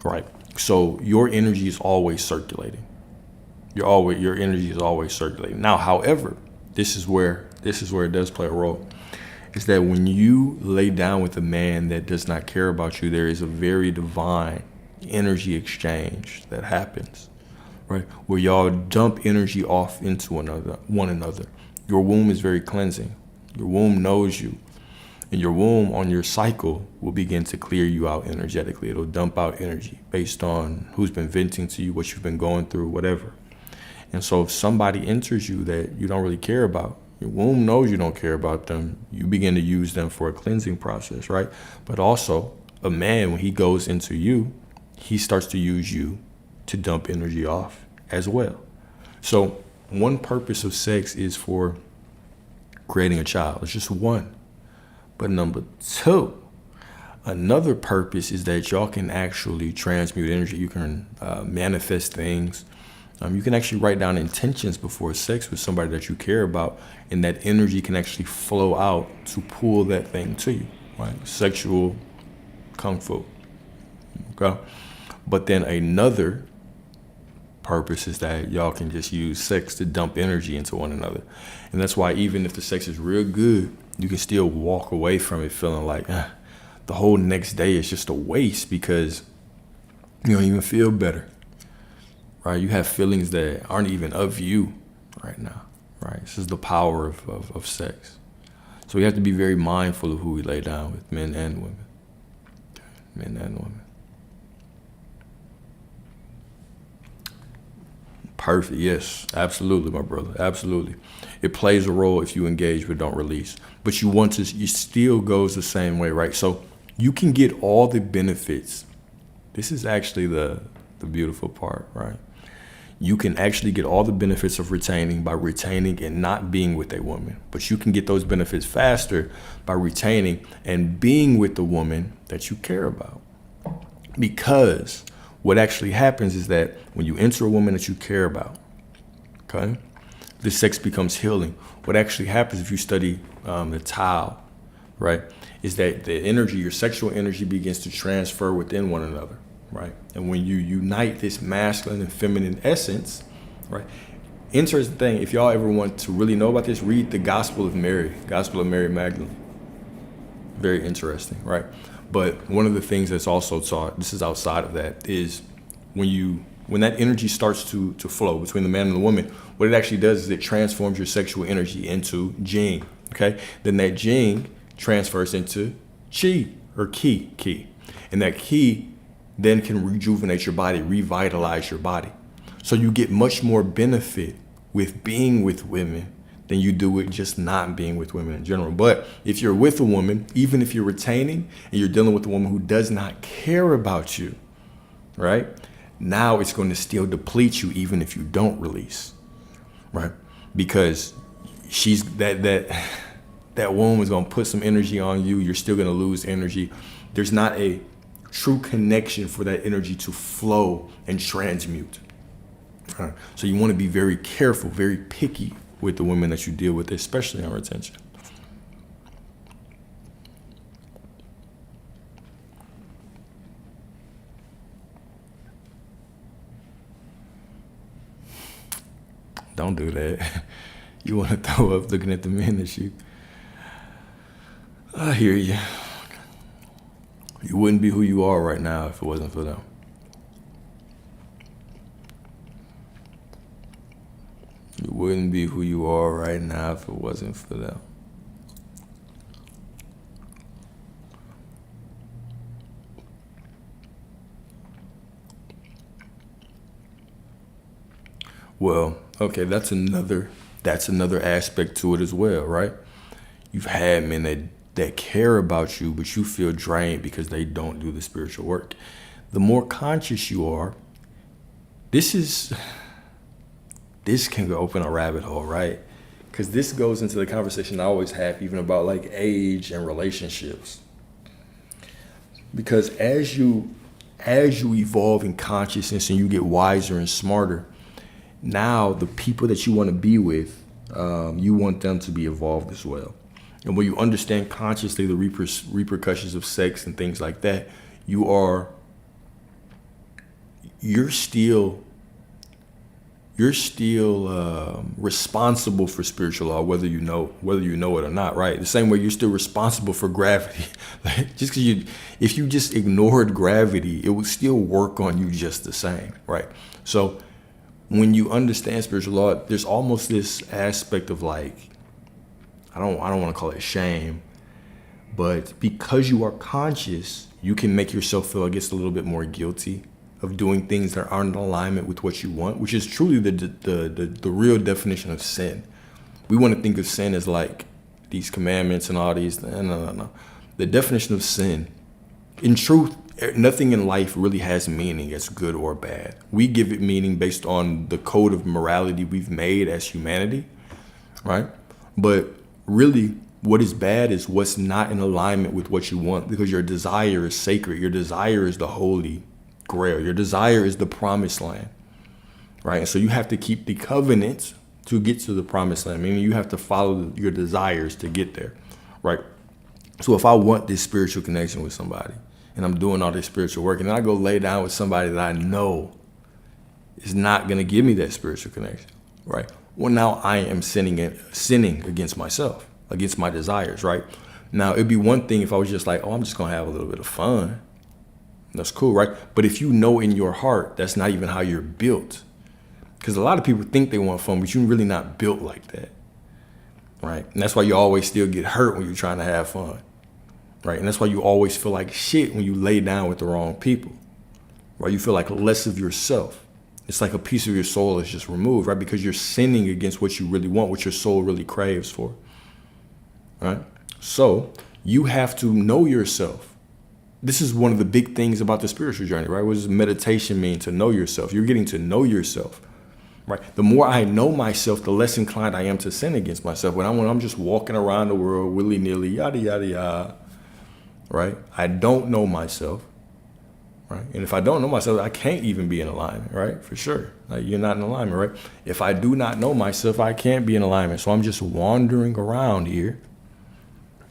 right? So your energy is always circulating. Your energy is always circulating. Now, however, this is where it does play a role. Is that when you lay down with a man that does not care about you, there is a very divine energy exchange that happens, right? Where y'all dump energy off into one another. Your womb is very cleansing. Your womb knows you. And your womb on your cycle will begin to clear you out energetically. It'll dump out energy based on who's been venting to you, what you've been going through, whatever. And so if somebody enters you that you don't really care about, your womb knows you don't care about them, you begin to use them for a cleansing process, right? But also, a man, when he goes into you, he starts to use you to dump energy off as well. So one purpose of sex is for creating a child. It's just one. But number two, another purpose is that y'all can actually transmute energy. You can manifest things. You can actually write down intentions before sex with somebody that you care about, and that energy can actually flow out to pull that thing to you, right? Sexual kung fu, okay? But then another purpose is that y'all can just use sex to dump energy into one another. And that's why even if the sex is real good, you can still walk away from it feeling like, the whole next day is just a waste because you don't even feel better, right? You have feelings that aren't even of you right now, right? This is the power of sex. So we have to be very mindful of who we lay down with, men and women. Men and women. Perfect. Yes, absolutely, my brother. Absolutely. It plays a role if you engage but don't release. But it still goes the same way, right? So you can get all the benefits. This is actually the beautiful part, right? You can actually get all the benefits of retaining by retaining and not being with a woman. But you can get those benefits faster by retaining and being with the woman that you care about. Because what actually happens is that when you enter a woman that you care about, okay, the sex becomes healing. What actually happens if you study the Tao, right, is that the energy, your sexual energy begins to transfer within one another. Right. And when you unite this masculine and feminine essence, right. Interesting thing, if y'all ever want to really know about this, read the Gospel of Mary Magdalene. Very interesting, right? But one of the things that's also taught, this is outside of that, is when that energy starts to flow between the man and the woman, what it actually does is it transforms your sexual energy into jing. Okay. Then that jing transfers into chi or ki. And that ki then can rejuvenate your body, revitalize your body. So you get much more benefit with being with women than you do with just not being with women in general. But if you're with a woman, even if you're retaining and you're dealing with a woman who does not care about you, right? Now it's going to still deplete you even if you don't release, right? Because she's that woman is going to put some energy on you. You're still going to lose energy. There's not a true connection for that energy to flow and transmute. Right. So you want to be very careful, very picky with the women that you deal with, especially on retention. Don't do that. You want to throw up looking at the men that you. I hear you. You wouldn't be who you are right now if it wasn't for them. You wouldn't be who you are right now if it wasn't for them. Well, okay, that's another aspect to it as well, right? You've had men that care about you, but you feel drained because they don't do the spiritual work. The more conscious you are, this can go open a rabbit hole, right? Because this goes into the conversation I always have, even about like age and relationships. Because as you evolve in consciousness and you get wiser and smarter, now the people that you want to be with, you want them to be evolved as well. And when you understand consciously the repercussions of sex and things like that, you're still responsible for spiritual law, whether you know it or not, right? The same way you're still responsible for gravity. Like just because if you just ignored gravity, it would still work on you just the same, right? So when you understand spiritual law, there's almost this aspect of like, I don't want to call it shame, but because you are conscious, you can make yourself feel, I guess, a little bit more guilty of doing things that aren't in alignment with what you want, which is truly the real definition of sin. We want to think of sin as like these commandments and all these. No. The definition of sin, in truth, nothing in life really has meaning as good or bad. We give it meaning based on the code of morality we've made as humanity, right? But really, what is bad is what's not in alignment with what you want, because your desire is sacred. Your desire is the holy grail. Your desire is the promised land, right? And so you have to keep the covenants to get to the promised land, meaning you have to follow your desires to get there, right? So if I want this spiritual connection with somebody and I'm doing all this spiritual work and then I go lay down with somebody that I know is not going to give me that spiritual connection, right? Well, now I am sinning against myself, against my desires, right? Now, it'd be one thing if I was just like, oh, I'm just going to have a little bit of fun. That's cool, right? But if you know in your heart, that's not even how you're built. Because a lot of people think they want fun, but you're really not built like that, right? And that's why you always still get hurt when you're trying to have fun, right? And that's why you always feel like shit when you lay down with the wrong people, right? You feel like less of yourself. It's like a piece of your soul is just removed, right? Because you're sinning against what you really want, what your soul really craves for, right? So you have to know yourself. This is one of the big things about the spiritual journey, right? What does meditation mean? To know yourself. You're getting to know yourself, right? The more I know myself, the less inclined I am to sin against myself. When I'm just walking around the world willy-nilly, yada, yada, yada, right? I don't know myself, right? And if I don't know myself, I can't even be in alignment, right? For sure. Like, you're not in alignment, right? If I do not know myself, I can't be in alignment. So I'm just wandering around here,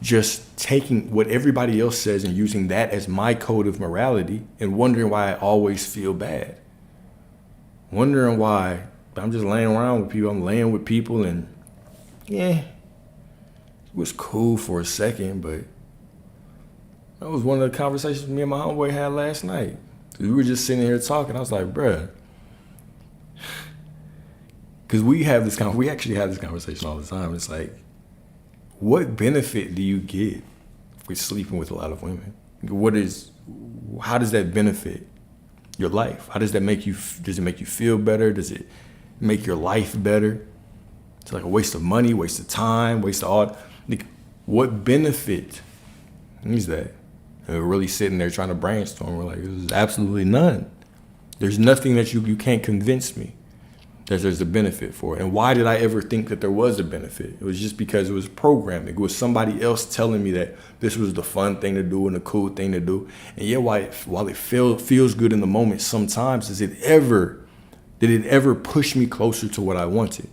just taking what everybody else says and using that as my code of morality and wondering why I always feel bad. Wondering why I'm just laying around with people. I'm laying with people and yeah, it was cool for a second, but that was one of the conversations me and my homeboy had last night. We were just sitting here talking. I was like, bruh, because we actually have this conversation all the time. It's like, what benefit do you get for sleeping with a lot of women? How does that benefit your life? How does that does it make you feel better? Does it make your life better? It's like a waste of money, waste of time, waste of all. Like, what benefit is that? And we're really sitting there trying to brainstorm. We're like, there's absolutely none. There's nothing that you can't convince me that there's a benefit for it. And why did I ever think that there was a benefit? It was just because it was programming. It was somebody else telling me that this was the fun thing to do and the cool thing to do. And yeah, while it feels good in the moment, sometimes did it ever push me closer to what I wanted?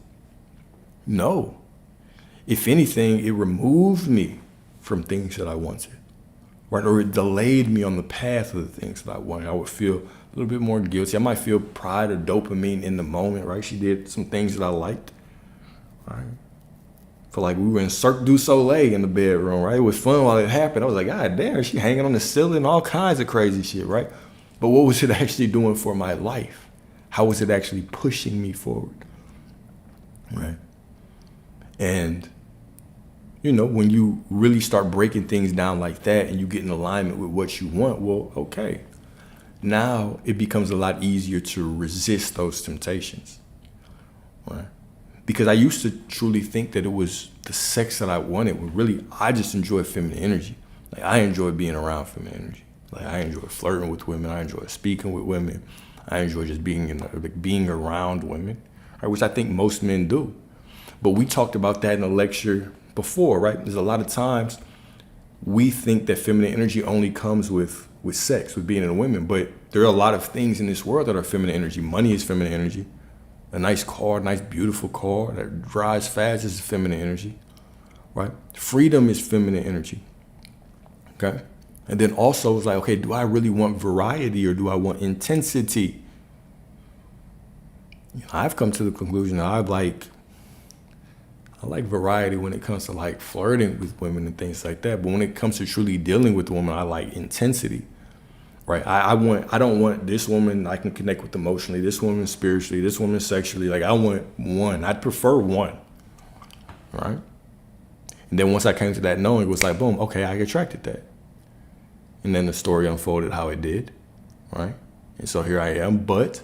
No. If anything, it removed me from things that I wanted, right? Or it delayed me on the path of the things that I wanted. I would feel a little bit more guilty. I might feel pride or dopamine in the moment, right? She did some things that I liked, right? Feel like we were in Cirque du Soleil in the bedroom, right? It was fun while it happened. I was like, God damn, she hanging on the ceiling, all kinds of crazy shit, right? But what was it actually doing for my life? How was it actually pushing me forward, right? And, when you really start breaking things down like that and you get in alignment with what you want, well, okay. Now it becomes a lot easier to resist those temptations, right? Because I used to truly think that it was the sex that I wanted. When really, I just enjoy feminine energy. Like, I enjoy being around feminine energy. Like, I enjoy flirting with women. I enjoy speaking with women. I enjoy just being around women, right? Which I think most men do. But we talked about that in a lecture before, right? There's a lot of times we think that feminine energy only comes with sex, with being in women, but there are a lot of things in this world that are feminine energy. Money is feminine energy. A nice car, a nice beautiful car that drives fast is feminine energy, right? Freedom is feminine energy, okay? And then also it's like, okay, do I really want variety or do I want intensity? I've come to the conclusion that I like variety when it comes to like flirting with women and things like that. But when it comes to truly dealing with a woman, I like intensity, right? I don't want this woman I can connect with emotionally, this woman spiritually, this woman sexually. Like, I want one. I'd prefer one, right? And then once I came to that knowing, it was like, boom, okay, I attracted that. And then the story unfolded how it did, right? And so here I am. But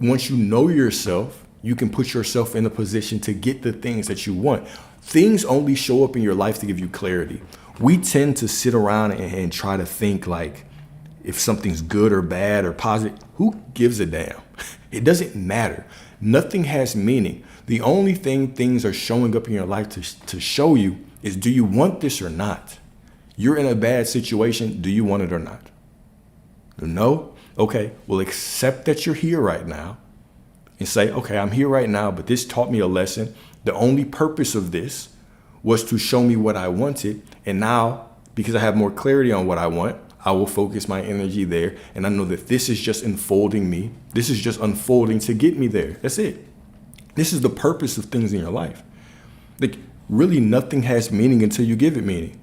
once you know yourself, you can put yourself in a position to get the things that you want. Things only show up in your life to give you clarity. We tend to sit around and try to think like if something's good or bad or positive. Who gives a damn? It doesn't matter. Nothing has meaning. The only thing things are showing up in your life to show you is, do you want this or not? You're in a bad situation. Do you want it or not? No? Okay, well, accept that you're here right now. And say, okay, I'm here right now, but this taught me a lesson. The only purpose of this was to show me what I wanted. And now, because I have more clarity on what I want, I will focus my energy there. And I know that this is just unfolding me. This is just unfolding to get me there. That's it. This is the purpose of things in your life. Like, really nothing has meaning until you give it meaning.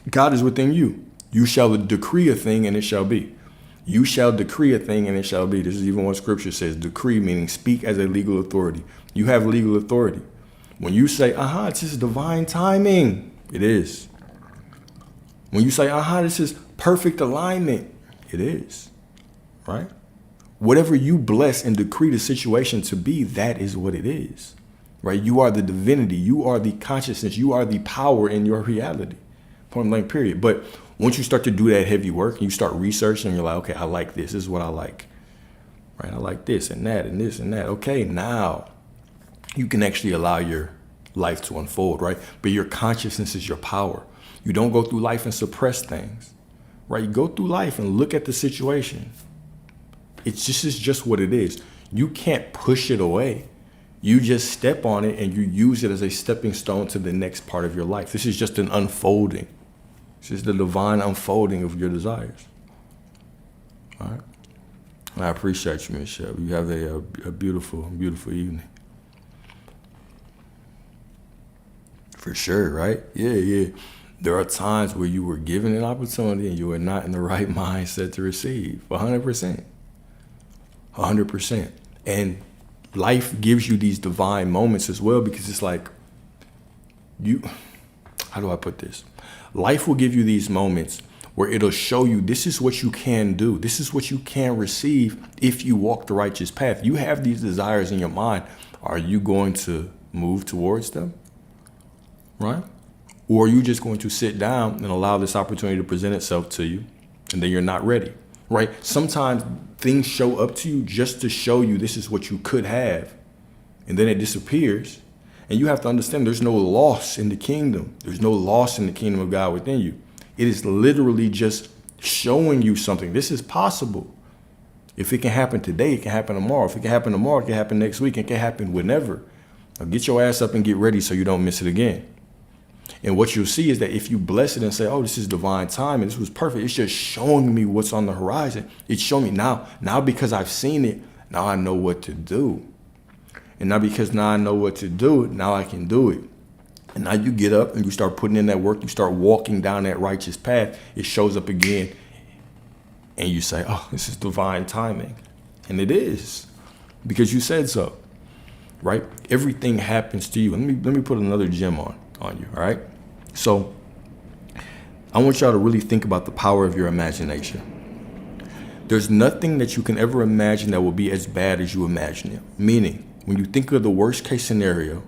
God is within you. You shall decree a thing and it shall be. You shall decree a thing and it shall be. This is even what scripture says. Decree meaning speak as a legal authority. You have legal authority. When you say, it's just divine timing, it is. When you say, this is perfect alignment, it is. Right? Whatever you bless and decree the situation to be, that is what it is. Right? You are the divinity. You are the consciousness. You are the power in your reality. Point blank, period. But once you start to do that heavy work and you start researching, and you're like, okay, I like this. This is what I like. Right? I like this and that and this and that. Okay, now you can actually allow your life to unfold, right? But your consciousness is your power. You don't go through life and suppress things, right? You go through life and look at the situation. It's just what it is. You can't push it away. You just step on it and you use it as a stepping stone to the next part of your life. This is just an unfolding. This is the divine unfolding of your desires. All right. And I appreciate you, Michelle. You have a beautiful, beautiful evening. For sure, right? Yeah. There are times where you were given an opportunity and you were not in the right mindset to receive. 100%. 100%. And life gives you these divine moments as well, because it's like how do I put this? Life will give you these moments where it'll show you this is what you can do. This is what you can receive if you walk the righteous path. You have these desires in your mind. Are you going to move towards them? Right? Or are you just going to sit down and allow this opportunity to present itself to you and then you're not ready? Right? Sometimes things show up to you just to show you this is what you could have, and then it disappears. And you have to understand there's no loss in the kingdom. There's no loss in the kingdom of God within you. It is literally just showing you something. This is possible. If it can happen today, it can happen tomorrow. If it can happen tomorrow, it can happen next week. It can happen whenever. Now get your ass up and get ready so you don't miss it again. And what you'll see is that if you bless it and say, this is divine time and this was perfect, it's just showing me what's on the horizon. It's showing me now because I've seen it, now I know what to do. And now because now I know what to do, now I can do it. And now you get up and you start putting in that work, you start walking down that righteous path, it shows up again. And you say, this is divine timing. And it is, because you said so, right? Everything happens to you. Let me put another gem on you, all right? So I want y'all to really think about the power of your imagination. There's nothing that you can ever imagine that will be as bad as you imagine it. Meaning, when you think of the worst case scenario,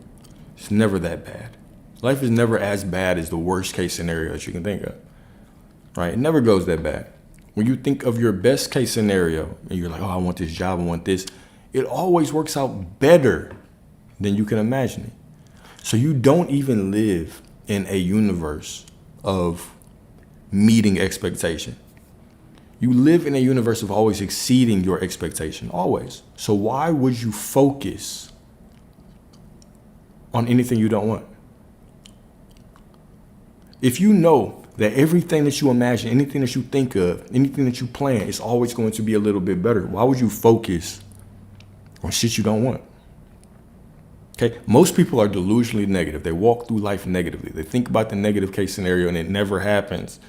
it's never that bad. Life is never as bad as the worst case scenario that you can think of, right? It never goes that bad. When you think of your best case scenario and you're like, I want this job, I want this, it always works out better than you can imagine it. So you don't even live in a universe of meeting expectation. You live in a universe of always exceeding your expectation, always. So why would you focus on anything you don't want? If you know that everything that you imagine, anything that you think of, anything that you plan is always going to be a little bit better, why would you focus on shit you don't want? Okay, most people are delusionally negative. They walk through life negatively. They think about the negative case scenario and it never happens.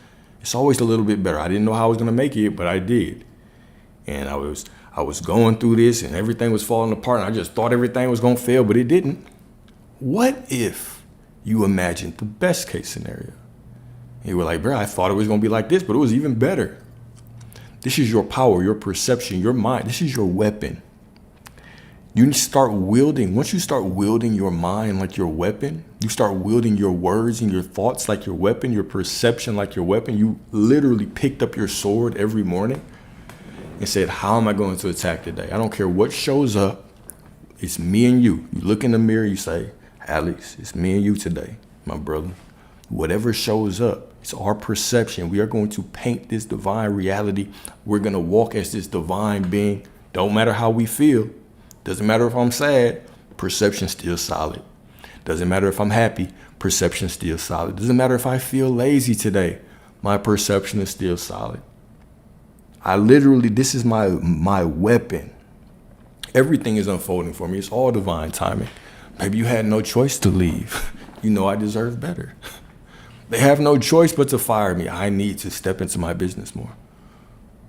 It's always a little bit better. I didn't know how I was going to make it, but I did. And I was going through this and everything was falling apart and I just thought everything was going to fail, but it didn't. What if you imagined the best case scenario? And you were like, bro, I thought it was going to be like this, but it was even better. This is your power, your perception, your mind. This is your weapon. You start wielding, once you start wielding your mind like your weapon, you start wielding your words and your thoughts like your weapon, your perception like your weapon. You literally picked up your sword every morning and said, how am I going to attack today? I don't care what shows up. It's me and you. You look in the mirror, you say, Alex, it's me and you today, my brother. Whatever shows up, it's our perception. We are going to paint this divine reality. We're going to walk as this divine being. Don't matter how we feel. Doesn't matter if I'm sad, perception still solid. Doesn't matter if I'm happy, perception still solid. Doesn't matter if I feel lazy today, my perception is still solid. This is my weapon. Everything is unfolding for me. It's all divine timing. Maybe you had no choice to leave. you know I deserve better. They have no choice but to fire me. I need to step into my business more.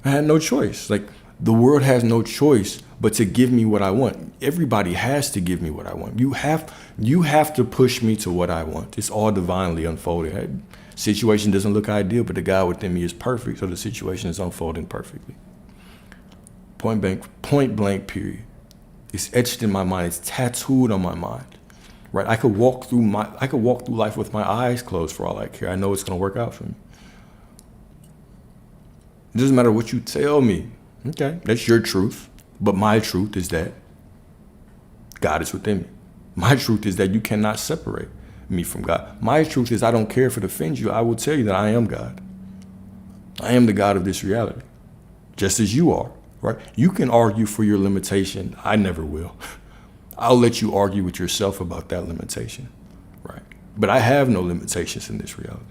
I had no choice. Like, the world has no choice but to give me what I want. Everybody has to give me what I want. You have to push me to what I want. It's all divinely unfolding. Situation doesn't look ideal, but the God within me is perfect, so the situation is unfolding perfectly. Point blank, period. It's etched in my mind. It's tattooed on my mind. Right? I could walk through life with my eyes closed for all I care. I know it's going to work out for me. It doesn't matter what you tell me. Okay, that's your truth. But my truth is that God is within me. My truth is that you cannot separate me from God. My truth is I don't care if it offends you. I will tell you that I am God. I am the God of this reality, just as you are, right? You can argue for your limitation. I never will. I'll let you argue with yourself about that limitation, right? But I have no limitations in this reality.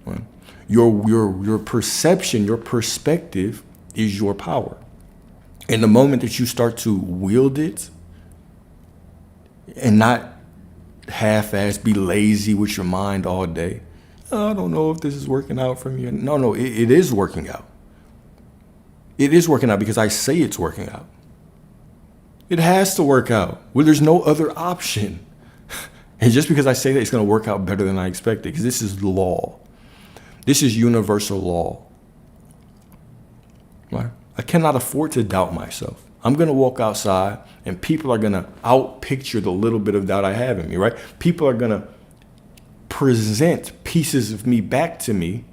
Right? Your perception, your perspective is your power. And the moment that you start to wield it and not half-ass be lazy with your mind all day, oh, I don't know if this is working out for me. No, it is working out. It is working out because I say it's working out. It has to work out. Well, there's no other option. And just because I say that, it's going to work out better than I expected, because this is law. This is universal law. Right? I cannot afford to doubt myself. I'm going to walk outside and people are going to outpicture the little bit of doubt I have in me, right? People are going to present pieces of me back to me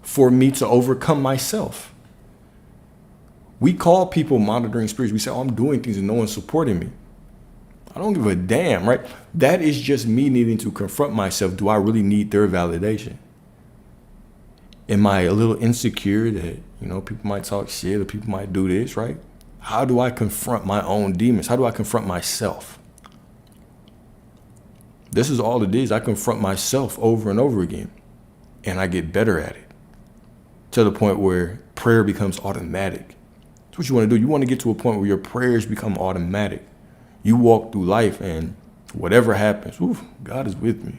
for me to overcome myself. We call people monitoring spirits. We say, oh, I'm doing things and no one's supporting me. I don't give a damn, right? That is just me needing to confront myself. Do I really need their validation? Am I a little insecure that, people might talk shit or people might do this, right? How do I confront my own demons? How do I confront myself? This is all it is. I confront myself over and over again, and I get better at it to the point where prayer becomes automatic. That's what you want to do. You want to get to a point where your prayers become automatic. You walk through life and whatever happens, oof, God is with me.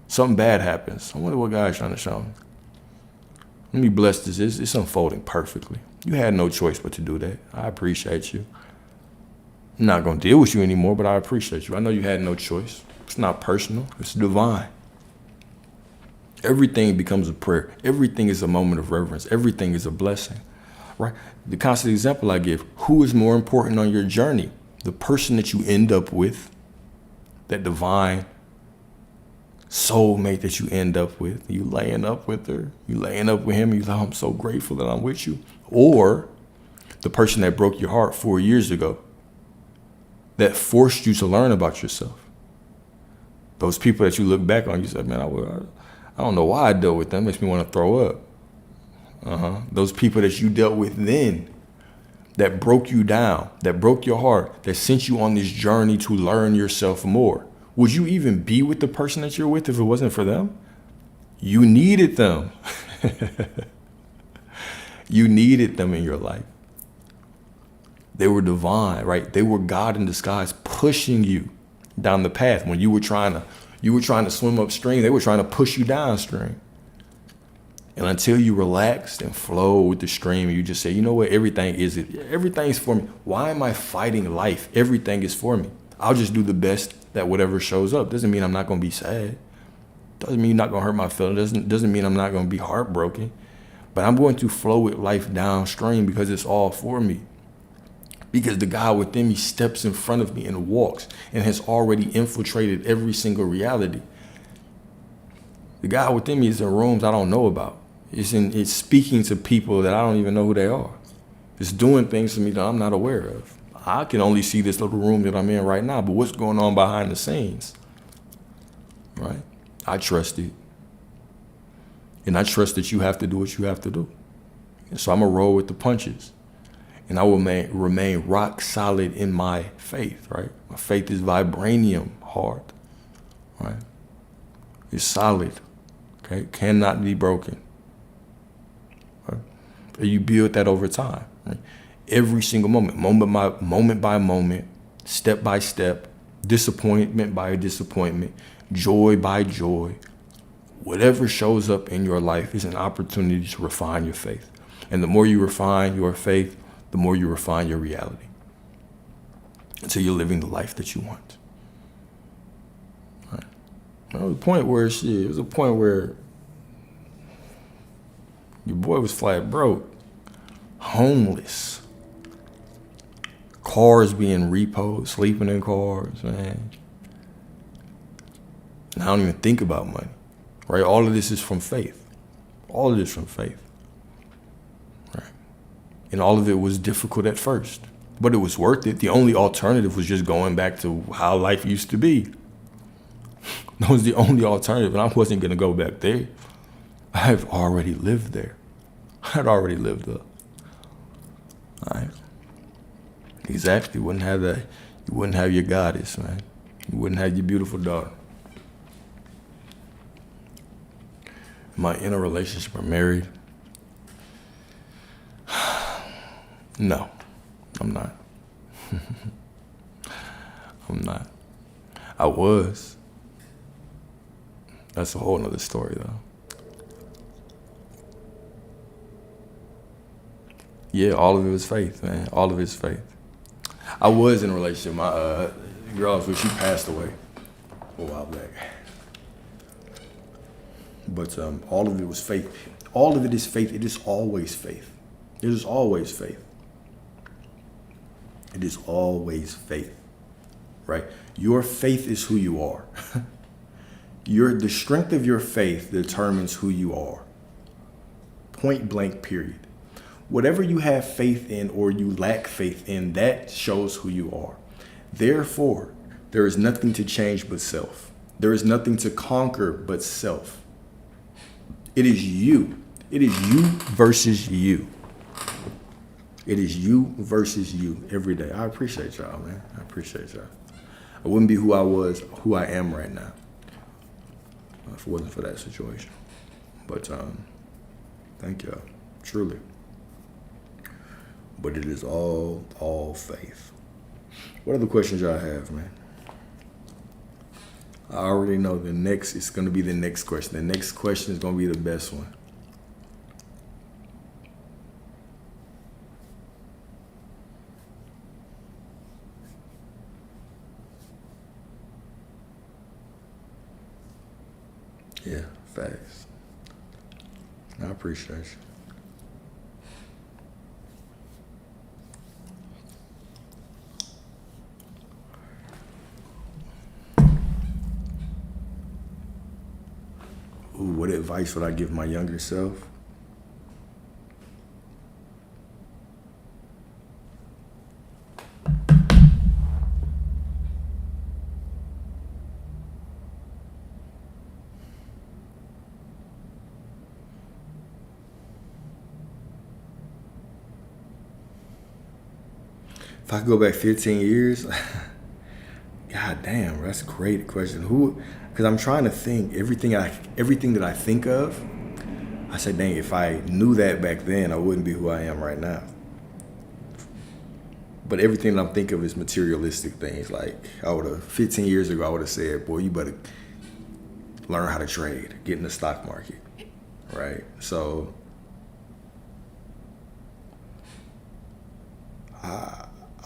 Something bad happens. I wonder what God's trying to show me. Let me bless this. It's unfolding perfectly. You had no choice but to do that. I appreciate you. I'm not going to deal with you anymore, but I appreciate you. I know you had no choice. It's not personal. It's divine. Everything becomes a prayer. Everything is a moment of reverence. Everything is a blessing, right? The constant example I give, who is more important on your journey? The person that you end up with, that divine soulmate that you end up with, you laying up with her, you laying up with him, you like, I'm so grateful that I'm with you. Or the person that broke your heart 4 years ago, that forced you to learn about yourself. Those people that you look back on, you said, man, I don't know why I dealt with them. It makes me want to throw up. Those people that you dealt with then, that broke you down, that broke your heart, that sent you on this journey to learn yourself more. Would you even be with the person that you're with if it wasn't for them? You needed them. You needed them in your life. They were divine, right? They were God in disguise, pushing you down the path. When you were trying to swim upstream, they were trying to push you downstream. And until you relaxed and flow with the stream, you just say, you know what? Everything's for me. Why am I fighting life? Everything is for me. I'll just do the best that whatever shows up. Doesn't mean I'm not going to be sad. Doesn't mean you're not going to hurt my feelings. Doesn't mean I'm not going to be heartbroken. But I'm going to flow with life downstream because it's all for me. Because the God within me steps in front of me and walks and has already infiltrated every single reality. The God within me is in rooms I don't know about. It's speaking to people that I don't even know who they are. It's doing things to me that I'm not aware of. I can only see this little room that I'm in right now, but what's going on behind the scenes, right? I trust it. And I trust that you have to do what you have to do. And so I'm going to roll with the punches. And I will remain rock solid in my faith, right? My faith is vibranium hard, right? It's solid, okay? Cannot be broken. Right? And you build that over time, right? Every single moment by moment, step by step, disappointment by disappointment, joy by joy. Whatever shows up in your life is an opportunity to refine your faith. And the more you refine your faith, the more you refine your reality, until you're living the life that you want. Right. There was a point where your boy was flat broke, homeless, cars being repoed, sleeping in cars, man. And I don't even think about money, right? All of this is from faith. All of this from faith, right? And all of it was difficult at first, but it was worth it. The only alternative was just going back to how life used to be. That was the only alternative, and I wasn't going to go back there. I've already lived there. I'd already lived up. All right. Exactly. You wouldn't have that. You wouldn't have your goddess, man. You wouldn't have your beautiful daughter. Am I in a relationship or married? No, I'm not. I'm not. I was. That's a whole nother story, though. Yeah, all of it was faith, man. All of it's faith. I was in a relationship. My girl I was with, she passed away a while back. But all of it was faith. All of it is faith. It is always faith. It is always faith. It is always faith, right? Your faith is who you are. The strength of your faith determines who you are. Point blank, period. Whatever you have faith in or you lack faith in, that shows who you are. Therefore, there is nothing to change but self. There is nothing to conquer but self. It is you. It is you versus you. It is you versus you every day. I appreciate y'all, man. I appreciate y'all. I wouldn't be who I am right now, if it wasn't for that situation. But thank y'all, truly. But it is all faith. What other questions y'all have, man? I already know it's going to be the next question. The next question is going to be the best one. Yeah, facts. I appreciate you. Ooh, what advice would I give my younger self? If I could go back 15 years, God damn, that's a great question. Because I'm trying to think everything that I think of, I said, dang, if I knew that back then, I wouldn't be who I am right now. But everything that I'm thinking of is materialistic things. Like 15 years ago, I would have said, boy, you better learn how to trade, get in the stock market, right? So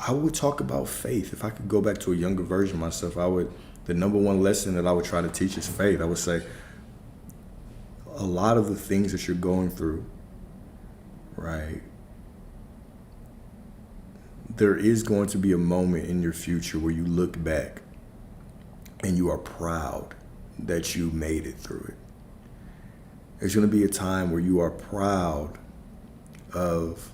I would talk about faith. If I could go back to a younger version of myself, the number one lesson that I would try to teach is faith. I would say a lot of the things that you're going through, right? There is going to be a moment in your future where you look back and you are proud that you made it through it. There's going to be a time where you are proud of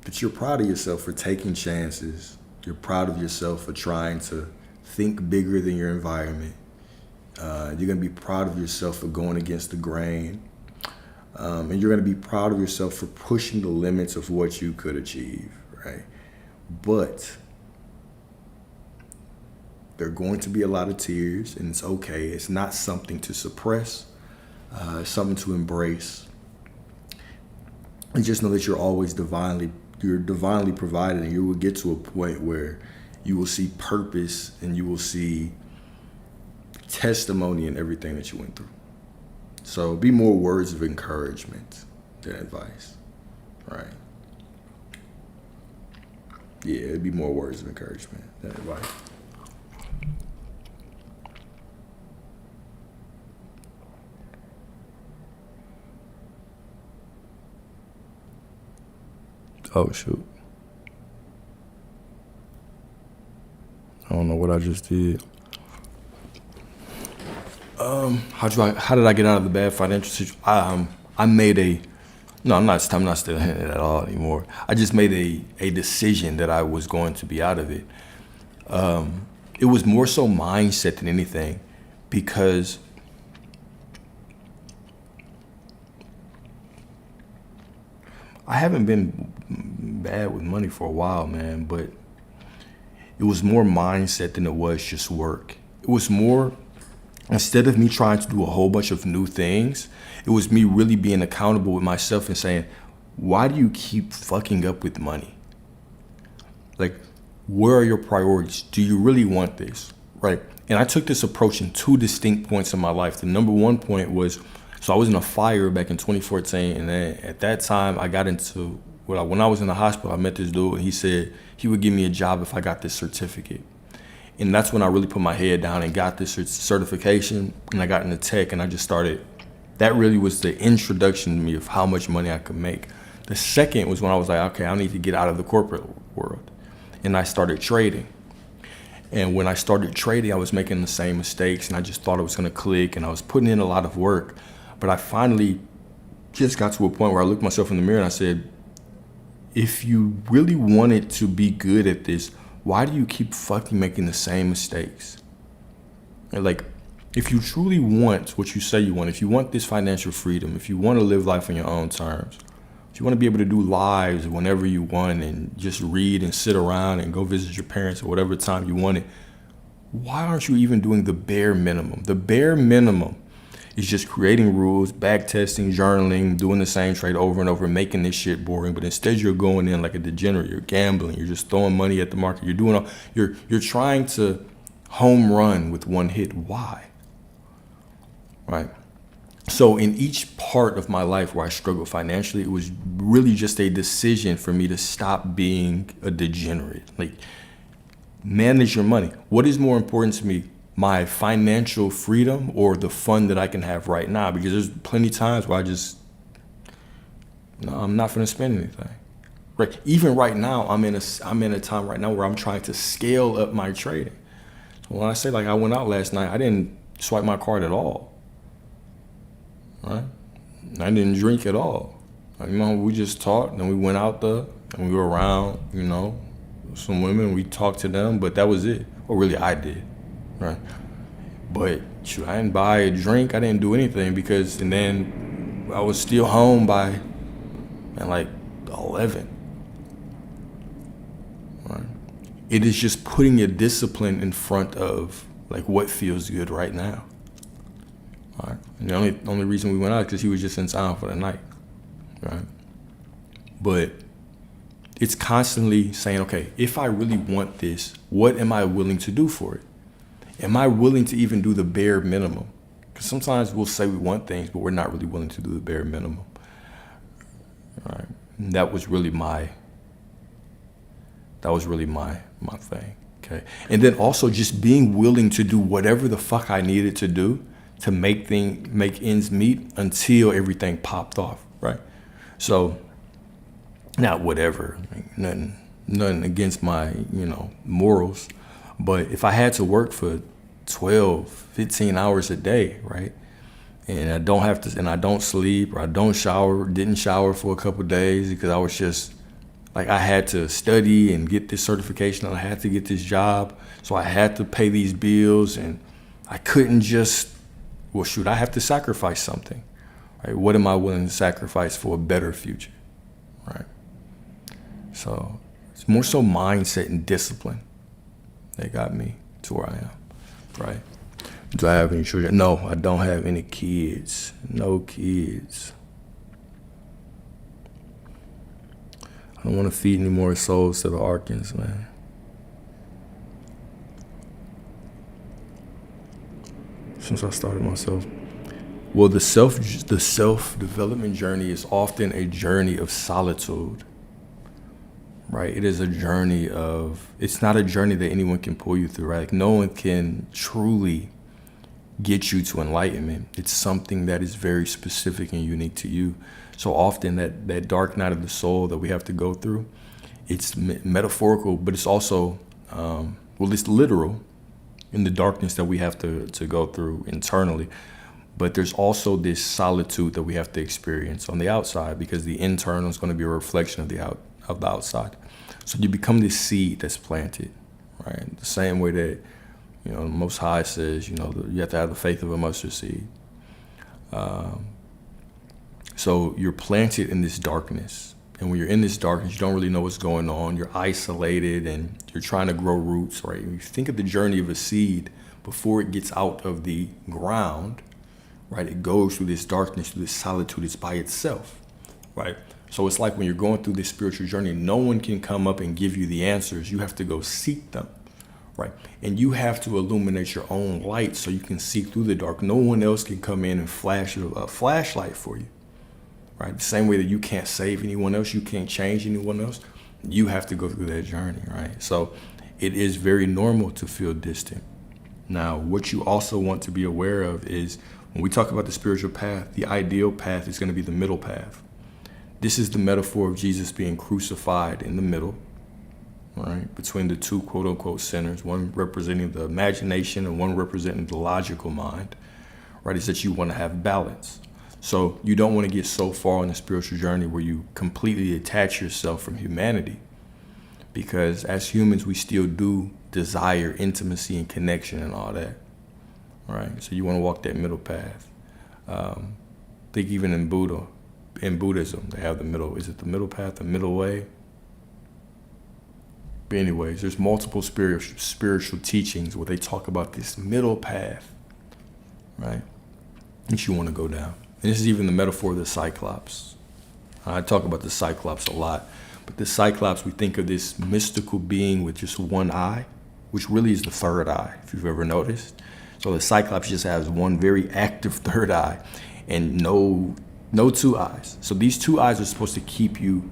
that you're proud of yourself for taking chances. You're proud of yourself for trying to think bigger than your environment. You're going to be proud of yourself for going against the grain. And you're going to be proud of yourself for pushing the limits of what you could achieve, right? But there are going to be a lot of tears, and it's okay. It's not something to suppress. It's something to embrace. And just know that you're always divinely you're divinely provided, and you will get to a point where you will see purpose and you will see testimony in everything that you went through. So be more words of encouragement than advice, right? Yeah, it'd be more words of encouragement than advice. Oh, shoot. I don't know what I just did. How did I get out of the bad financial situation? I made a, no, I'm not still in it at all anymore. I just made a decision that I was going to be out of it. It was more so mindset than anything, because I haven't been bad with money for a while, man, but it was more mindset than it was just work. It was more, instead of me trying to do a whole bunch of new things, it was me really being accountable with myself and saying, why do you keep fucking up with money? Like, where are your priorities? Do you really want this, right? And I took this approach in two distinct points in my life. The number one point was, so I was in a fire back in 2014, and then at that time I got into, when I was in the hospital, I met this dude, and he said he would give me a job if I got this certificate. And that's when I really put my head down and got this certification, and I got into tech, and I just started. That really was the introduction to me of how much money I could make. The second was when I was like, okay, I need to get out of the corporate world. And I started trading. And when I started trading, I was making the same mistakes, and I just thought it was gonna click, and I was putting in a lot of work. But I finally just got to a point where I looked myself in the mirror and I said, if you really wanted to be good at this, why do you keep fucking making the same mistakes? And like, if you truly want what you say you want, if you want this financial freedom, if you want to live life on your own terms, if you want to be able to do lives whenever you want and just read and sit around and go visit your parents at whatever time you want it, why aren't you even doing the bare minimum? The bare minimum is just creating rules, back testing, journaling, doing the same trade over and over, making this shit boring. But instead you're going in like a degenerate, you're gambling, you're just throwing money at the market, you're trying to home run with one hit. Why? Right? So in each part of my life where I struggled financially, it was really just a decision for me to stop being a degenerate. Like, manage your money. What is more important to me? My financial freedom or the fun that I can have right now? Because there's plenty of times where I'm not gonna spend anything. Right? Even right now, I'm in a time right now where I'm trying to scale up my trading. So when I say like I went out last night, I didn't swipe my card at all. Right? I didn't drink at all. Like, we just talked, and we went out there and we were around, some women, we talked to them, but that was it. Or really I did. Right. But shoot, I didn't buy a drink. I didn't do anything and then I was still home by like 11. Right. It is just putting your discipline in front of like what feels good right now. All right. And the only reason we went out is because he was just in town for the night. Right. But it's constantly saying, okay, if I really want this, what am I willing to do for it? Am I willing to even do the bare minimum? Because sometimes we'll say we want things, but we're not really willing to do the bare minimum. All right. And that was really my thing. Okay. And then also just being willing to do whatever the fuck I needed to do to make ends meet until everything popped off. Right. So not whatever, nothing against my, morals. But if I had to work for 12, 15 hours a day, right? And I don't sleep, or I didn't shower for a couple of days because I was just like, I had to study and get this certification, and I had to get this job. So I had to pay these bills, and I couldn't just, I have to sacrifice something, right? What am I willing to sacrifice for a better future, right? So it's more so mindset and discipline. They got me to where I am, right? Do I have any children? No, I don't have any kids. No kids. I I don't want to feed any more souls to the Arkans, man. Since I started myself. Well, the self-development journey is often a journey of solitude, right? It is a journey of, it's not a journey that anyone can pull you through, right? Like no one can truly get you to enlightenment. It's something that is very specific and unique to you. So often that dark night of the soul that we have to go through, it's metaphorical, but it's also, it's literal in the darkness that we have to go through internally. But there's also this solitude that we have to experience on the outside, because the internal is going to be a reflection of the outside. So you become this seed that's planted, right? The same way that, the Most High says, you have to have the faith of a mustard seed. So you're planted in this darkness. And when you're in this darkness, you don't really know what's going on. You're isolated and you're trying to grow roots, right? When you think of the journey of a seed before it gets out of the ground, right? It goes through this darkness, through this solitude. It's by itself, right? So it's like when you're going through this spiritual journey, no one can come up and give you the answers. You have to go seek them, right? And you have to illuminate your own light so you can see through the dark. No one else can come in and flash a flashlight for you, right? The same way that you can't save anyone else, you can't change anyone else. You have to go through that journey, right? So it is very normal to feel distant. Now, what you also want to be aware of is when we talk about the spiritual path, the ideal path is going to be the middle path. This is the metaphor of Jesus being crucified in the middle, right, between the two quote-unquote sinners, one representing the imagination and one representing the logical mind, right, is that you want to have balance. So you don't want to get so far on the spiritual journey where you completely detach yourself from humanity, because as humans, we still do desire intimacy and connection and all that, right? So you want to walk that middle path. Think even in Buddhism, they have the middle. Is it the middle path, the middle way? But anyways, there's multiple spiritual teachings where they talk about this middle path, right, that you want to go down. And this is even the metaphor of the Cyclops. I talk about the Cyclops a lot, but the Cyclops, we think of this mystical being with just one eye, which really is the third eye, if you've ever noticed. So the Cyclops just has one very active third eye and no two eyes. So these two eyes are supposed to keep you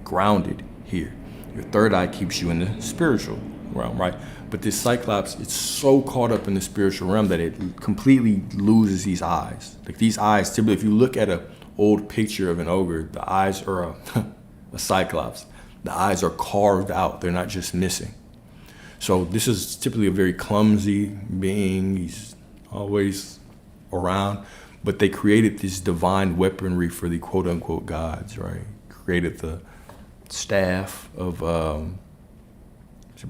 grounded here. Your third eye keeps you in the spiritual realm, right? But this Cyclops, it's so caught up in the spiritual realm that it completely loses these eyes. Like these eyes, typically, if you look at an old picture of an ogre, the eyes are a Cyclops. The eyes are carved out. They're not just missing. So this is typically a very clumsy being. He's always around. But they created this divine weaponry for the quote-unquote gods, right? Created the staff of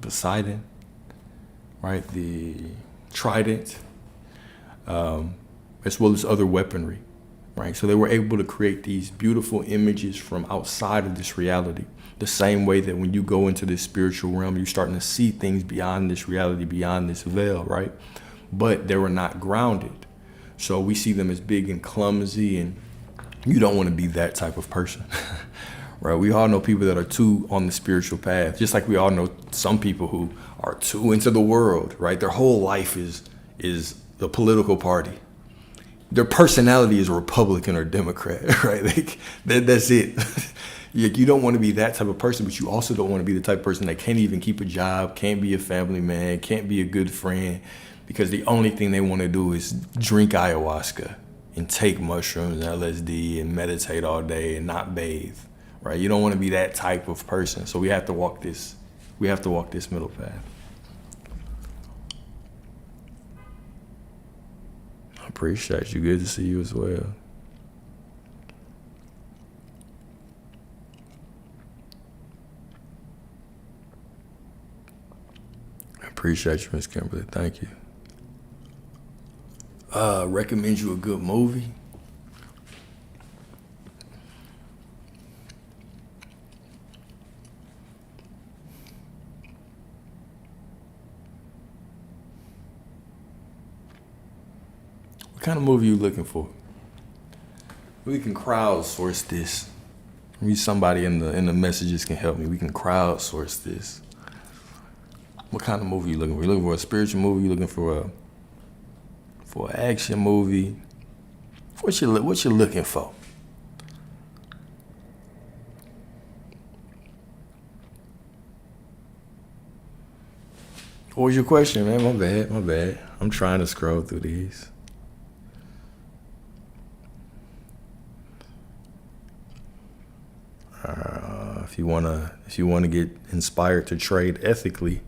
Poseidon, right? The trident, as well as other weaponry, right? So they were able to create these beautiful images from outside of this reality. The same way that when you go into this spiritual realm, you're starting to see things beyond this reality, beyond this veil, right? But they were not grounded. So we see them as big and clumsy, and you don't want to be that type of person, right? We all know people that are too on the spiritual path, just like we all know some people who are too into the world, right? Their whole life is the political party. Their personality is a Republican or Democrat, right? Like, that's it. You don't want to be that type of person, but you also don't want to be the type of person that can't even keep a job, can't be a family man, can't be a good friend, because the only thing they want to do is drink ayahuasca and take mushrooms and LSD and meditate all day and not bathe, right? You don't want to be that type of person. So we have to walk this middle path. I appreciate you. Good to see you as well. I appreciate you, Miss Kimberly. Thank you. Recommend you a good movie. What kind of movie are you looking for? We can crowdsource this, Maybe somebody in the messages can help me. We can crowdsource this. What kind of movie you looking for? You looking for a spiritual movie? You looking for an action movie? What you looking for? What was your question, man? My bad. I'm trying to scroll through these. If you wanna get inspired to trade ethically,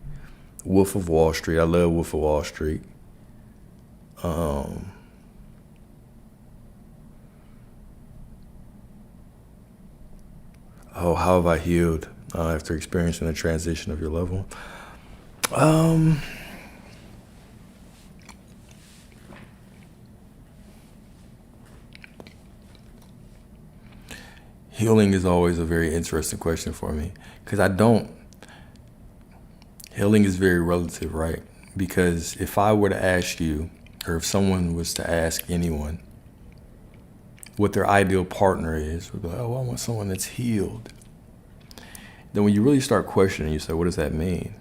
Wolf of Wall Street. I love Wolf of Wall Street. How have I healed after experiencing the transition of your loved one? Healing is always a very interesting question for me because healing is very relative, right? Because if I were to ask you, or if someone was to ask anyone what their ideal partner is, we'd be like, oh, I want someone that's healed. Then when you really start questioning, you say, what does that mean?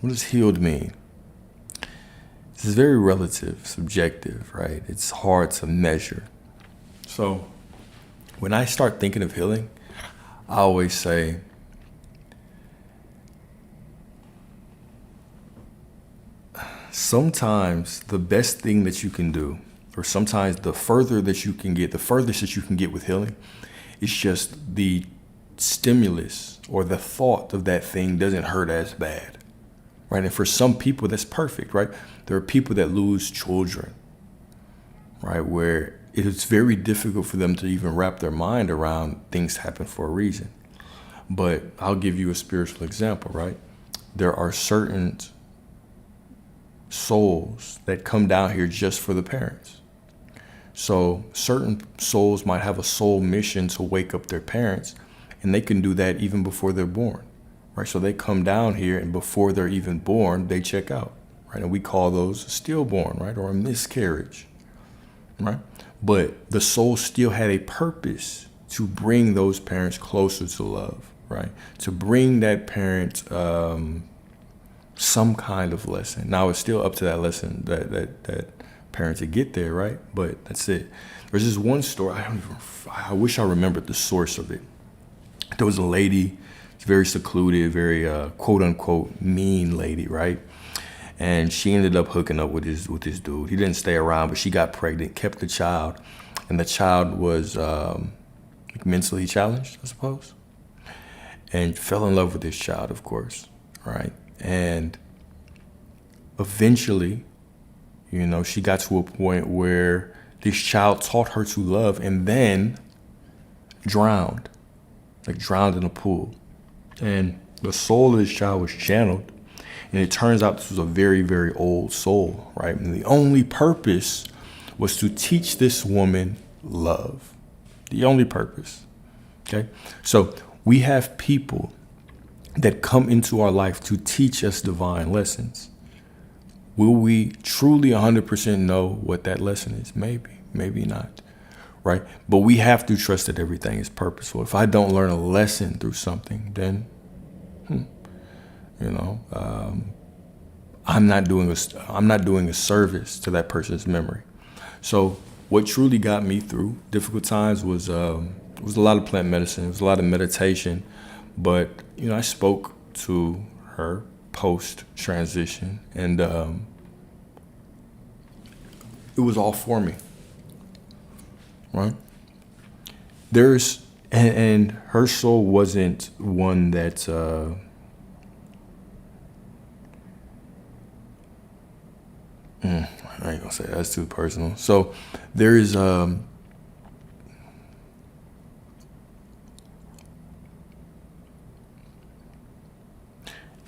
What does healed mean? This is very relative, subjective, right? It's hard to measure. So when I start thinking of healing, I always say, sometimes the best thing that you can do, or sometimes the furthest that you can get with healing, is just the stimulus or the thought of that thing doesn't hurt as bad, right? And for some people, that's perfect, right? There are people that lose children, right, where it's very difficult for them to even wrap their mind around things happen for a reason. But I'll give you a spiritual example, right? There are certain souls that come down here just for the parents. So certain souls might have a soul mission to wake up their parents, and they can do that even before they're born, right? So they come down here, and before they're even born, they check out, right? And we call those stillborn, right? Or a miscarriage, right? But the soul still had a purpose to bring those parents closer to love, right? To bring that parent some kind of lesson. Now it's still up to that lesson, that parent to get there, right? But that's it. There's this one story. I wish I remembered the source of it. There was a lady, very secluded, very quote unquote mean lady, right? And she ended up hooking up with this dude. He didn't stay around, but she got pregnant, kept the child, and the child was mentally challenged, I suppose, and fell in love with this child, of course, right? And eventually, she got to a point where this child taught her to love, and then drowned in a pool. And the soul of this child was channeled. And it turns out this was a very, very old soul, right? And the only purpose was to teach this woman love. The only purpose, okay? So we have people that come into our life to teach us divine lessons. Will we truly 100% know what that lesson is? Maybe not, right? But we have to trust that everything is purposeful. If I don't learn a lesson through something, then I'm not doing a service to that person's memory. So what truly got me through difficult times was a lot of plant medicine. It was a lot of meditation. But I spoke to her post transition, and it was all for me, right? And her soul wasn't one that. I ain't gonna say that. That's too personal. So there is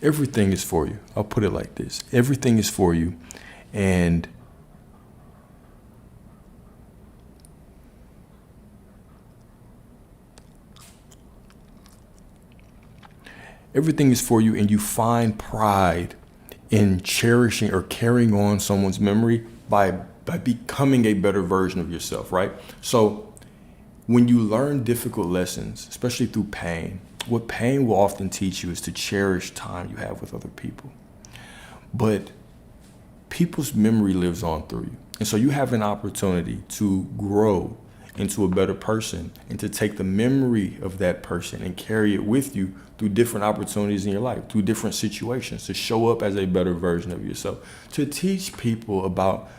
everything is for you. I'll put it like this. Everything is for you, and everything is for you, and you find pride in cherishing or carrying on someone's memory by becoming a better version of yourself, right? So when you learn difficult lessons, especially through pain, what pain will often teach you is to cherish time you have with other people. But people's memory lives on through you. And so you have an opportunity to grow into a better person and to take the memory of that person and carry it with you through different opportunities in your life, through different situations, to show up as a better version of yourself, to teach people about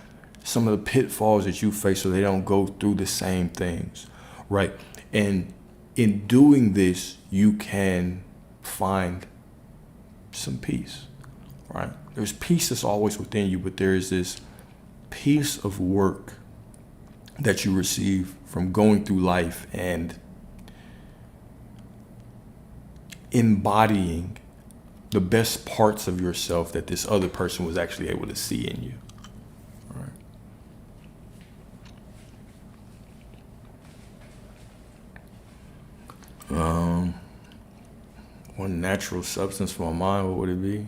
some of the pitfalls that you face so they don't go through the same things, right? And in doing this, you can find some peace, right? There's peace that's always within you, but there is this piece of work that you receive from going through life and embodying the best parts of yourself that this other person was actually able to see in you. All right. One natural substance for my mind, what would it be?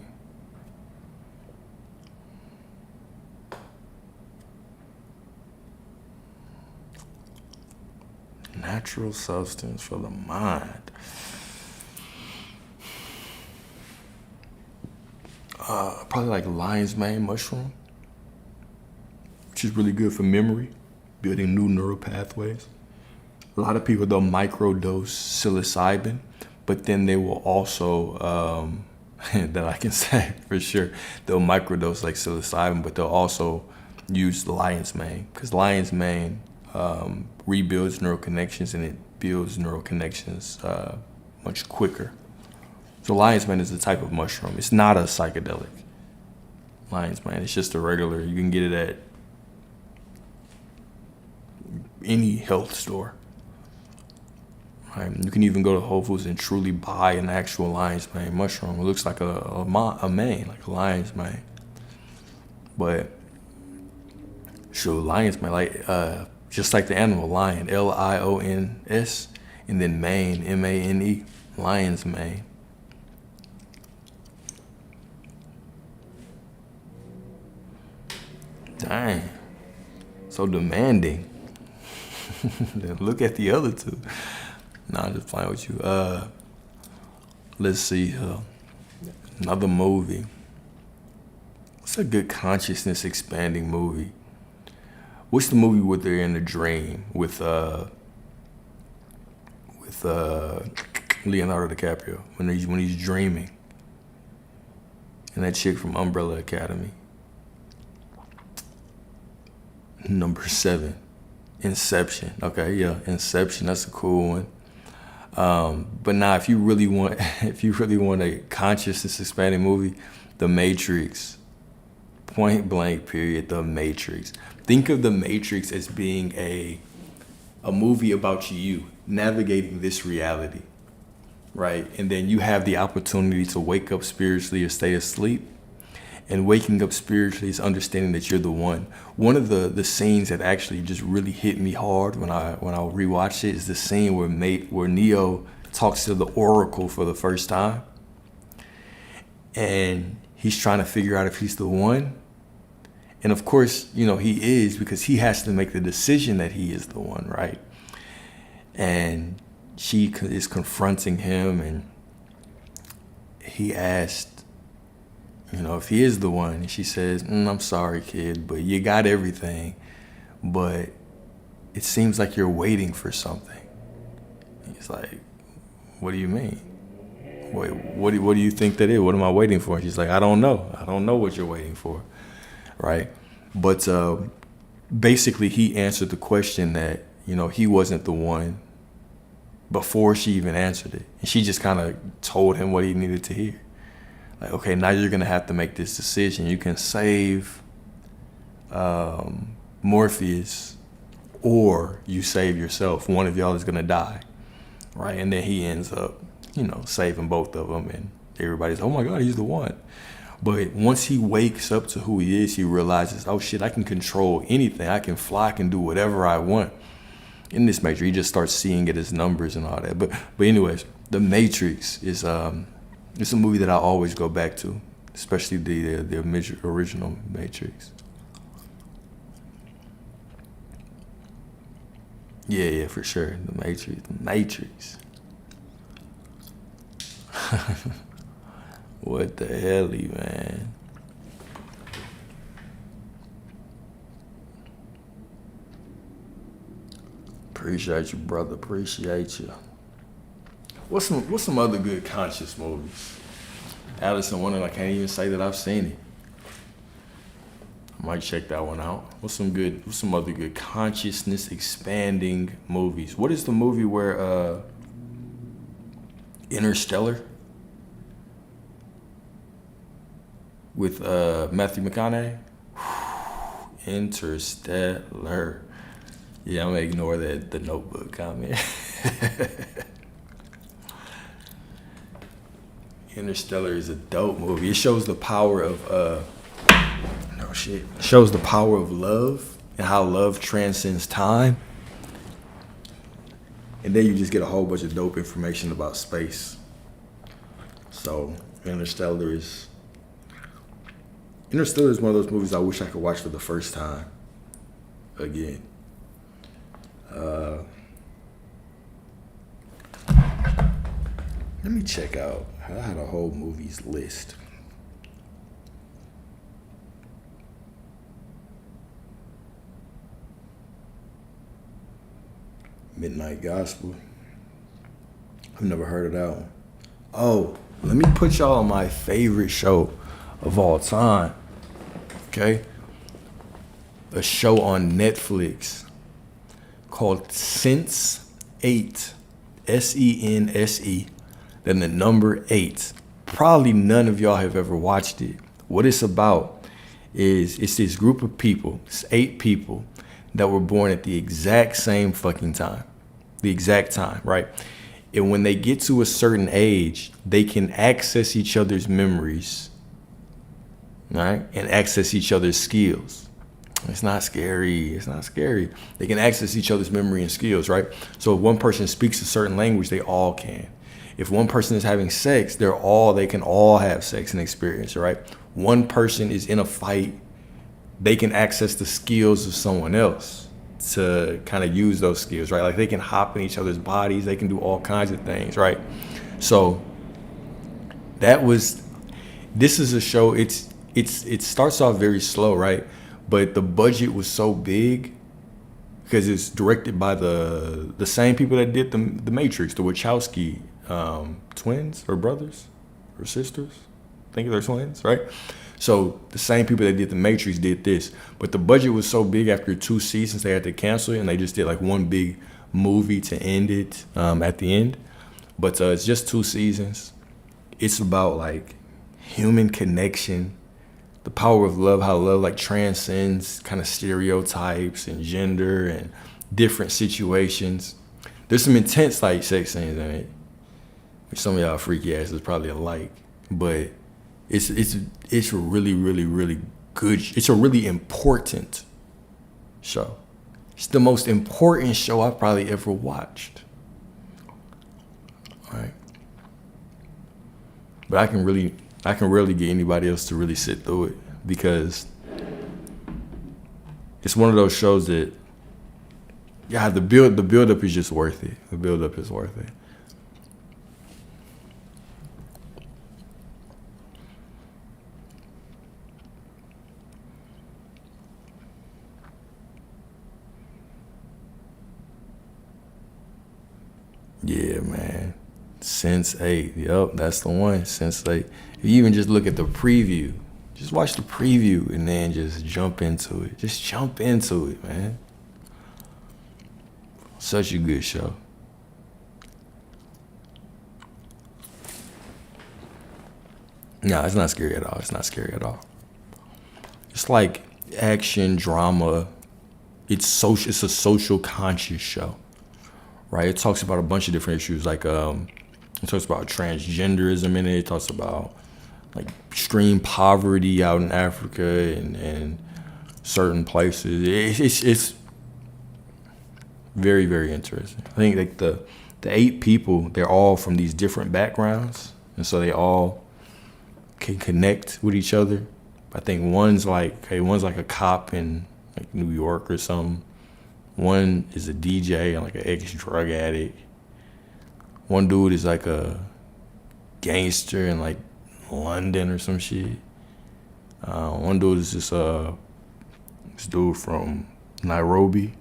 Natural substance for the mind. Probably like lion's mane mushroom, which is really good for memory, building new neural pathways. A lot of people, they'll microdose psilocybin, but then they will also, that I can say for sure, they'll microdose like psilocybin, but they'll also use the lion's mane, because lion's mane rebuilds neural connections and it builds neural connections much quicker. So lion's mane is a type of mushroom. It's not a psychedelic. Lion's mane, it's just a regular, you can get it at any health store. Right? You can even go to Whole Foods and truly buy an actual lion's mane mushroom. It looks like a mane, like a lion's mane. But sure, lion's mane, like just like the animal lion, Lions, and then mane, Mane, lion's mane. Dang, so demanding. Look at the other two. Nah, I'm just playing with you. Let's see. Another movie. What's a good consciousness expanding movie? What's the movie where they're in a dream with Leonardo DiCaprio when he's dreaming, and that chick from Umbrella Academy. Number 7, Inception. Okay, yeah, Inception. That's a cool one. But now, if you really want a consciousness expanding movie, The Matrix. Point blank. Period. The Matrix. Think of The Matrix as being a movie about you navigating this reality, right? And then you have the opportunity to wake up spiritually or stay asleep. And waking up spiritually is understanding that you're the one. One of the scenes that actually just really hit me hard when I rewatched it is the scene where Neo talks to the Oracle for the first time, and he's trying to figure out if he's the one. And of course, he is, because he has to make the decision that he is the one, right? And she is confronting him, and he asked, if he is the one, and she says, I'm sorry, kid, but you got everything, but it seems like you're waiting for something. He's like, what do you mean? Wait, what do you think that is? What am I waiting for? She's like, I don't know. I don't know what you're waiting for, right? But basically, he answered the question that, he wasn't the one before she even answered it. And she just kind of told him what he needed to hear. Like, okay, now you're going to have to make this decision. You can save Morpheus, or you save yourself. One of y'all is going to die, right? And then he ends up, saving both of them. And everybody's, oh my God, he's the one. But once he wakes up to who he is, he realizes, oh shit, I can control anything. I can fly, I can do whatever I want. In this Matrix, he just starts seeing it as numbers and all that. But anyways, The Matrix is... it's a movie that I always go back to, especially the original Matrix. Yeah, for sure. The Matrix. The Matrix. What the hell, man? Appreciate you, brother. Appreciate you. What's some other good conscious movies? Alice in Wonderland. I can't even say that I've seen it. I might check that one out. What's some other good consciousness expanding movies? What is the movie where Interstellar with Matthew McConaughey? Interstellar. Yeah, I'm gonna ignore the Notebook comment. Interstellar is a dope movie. It shows the power of It shows the power of love and how love transcends time. And then you just get a whole bunch of dope information about space. So Interstellar is one of those movies I wish I could watch for the first time again. Let me check out. I had a whole movies list. Midnight Gospel. I've never heard of that one. Oh, let me put y'all on my favorite show of all time. Okay? A show on Netflix called Sense8. Sense. Then the number 8. Probably none of y'all have ever watched it. What it's about is it's this group of people, it's 8 people that were born at the exact same fucking time. The exact time, right? And when they get to a certain age, they can access each other's memories, right? And access each other's skills. It's not scary. It's not scary. They can access each other's memory and skills, right? So if one person speaks a certain language, they all can. If one person is having sex, they can all have sex and experience, right? One person is in a fight, they can access the skills of someone else to kind of use those skills, right? Like they can hop in each other's bodies, they can do all kinds of things, right? So this is a show, it starts off very slow, right? But the budget was so big because it's directed by the same people that did the Matrix, the Wachowski twins or brothers or sisters. I think they're twins, right? So the same people that did the Matrix did this, but the budget was so big after 2 seasons they had to cancel it, and they just did like one big movie to end it at the end. But it's just 2 seasons. It's about like human connection, the power of love, how love like transcends kind of stereotypes and gender and different situations. There's some intense like sex scenes in it, which some of y'all freaky asses probably like, but it's really, really, really good. It's a really important show. It's the most important show I've probably ever watched. All right. But I can rarely get anybody else to really sit through it because it's one of those shows that, yeah, the build up is just worth it. The build up is worth it. Yeah, man. Sense8. Yup, that's the one. Sense8. If you even just look at the preview, just watch the preview and then just jump into it. Just jump into it, man. Such a good show. No, it's not scary at all. It's not scary at all. It's like action, drama. It's a social conscious show. Right? It talks about a bunch of different issues, like it talks about transgenderism in it. It talks about like extreme poverty out in Africa and certain places. It's very, very interesting. I think like the 8 people, they're all from these different backgrounds, and so they all can connect with each other. I think one's like a cop in like New York or something. One is a DJ and like an ex-drug addict. One dude is like a gangster in like London or some shit. One dude is just this dude from Nairobi.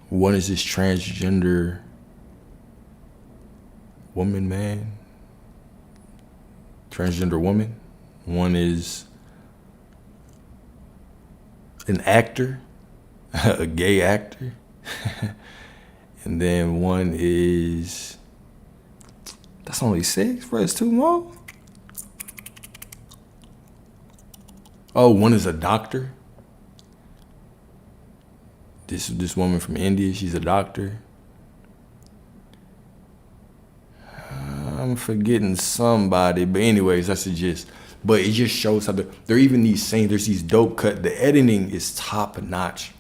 One is this transgender transgender woman. One is an actor, a gay actor. And then one is, that's only 6, bro. It's 2 more. Oh, one is a doctor. This woman from India, she's a doctor. I'm forgetting somebody, but anyways, that's the gist. But it just shows how there are even these scenes. There's these dope cut. The editing is top notch.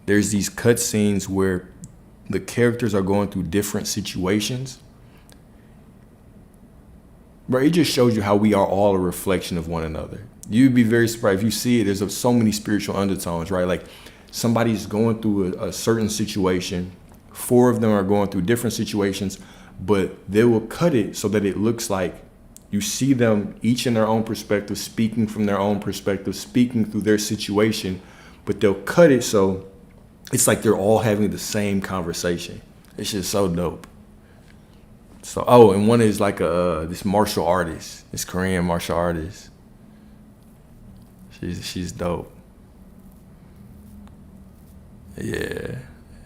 There's these cut scenes where the characters are going through different situations. But it just shows you how we are all a reflection of one another. You'd be very surprised if you see it. There's so many spiritual undertones, right? Like somebody's going through a certain situation. 4 of them are going through different situations, but they will cut it so that it looks like you see them each in their own perspective, speaking from their own perspective, speaking through their situation, but they'll cut it so it's like they're all having the same conversation. It's just so dope. So, and one is like this martial artist, this Korean martial artist. She's dope. Yeah,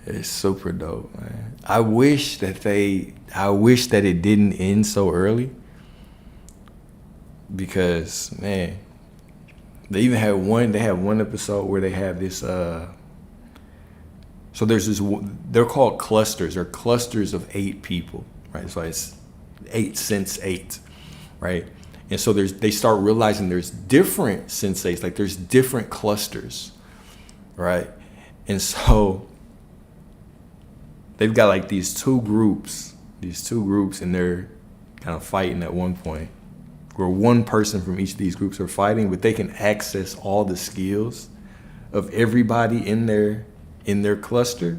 it's super dope, man. I wish that it didn't end so early. Because, man, they have one episode where they have this, so there's this, they're called clusters. They're clusters of 8 people, right? So it's 8 since 8, right? And so they start realizing there's different sensates, like there's different clusters, right? And so they've got like these two groups, and they're kind of fighting at one point, where one person from each of these groups are fighting, but they can access all the skills of everybody in their cluster.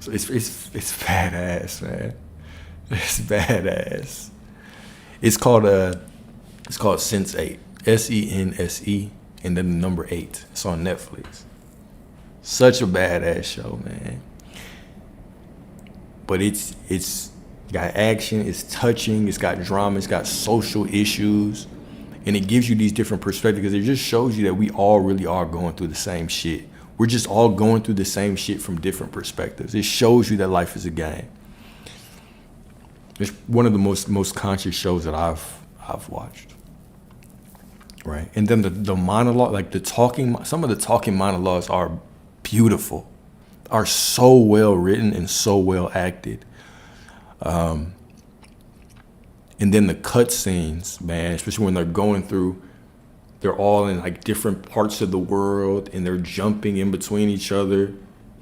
So it's badass, man. It's badass. It's called Sense 8, SENSE, and then the number 8. It's on Netflix. Such a badass show, man. But it's got action, it's touching, it's got drama, it's got social issues, and it gives you these different perspectives because it just shows you that we all really are going through the same shit. We're just all going through the same shit from different perspectives. It shows you that life is a game. It's one of the most conscious shows that I've watched. Right? And then the monologue, like some of the talking monologues are beautiful, are so well written and so well acted. And then the cut scenes, man, especially when they're going through, they're all in like different parts of the world and they're jumping in between each other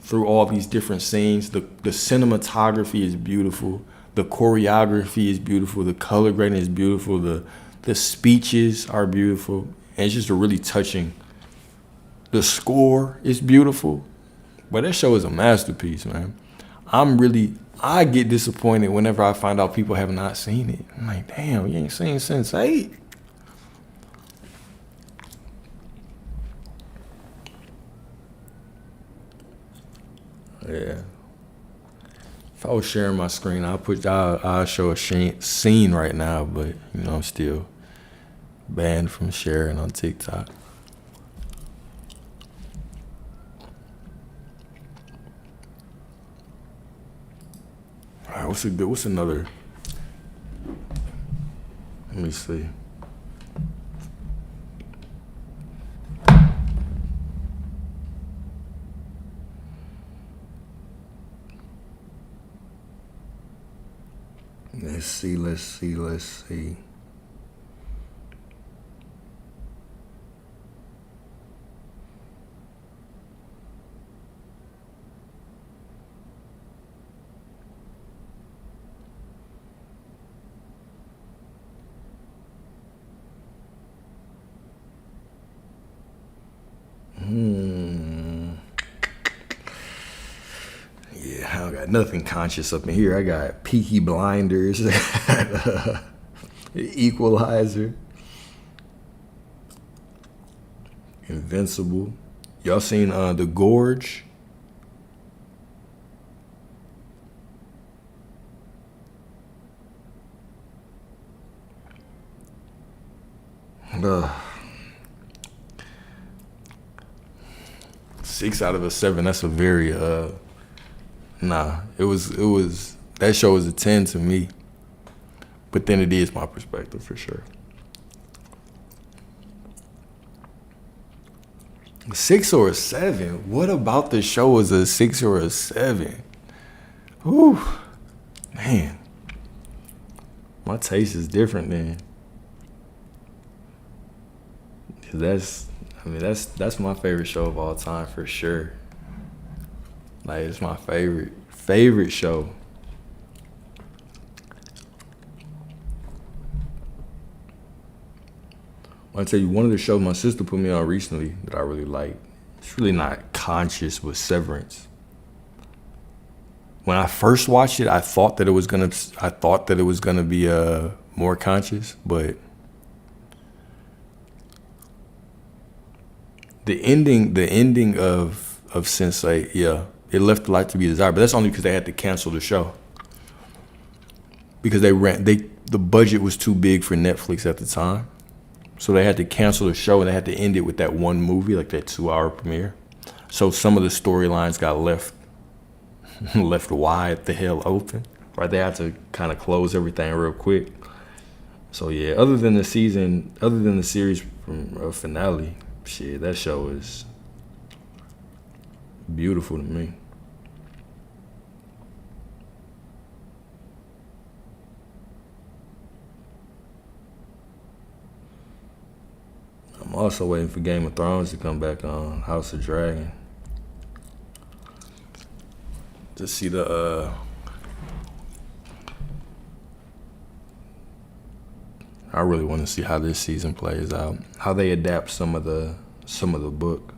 through all these different scenes. The cinematography is beautiful. The choreography is beautiful. The color grading is beautiful. The speeches are beautiful. And it's just a really touching. The score is beautiful. But that show is a masterpiece, man. I get disappointed whenever I find out people have not seen it. I'm like, damn, you ain't seen Sense 8? Yeah. If I was sharing my screen, I'll show a scene right now, but I'm still banned from sharing on TikTok. All right, what's another? Let me see. Let's see. got nothing conscious up in here. I got Peaky Blinders, Equalizer, Invincible. Y'all seen The Gorge? Uh, 6 out of a 7. That's a very nah. It was that show was a 10 to me. But then it is my perspective for sure. 6 or a 7? What about the show is a 6 or a 7? Whew, man. My taste is different then. That's my favorite show of all time for sure. Like, it's my favorite show. I tell you, one of the shows my sister put me on recently that I really like. It's really not conscious, but Severance. When I first watched it, I thought that it was gonna be more conscious, but the ending of Sense8, yeah, it left a lot to be desired. But that's only because they had to cancel the show because the budget was too big for Netflix at the time. So they had to cancel the show and they had to end it with that one movie, like that 2-hour premiere. So some of the storylines got left wide the hell open. Right? They had to kind of close everything real quick. So yeah, other than the series finale, shit, that show is beautiful to me. I'm also waiting for Game of Thrones to come back on House of Dragon. To see I really want to see how this season plays out. How they adapt some of the book.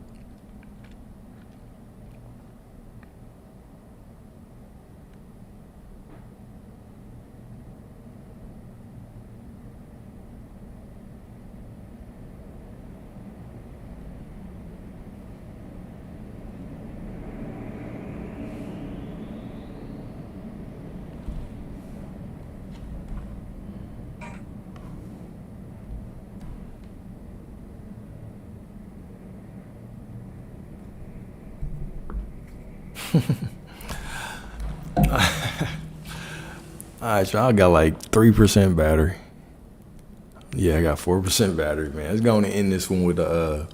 Alright, y'all, I got like 3% battery. Yeah, I got 4% battery, man. It's going to end this one with I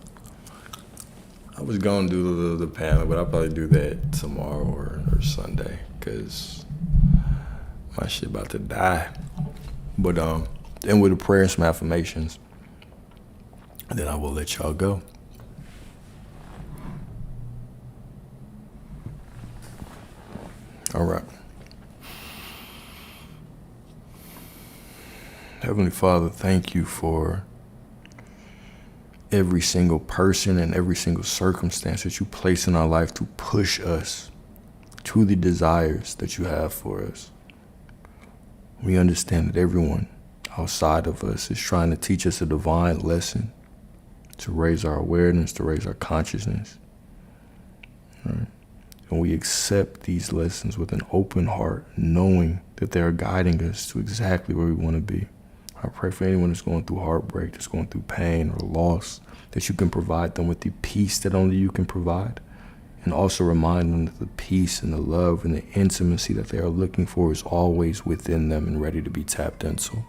was going to do the panel, but I'll probably do that tomorrow or Sunday because my shit about to die. But then with the prayer and some affirmations, then I will let y'all go. All right. Heavenly Father, thank you for every single person and every single circumstance that you place in our life to push us to the desires that you have for us. We understand that everyone outside of us is trying to teach us a divine lesson to raise our awareness, to raise our consciousness. Right? And we accept these lessons with an open heart, knowing that they are guiding us to exactly where we want to be. I pray for anyone that's going through heartbreak, that's going through pain or loss, that you can provide them with the peace that only you can provide. And also remind them that the peace and the love and the intimacy that they are looking for is always within them and ready to be tapped into.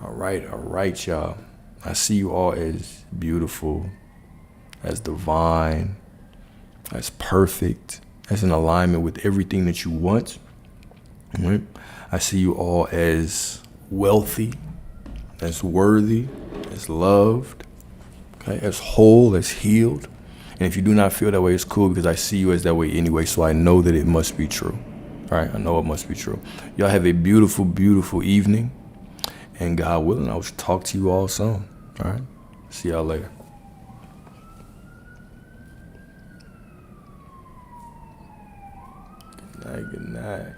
All right, y'all. I see you all as beautiful, as divine, as perfect, as in alignment with everything that you want. Right? I see you all as wealthy, as worthy, as loved, okay, as whole, as healed. And if you do not feel that way, it's cool because I see you as that way anyway, so I know that it must be true. All right, I know it must be true. Y'all have a beautiful, beautiful evening. And God willing, I will talk to you all soon. All right, see y'all later. Good night.